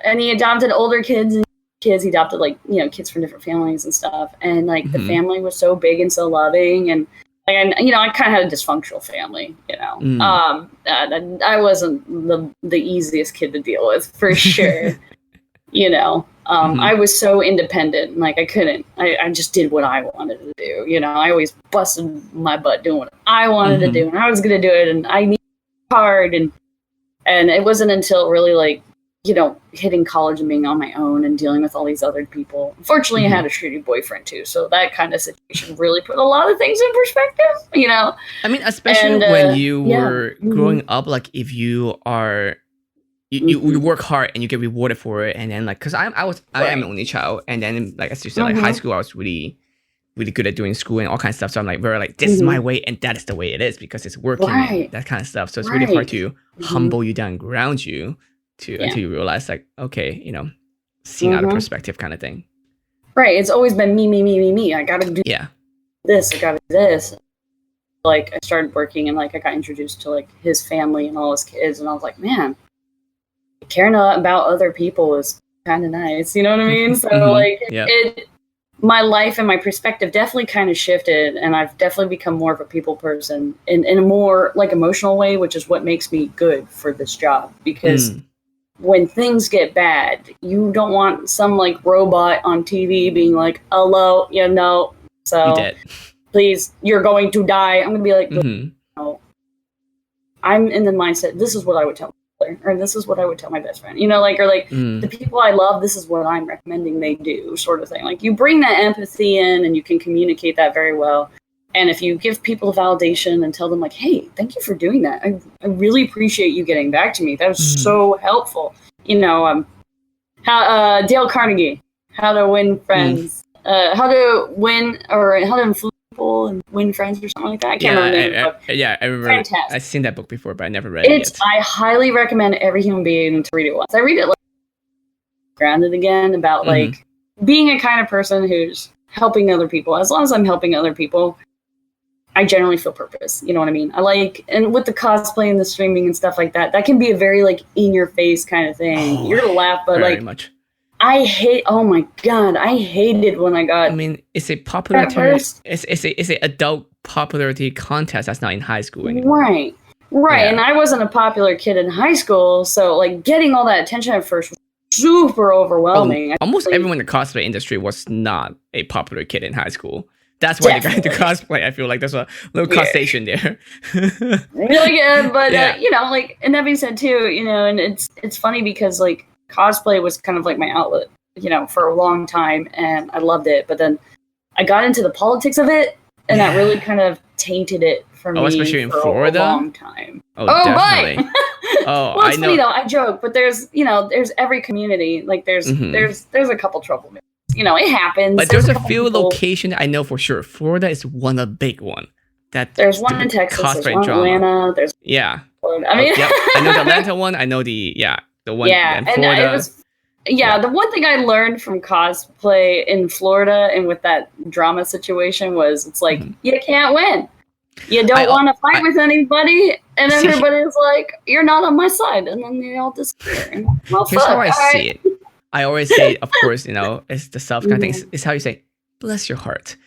And he adopted older kids and kids. He adopted like, kids from different families and stuff. And like the family was so big and so loving. And like, I kind of had a dysfunctional family, I wasn't the easiest kid to deal with for sure. I was so independent, like I couldn't, I just did what I wanted to do. I always busted my butt doing what I wanted to do, and I was going to do it, and I needed hard. And it wasn't until really like, hitting college and being on my own and dealing with all these other people. Unfortunately, I had a shitty boyfriend too. So that kind of situation really put a lot of things in perspective, I mean, especially when you were growing up, like if you are, you work hard and you get rewarded for it. And then like, cause I am an only child. And then like, as you said, like high school, I was really, really good at doing school and all kinds of stuff. So I'm like, very like, this is my way and that is the way it is because it's working, and that kind of stuff. So it's really hard to humble you down, ground you. Until you realize like, okay, seeing out of perspective kind of thing. Right. It's always been me. I gotta do this, I gotta do this. Like I started working and like I got introduced to like his family and all his kids, and I was like, man, caring about other people is kind of nice. You know what I mean? So like my life and my perspective definitely kind of shifted, and I've definitely become more of a people person in a more like emotional way, which is what makes me good for this job. Because when things get bad, you don't want some like robot on TV being like, hello, so please, you're going to die. I'm going to be like, no. I'm in the mindset, this is what I would tell my brother, or this is what I would tell my best friend, the people I love, this is what I'm recommending they do, sort of thing. Like you bring that empathy in and you can communicate that very well. And if you give people the validation and tell them like, hey, thank you for doing that. I really appreciate you getting back to me. That was so helpful. Dale Carnegie, How to Win Friends, How to Win or How to Influence People and Win Friends or something like that. I can't remember. I remember. Fantastic. I've seen that book before, but I never read it yet. I highly recommend every human being to read it once. I read it like grounded again about like being a kind of person who's helping other people. As long as I'm helping other people, I generally feel purpose. You know what I mean? I like, and with the cosplay and the streaming and stuff like that, that can be a very like in your face kind of thing. You're gonna laugh, but like, much. Oh my God, I hated when I got. I mean, it's a popularity. It's a adult popularity contest that's not in high school anymore. Right. Yeah. And I wasn't a popular kid in high school, so like getting all that attention at first was super overwhelming. Almost everyone in the cosplay industry was not a popular kid in high school. That's why they got into cosplay. I feel like there's a little causation there. Really good, but like, and that being said too, and it's funny because like cosplay was kind of like my outlet, for a long time, and I loved it. But then I got into the politics of it, and that really kind of tainted it for me. Especially in Florida, a long time. Oh, definitely. Boy. Well, it's funny though. I joke, but there's every community. Like there's a couple troublemakers. It happens. But there's a few locations I know for sure. Florida is one of the big one. There's one in Texas. There's one in Atlanta. There's Florida. I mean, I know the Atlanta one. I know the one in Florida. And it was the one thing I learned from cosplay in Florida and with that drama situation was it's like you can't win. You don't want to fight with anybody, And everybody's like, "You're not on my side," and then they all disappear. And, well, Here's fuck, how I all see right. it. I always say, of course, it's the self kind of thing. It's how you say, bless your heart.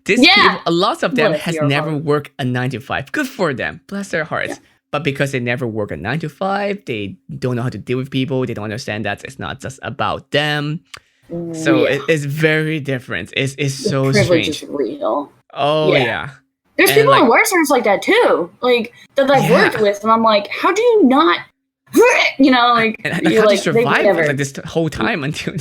These people, Yeah. a lot of them Bless has your never heart. worked a 9 to 5. Good for them. Bless their hearts. Yeah. But because they never work a 9 to 5, they don't know how to deal with people. They don't understand that it's not just about them. So it's very different. It's so privilege strange. is real. Oh yeah. There's And, people like, in Western's like that too, like that I've worked with, and I'm like, how do you not, like, and you're how like, to they've survive never. like this whole time until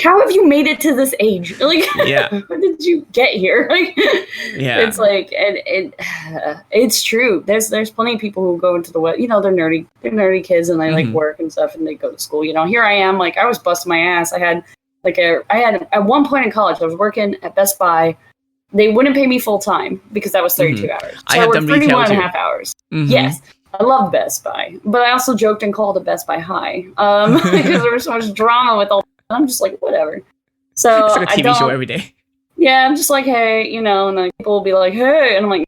How have you made it to this age? Like, Yeah. how did you get here? Like, Yeah. it's like, and it's true. There's plenty of people who go into the West. They're nerdy kids, and they like work and stuff, and they go to school. Here I am, like, I was busting my ass. I had at one point in college, I was working at Best Buy. They wouldn't pay me full time because that was 32 hours. So I have done retail 31 and a too. half hours. Yes. I love Best Buy, but I also joked and called it Best Buy High because there was so much drama with all. I'm just like, whatever. So It's like a TV show every day. Yeah, I'm just like, hey, and then people will be like, hey, and I'm like,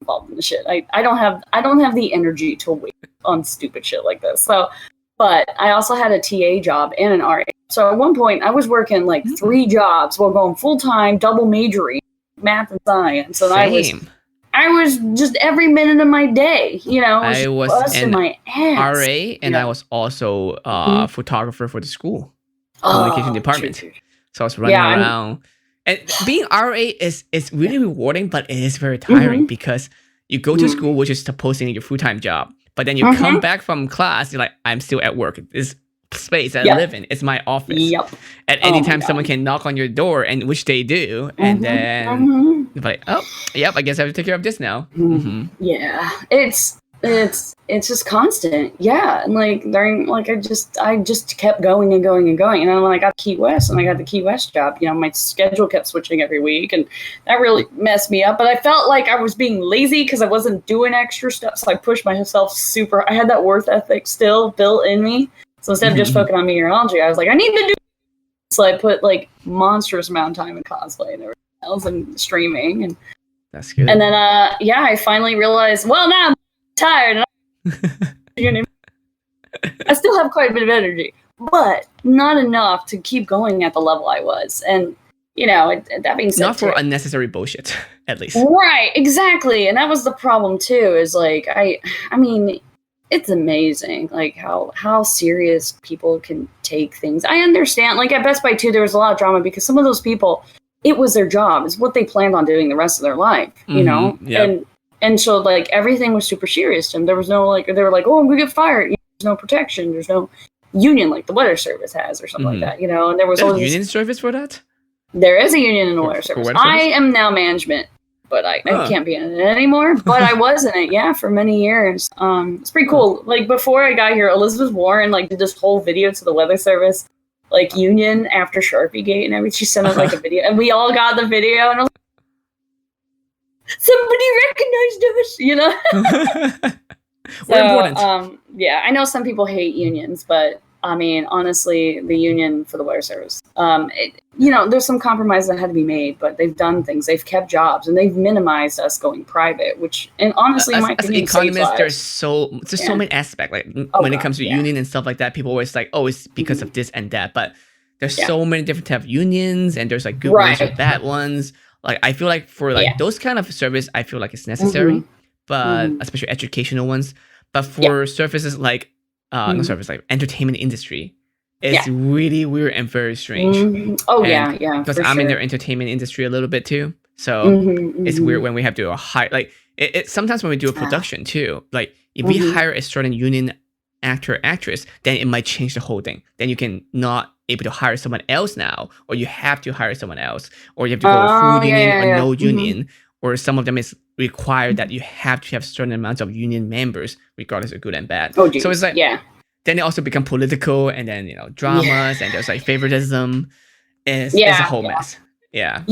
involved in the shit. I don't have the energy to wait on stupid shit like this. So, but I also had a TA job and an RA. So at one point, I was working like 3 jobs while going full time, double majoring, math and science. And Same. I was just every minute of my day, I was busting my ass. RA, and I was also photographer for the school communication department. True. So I was running around. And being RA is really rewarding, but it is very tiring because you go to school, which is supposedly your full-time job, but then you come back from class, you're like, I'm still at work. This space that I live in, it's my office. Yep. At any time, someone can knock on your door, and which they do, and then you're like, oh, yep, I guess I have to take care of this now. Yeah, it's just constant. Yeah, and like during I just kept going and going and going, and then when I got to Key West and I got the Key West job, my schedule kept switching every week, and that really messed me up. But I felt like I was being lazy because I wasn't doing extra stuff, so I pushed myself super. I had that work ethic still built in me. So instead of just focusing on meteorology, I was like, I need to do. So I put like monstrous amount of time in cosplay and everything else and streaming, and that's good. And then I finally realized, well, now I'm tired. And I still have quite a bit of energy, but not enough to keep going at the level I was. And that being said, not for unnecessary bullshit, at least. Right, exactly. And that was the problem too. Is like I mean. It's amazing, like how serious people can take things. I understand, like at Best Buy too, there was a lot of drama because some of those people, it was their job, it's what they planned on doing the rest of their life, Yep. And so like everything was super serious to them. There was no they were like, oh, I'm gonna get fired. There's no protection. There's no union like the Weather Service has or something like that. And there was a union service for that. There is a union in the Weather Service. I am now management. But I can't be in it anymore. But I was in it, for many years. It's pretty cool. Like before I got here, Elizabeth Warren did this whole video to the Weather Service, union after Sharpie Gate and everything. She sent us a video, and we all got the video, and I was like, somebody recognized us, We're important. I know some people hate unions, but I mean, honestly, the union for the Weather Service, there's some compromises that had to be made, but they've done things. They've kept jobs, and they've minimized us going private, which, and honestly, as an economist, there's so many aspects. When it comes to union and stuff like that, people always like, oh, it's because of this and that. But there's so many different types of unions, and there's like good ones and bad ones. Like I feel like for those kind of service, I feel like it's necessary, but especially educational ones. But for services like not service, like entertainment industry, it's really weird and very strange. Because I'm in their entertainment industry a little bit too, so it's weird when we have to hire it sometimes when we do a production too, like if we hire a certain union actress, then it might change the whole thing. Then you can not able to hire someone else now, or you have to hire someone else, or you have to go full union or no union, or some of them is required that you have to have certain amounts of union members regardless of good and bad. So it's like then it also become political, and then dramas, and there's like favoritism. It's a whole mess. I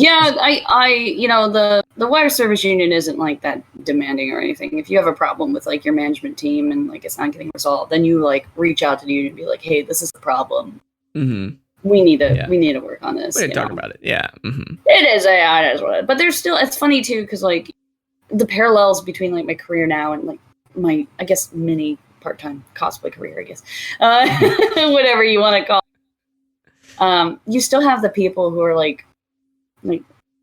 the Wire Service Union isn't like that demanding or anything. If you have a problem with like your management team and like it's not getting resolved, then you like reach out to the union and be like, hey, this is the problem. We need to work on this. We need to talk about it. It is what it is. But there's still, it's funny too, because like the parallels between like my career now and like my I guess mini part-time cosplay career, I guess, whatever you want to call it. You still have the people who are like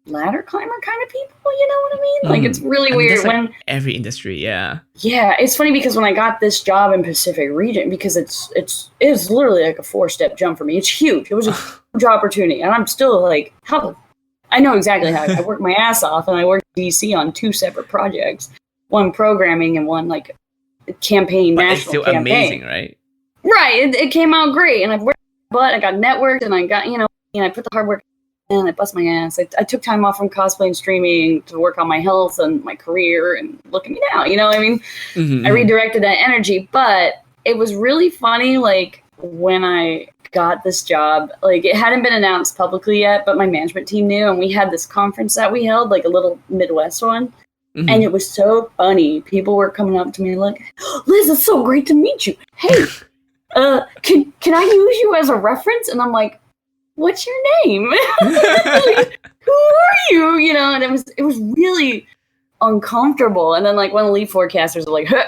ladder climber kind of people, you know what I mean? Like it's really weird when every industry, yeah, it's funny because when I got this job in Pacific Region, because it's literally like a 4-step jump for me. It's huge. It was a huge opportunity, and I'm still like, how? I know exactly how I worked my ass off, and I worked in DC on 2 separate projects, one programming and one like campaign, but national it's still campaign. amazing, right? Right, it came out great, and I've worked, but I got networked, and I got and I put the hard work. And I bust my ass. I took time off from cosplay and streaming to work on my health and my career, and look at me now. You know what I mean? I redirected that energy, but it was really funny. Like when I got this job, like it hadn't been announced publicly yet, but my management team knew, and we had this conference that we held, like a little Midwest one. And it was so funny. People were coming up to me like, Liz, it's so great to meet you. Hey, can I use you as a reference? And I'm like, what's your name? Like, who are you? You know, and it was really uncomfortable. And then like one of the lead forecasters were like, huh,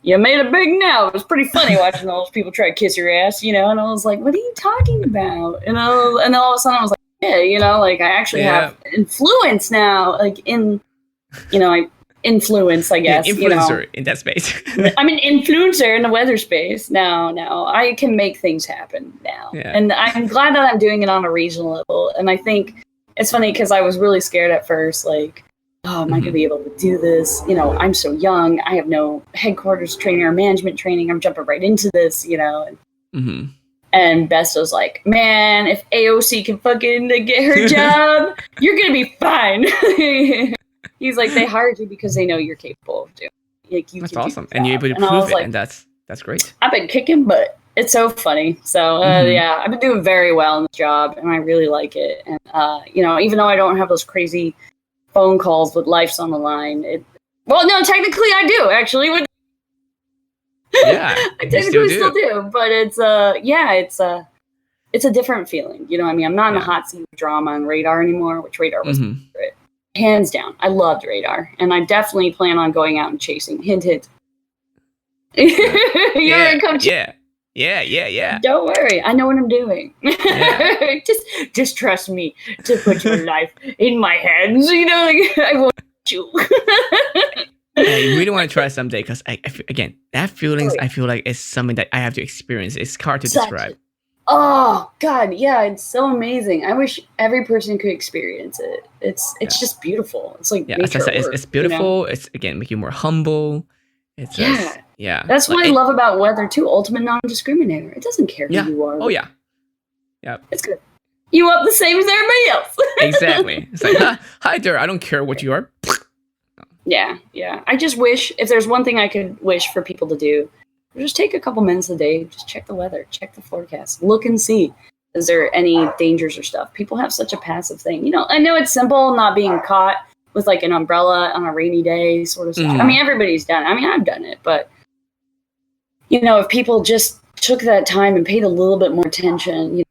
you made it big now. It was pretty funny watching all those people try to kiss your ass, and I was like, what are you talking about? And then all of a sudden I was like, yeah, like I actually have influence now, like in, influence, I guess. Influencer in that space. I'm an influencer in the weather space. Now I can make things happen now. Yeah. And I'm glad that I'm doing it on a regional level. And I think it's funny because I was really scared at first, like, oh, am I going to be able to do this? I'm so young. I have no headquarters training or management training. I'm jumping right into this, And Best was like, man, if AOC can fucking get her job, you're going to be fine. He's like, they hired you because they know you're capable of doing it. Like, that's awesome. And you're able to prove it, like, and that's great. I've been kicking butt. It's so funny. So, I've been doing very well in the job, and I really like it. And, even though I don't have those crazy phone calls with lives on the line, well, no, technically I do, actually. Yeah, I technically still do. But it's a different feeling. You know what I mean? I'm not in the hot seat of drama and Radar anymore, which Radar was great. Hands down. I loved Radar. And I definitely plan on going out and chasing. Hint, hint. You're gonna come Yeah. Don't worry. I know what I'm doing. Yeah. just trust me to put your life in my hands. I won't you. I really want to try someday because, again, that feelings, I feel like it's something that I have to experience. It's hard to describe. Oh God, yeah, it's so amazing. I wish every person could experience it. It's just beautiful. It's like as I said, it's beautiful. It's again make you more humble. It's That's what I love about weather too. Ultimate non-discriminator. It doesn't care who you are. Oh yeah, it's good. You up the same as everybody else. Exactly. It's like hi there. I don't care what you are. Yeah. I just wish if there's one thing I could wish for people to do. Just take a couple minutes a day, just check the weather, check the forecast, look and see, is there any dangers or stuff? People have such a passive thing. I know it's simple not being caught with like an umbrella on a rainy day sort of stuff. I mean, everybody's done it. I mean, I've done it, but if people just took that time and paid a little bit more attention,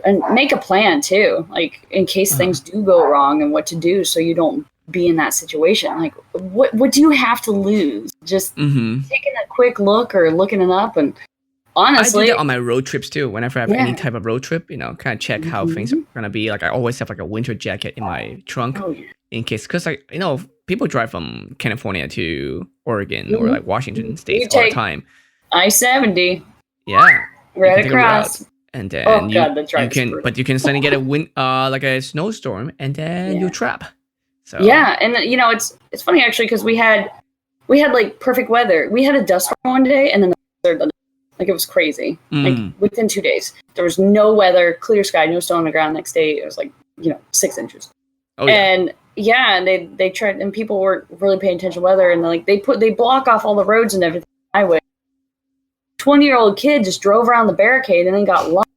and make a plan too, like in case things do go wrong and what to do so you don't be in that situation. Like what do you have to lose? Just taking a quick look or looking it up. And honestly, I do that on my road trips too. Whenever I have any type of road trip, kind of check how things are gonna be. Like I always have like a winter jacket in my trunk in case, because people drive from California to Oregon or like Washington State all the time. I-70. Yeah, right across. And then you can suddenly get a wind, like a snowstorm, and then you trap. So and it's funny actually because we had like perfect weather. We had a dust storm one day, and then like it was crazy. Like within 2 days, there was no weather, clear sky, no snow on the ground. Next day, it was like 6 inches. Oh yeah. And they tried, and people weren't really paying attention to weather, and they block off all the roads and everything. 20-year-old kid just drove around the barricade and then got lost.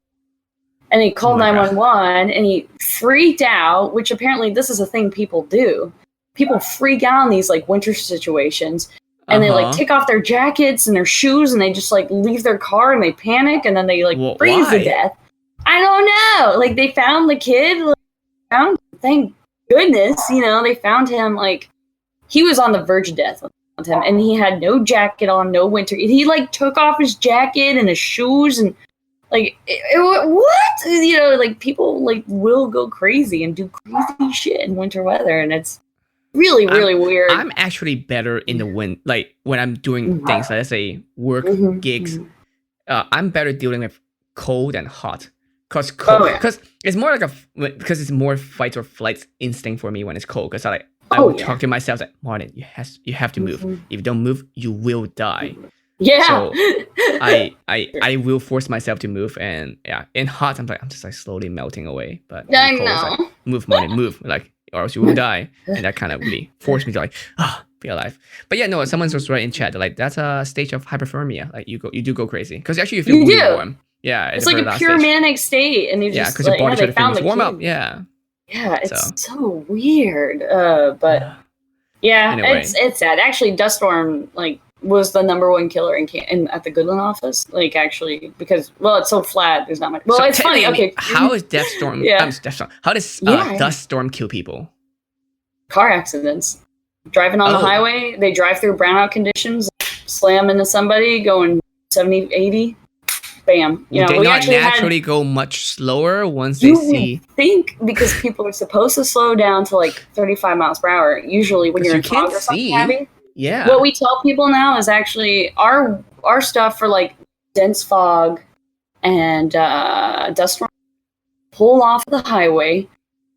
And he called 911 and he freaked out, which apparently this is a thing people do. People freak out in these like winter situations and they like take off their jackets and their shoes and they just like leave their car and they panic and then they like freeze to death. I don't know. Like they found the kid, thank goodness, they found him like he was on the verge of death. him, and he had no jacket on, no winter. He like took off his jacket and his shoes, and like what? You know, like people like will go crazy and do crazy shit in winter weather, and it's really weird. I'm actually better in the wind, like when I'm doing things, like, let's say work gigs. I'm better dealing with cold and hot. Cause it's more like because it's more fight or flight instinct for me when it's cold. Cause I would talk to myself like, Martin, you have to move. If you don't move, you will die. Yeah. So I will force myself to move, and in hot I'm just like slowly melting away. But I in cold, know. it's like, move, Martin, move, like, or else you will die. And that kind of really forced me to like be alive. But yeah, no, someone's just right in chat like that's a stage of hyperthermia. Like you do go crazy because actually you feel really warm. Yeah, it's like a pure manic state, and you just because your body tries to feel warm up. Yeah, it's so weird. But yeah, anyway. It's sad. Actually, dust storm like was the #1 killer at the Goodland office. Like actually, because it's so flat, there's not much. Well, so it's funny. Okay, how is Death Storm? How does dust storm kill people? Car accidents. Driving on the highway, they drive through brownout conditions, slam into somebody going 70, 80. Bam. You know, they we not actually naturally go much slower once they see. Think because people are supposed to slow down to like 35 miles per hour. Usually when you're in fog or something heavy. Yeah. What we tell people now is actually our stuff for like dense fog and dust storm. Pull off the highway,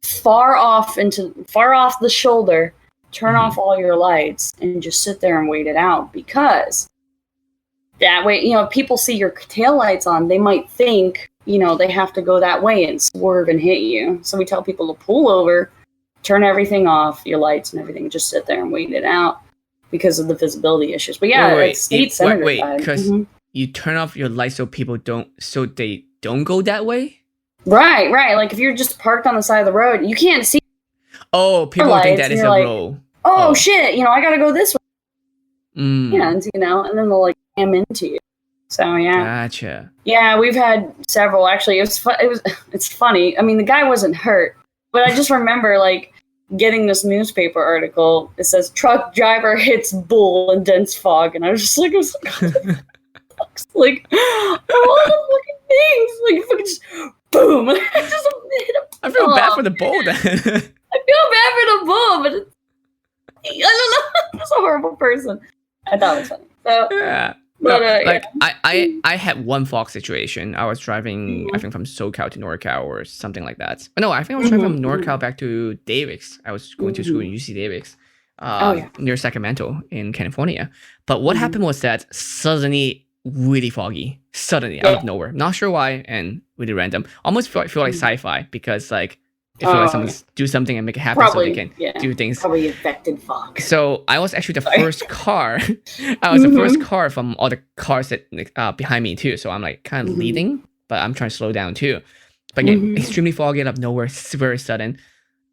far off the shoulder. Turn off all your lights and just sit there and wait it out, because that way, you know, if people see your tail lights on, they might think, you know, they have to go that way and swerve and hit you. So we tell people to pull over, turn everything off, your lights and everything, just sit there and wait it out because of the visibility issues. But yeah, because you turn off your lights so they don't go that way? Right. Like if you're just parked on the side of the road, you can't see. Oh, people think that is a rule. Oh shit! You know, I gotta go this way. And you know, and then they'll like jam into you. So yeah. Gotcha. Yeah, we've had several. Actually, it's funny. I mean, the guy wasn't hurt, but I just remember like getting this newspaper article. It says truck driver hits bull in dense fog, and I was just like, like all the fucking things, like fucking just boom. I feel bad for the bull then. I feel bad for the bull, but I don't know. I'm just a horrible person. I thought it was funny. So, yeah. But, I had one fog situation. I was driving, I think from SoCal to NorCal or something like that. No, I think I was driving from NorCal back to Davis. I was going to school in UC Davis, near Sacramento in California. But what happened was that suddenly really foggy, out of nowhere. Not sure why, and really random. Almost feel like sci-fi, because like they feel like someone's do something and make it happen so they can do things. Probably affected fog. So I was actually the first car. I was the first car from all the cars that behind me too. So I'm like kind of leading, but I'm trying to slow down too. But again, extremely foggy out of nowhere, very sudden.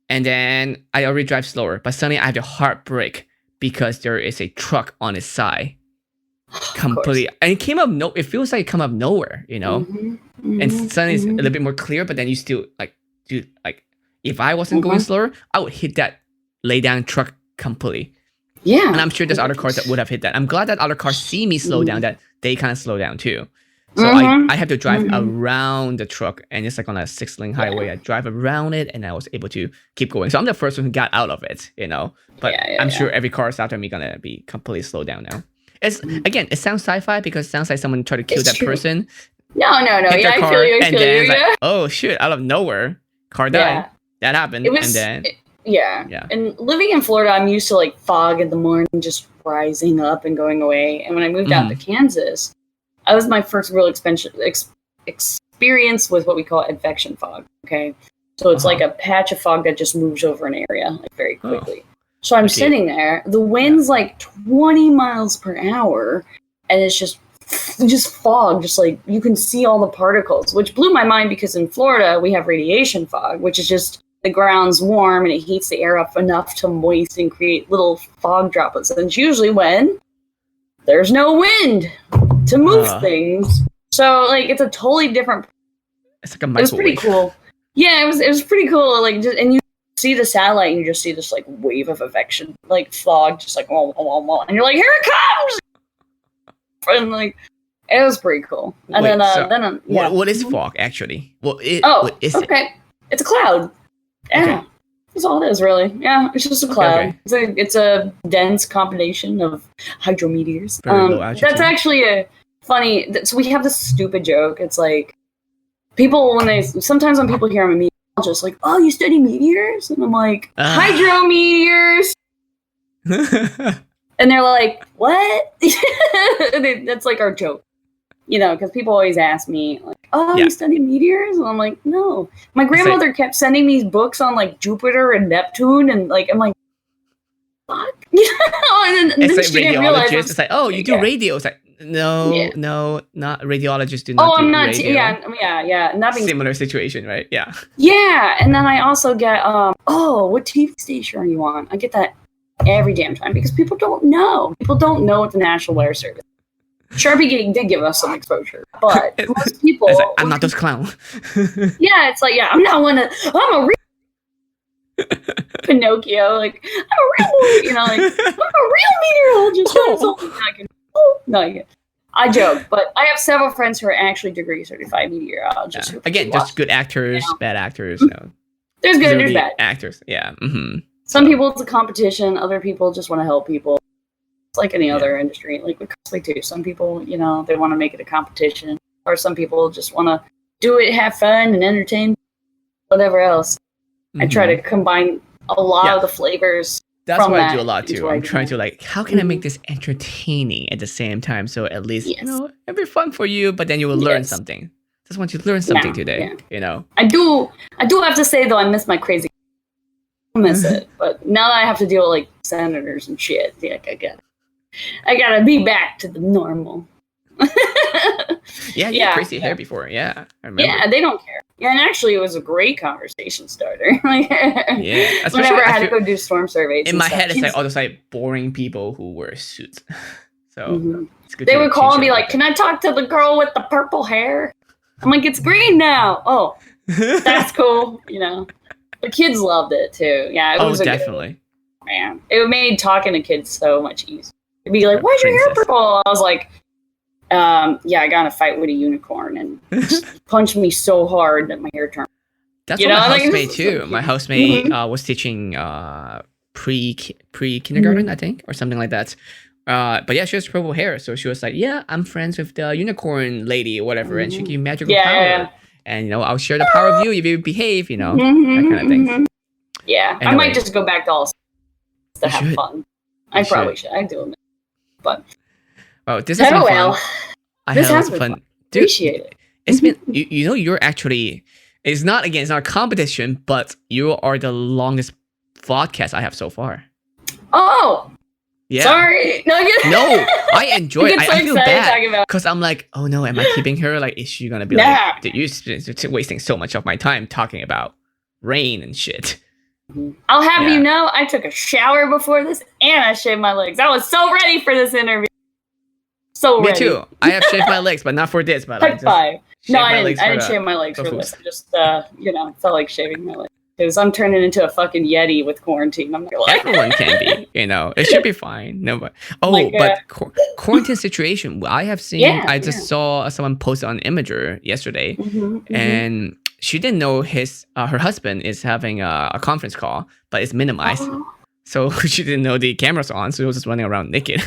And then I already drive slower, but suddenly I have to hard brake because there is a truck on its side. Completely, and it came up. It feels like it come up nowhere, you know. And suddenly it's a little bit more clear, but then you still like, dude, like if I wasn't going slower, I would hit that lay down truck completely. Yeah, and I'm sure there's other cars that would have hit that. I'm glad that other cars see me slow down, that they kind of slow down too. So I had to drive around the truck, and it's like on a 6-lane highway. I drive around it, and I was able to keep going. So I'm the first one who got out of it, you know. But I'm sure every car after me gonna be completely slowed down now. It's again, it sounds sci-fi because it sounds like someone tried to kill that person. No. Yeah, I feel you. And then it's like, oh shit, out of nowhere, car died. That happened. And living in Florida, I'm used to like fog in the morning just rising up and going away. And when I moved out to Kansas, that was my first real experience with what we call advection fog. Okay, so it's like a patch of fog that just moves over an area like very quickly. So I'm sitting there, the wind's like 20 miles per hour, and it's just fog, just like you can see all the particles, which blew my mind because in Florida we have radiation fog, which is just the ground's warm and it heats the air up enough to moist and create little fog droplets. And it's usually when there's no wind to move things. So like it's a totally different. It's like a microwave. It was pretty cool. Yeah, it was pretty cool. Like and you see the satellite and you just see this like wave of affection, like fog, just like and you're like, here it comes, and like it was pretty cool. And Wait, what is Mm-hmm. fog actually? What is okay, it's a cloud. Yeah. Okay. That's all it is, really. Yeah, it's just a cloud. Okay. It's a dense combination of hydrometeors. Very low altitude. That's actually a funny. So we have this stupid joke. It's like people sometimes when people hear I'm a meteorologist, like, oh, you study meteors, and I'm like, hydrometeors, and they're like, what? That's like our joke, because people always ask me, like, oh, you study meteors? And I'm like, no. My grandmother kept sending these books on, like, Jupiter and Neptune, and, like, I'm like, fuck? And then it's she like didn't realize radiologist. It's like, oh, you do radio. It's like, no, not radiologists do not do I'm not, radio. yeah. Not being similar situation, right? Yeah. Yeah, and then I also get, what TV station are you on? I get that every damn time, because people don't know. People don't know what the National Weather Service is. Sharpie did give us some exposure, but most people... It's like, I'm not those clowns. Yeah, it's like, I'm a real... Pinocchio, like, I'm a real, like, I'm a real meteorologist. I joke, but I have several friends who are actually degree certified meteorologists. Yeah. Again, just good actors, bad actors. There's good, there's bad. Actors, yeah. Mm-hmm. Some people, it's a competition. Other people just want to help people. It's like any other industry, like with cosplay too. Some people, they want to make it a competition, or some people just want to do it, have fun, and entertain. Whatever else, I try to combine a lot of the flavors. That's what I do a lot too. I'm trying to like, how can I make this entertaining at the same time? So at least it'll be fun for you, but then you will learn something. Just want you to learn something today. I do have to say though, I miss my crazy. I miss it, but now that I have to deal with like senators and shit, I gotta be back to the normal. You had crazy hair before. Yeah, I remember. Yeah, they don't care. Yeah, and actually, it was a great conversation starter. Whenever I had to go do storm surveys. In my head, it's like all those like boring people who wear suits. So it's good. They would call and be like, "Can I talk to the girl with the purple hair?" I'm like, "It's green now." Oh, that's cool. The kids loved it too. Yeah, it was definitely. Man, it made talking to kids so much easier. It'd be like, "Why's your hair purple?" I was like, I got in a fight with a unicorn and punched me so hard that my hair turned. That's what my housemate too. My housemate was teaching pre-kindergarten, I think, or something like that. But yeah, she has purple hair, so she was like, "Yeah, I'm friends with the unicorn lady or whatever, and she give you magical power." Yeah. And I'll share the power of you if you behave, that kind of thing. Yeah, anyway, I might just go back to all to have fun. I probably should. I do it, but this has been fun. I this had has lots of been fun. Dude, appreciate it. It's been you're actually it's not a competition, but you are the longest podcast I have so far. Oh. Yeah. Sorry. No, I enjoy it. I feel bad because I'm like, oh no, am I keeping her? Like, is she gonna be like, dude, you're wasting so much of my time talking about rain and shit? I'll have you know, I took a shower before this and I shaved my legs. I was so ready for this interview. So ready. Me too. I have shaved my legs, but not for this. But I didn't shave my legs for this. I just felt like shaving my legs. Because I'm turning into a fucking Yeti with quarantine. I'm not gonna lie. Everyone can be, it should be fine. No, but quarantine situation. I have seen. I just saw someone post on Imager yesterday, and she didn't know her husband is having a conference call, but it's minimized, so she didn't know the camera's on, so he was just running around naked.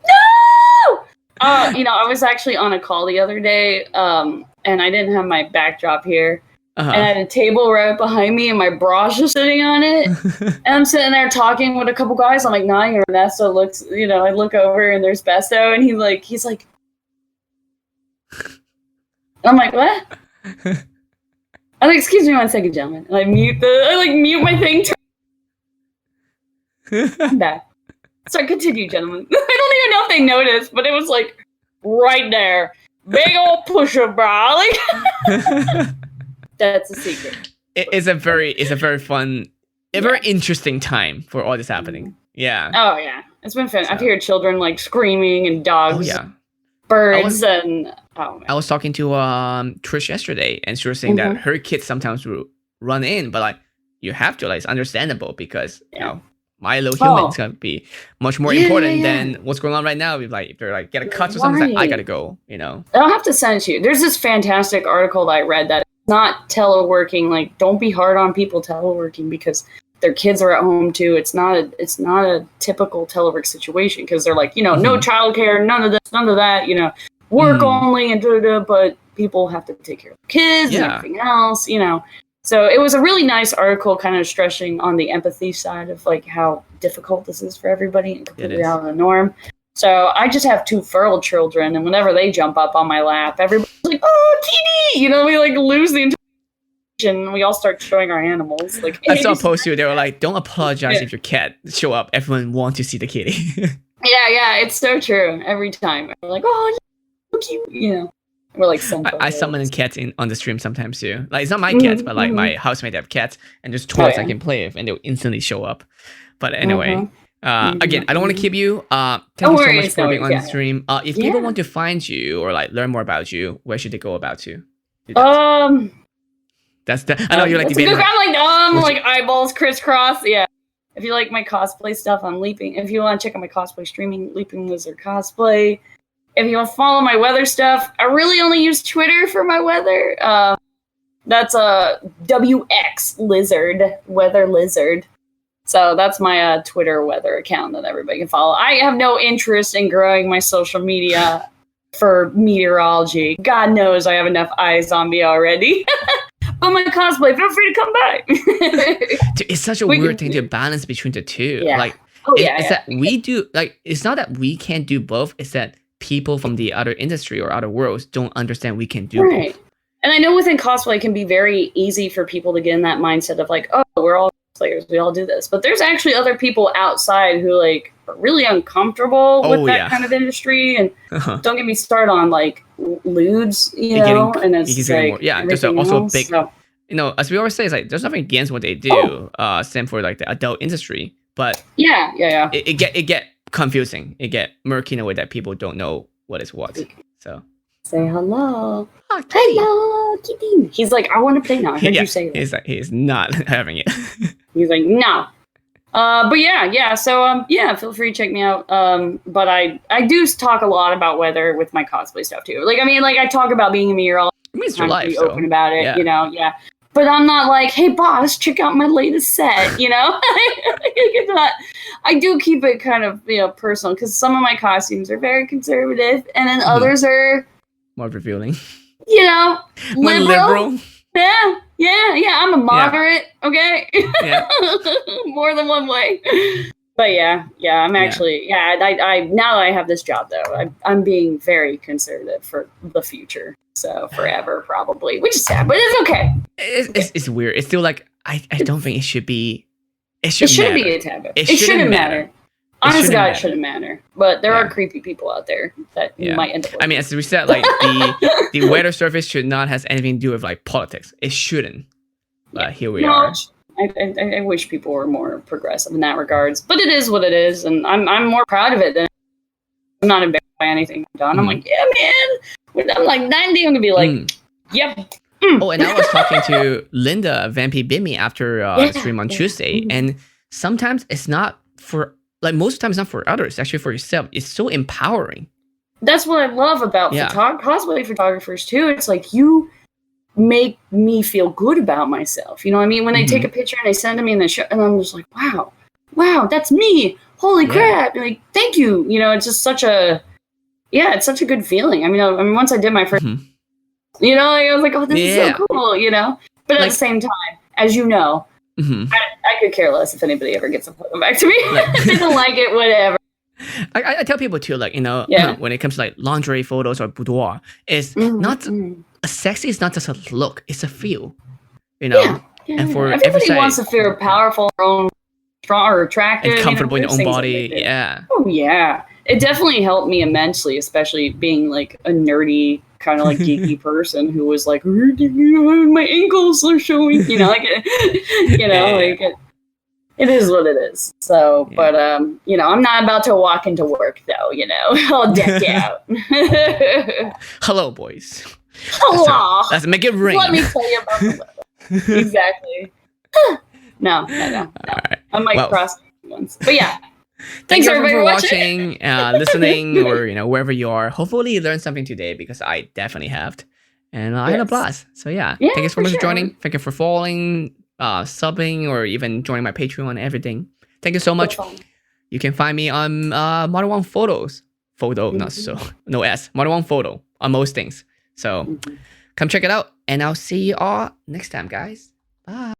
No. I was actually on a call the other day, and I didn't have my backdrop here. And I had a table right behind me, and my bra's just sitting on it. And I'm sitting there talking with a couple guys. I'm like nodding, and Ernesto looks. I look over, and there's Besto, and he's like, I'm like, what? I'm like, excuse me 1 second, gentlemen. And I mute my thing. I'm back. So continue, gentlemen. I don't even know if they noticed, but it was like right there, big old push-up bra, like. That's a secret. It's a very fun, very interesting time for all this happening. Yeah. Oh yeah, it's been fun. So. I've heard children like screaming and dogs, birds, I was talking to Trish yesterday, and she was saying that her kids sometimes will run in, but like you have to. Like, it's understandable because you Yeah. know my little human Oh. is gonna be much more Yeah, important yeah. than what's going on right now. If they're like get a cut or something, it's like, I Right. gotta go. You know. I'll have to send it to you. There's this fantastic article that I read that it's not teleworking. Like, don't be hard on people teleworking because their kids are at home too. It's not a typical telework situation because they're like, no childcare, none of this, none of that. Work only and but people have to take care of kids and everything else. So it was a really nice article, kind of stressing on the empathy side of like how difficult this is for everybody and completely out of the norm. So I just have 2 feral children, and whenever they jump up on my lap, everybody's like, "Oh, kitty!" We like lose the interaction, and we all start showing our animals. Like I saw a post too. They were like, "Don't apologize if your cat show up. Everyone wants to see the kitty." Yeah, it's so true. Every time, we're like, "Oh, so cute," We're like, I summon cats on the stream sometimes too. Like, it's not my cats, but like my housemate have cats, and there's toys I can play with, and they'll instantly show up. But anyway. Again, I don't want to keep you. Thank you so much for being on the stream. If people want to find you or like learn more about you, where should they go about to? That's the. I know you're like debating. I'm like eyeballs crisscross. Yeah. If you like my cosplay stuff, I'm Leaping. If you want to check out my cosplay streaming, Leaping Lizard Cosplay. If you want to follow my weather stuff, I really only use Twitter for my weather. That's a WX Lizard, Weather Lizard. So that's my Twitter weather account that everybody can follow. I have no interest in growing my social media for meteorology. God knows I have enough eyes on me already. But my cosplay, feel free to come by. Dude, it's such a weird thing to balance between the two. Yeah. Like, it's that we do, like, it's not that we can't do both. It's that people from the other industry or other worlds don't understand we can do both. And I know within cosplay, it can be very easy for people to get in that mindset of like, oh, we're all cosplayers, we all do this. But there's actually other people outside who like are really uncomfortable with that kind of industry. And don't get me started on like lewds, and it's like there's also a big, as we always say, it's like there's nothing against what they do, same for like the adult industry. But it get confusing. It get murky in a way that people don't know what is what. So say hello. Oh, hello, kitty. He's like, I want to play now. I heard you say that. He's like, he's not having it. He's like, no. But yeah. So feel free to check me out. But I do talk a lot about weather with my cosplay stuff too. Like, I mean, like I talk about being a meteorologist. I mean, it's your life. Be open about it, But I'm not like, hey boss, check out my latest set, It's not. I do keep it kind of personal because some of my costumes are very conservative, and then others are more revealing. Liberal. Yeah. I'm a moderate, okay? Yeah. More than one way. But I'm actually I now that I have this job though, I'm being very conservative for the future. So forever probably, which is sad, but it's okay. It's weird. It's still like I don't think it should be. It shouldn't be a taboo. It shouldn't matter. Honestly, God, it shouldn't matter. But there are creepy people out there that you might end up with. I mean, as we said, like the weather service should not have anything to do with like politics. It shouldn't. But here we are. I wish people were more progressive in that regards. But it is what it is, and I'm more proud of it than I'm not embarrassed by anything I've done. I'm like, yeah, man. When I'm like 90, I'm gonna be like, yep. Oh, and I was talking to Linda Vampy Bimmy after the stream on Tuesday, and sometimes it's not for. Like most of the time, it's not for others. It's actually for yourself. It's so empowering. That's what I love about cosplay photographers too. It's like you make me feel good about myself. You know what I mean? When they take a picture and they send it to me and I'm just like, wow, that's me. Holy crap! Like, thank you. It's just such a it's such a good feeling. I mean, once I did my first, I was like, oh, this is so cool. But at the same time, as you know. I could care less if anybody ever gets a photo back to me. If they don't like it, whatever. I tell people too, like, when it comes to like lingerie photos or boudoir, it's not sexy. It's not just a look; it's a feel. And for everybody wants to feel powerful, strong, or attractive, and comfortable in your own body. Like yeah. Oh yeah, it definitely helped me immensely, especially being like a nerdy, kind of like geeky person who was like, my ankles are showing, it is what it is. So, but I'm not about to walk into work though, I'll deck out. Hello, boys. Hello. Let's make it ring. Let me tell you about the weather. Exactly. No. All right. I might Well, cross ones. But yeah. thank Thanks you everybody for for watching. watching, listening, or wherever you are. Hopefully, you learned something today because I definitely have, and I had a Yes. blast. So yeah, Yeah, thank you so for much for sure. joining. Thank you for following, subbing, or even joining my Patreon and everything. Thank you so much. fun. You can find me on Modern One Photos. Not so no S. Modern One Photo on most things. So come check it out, and I'll see you all next time, guys. Bye.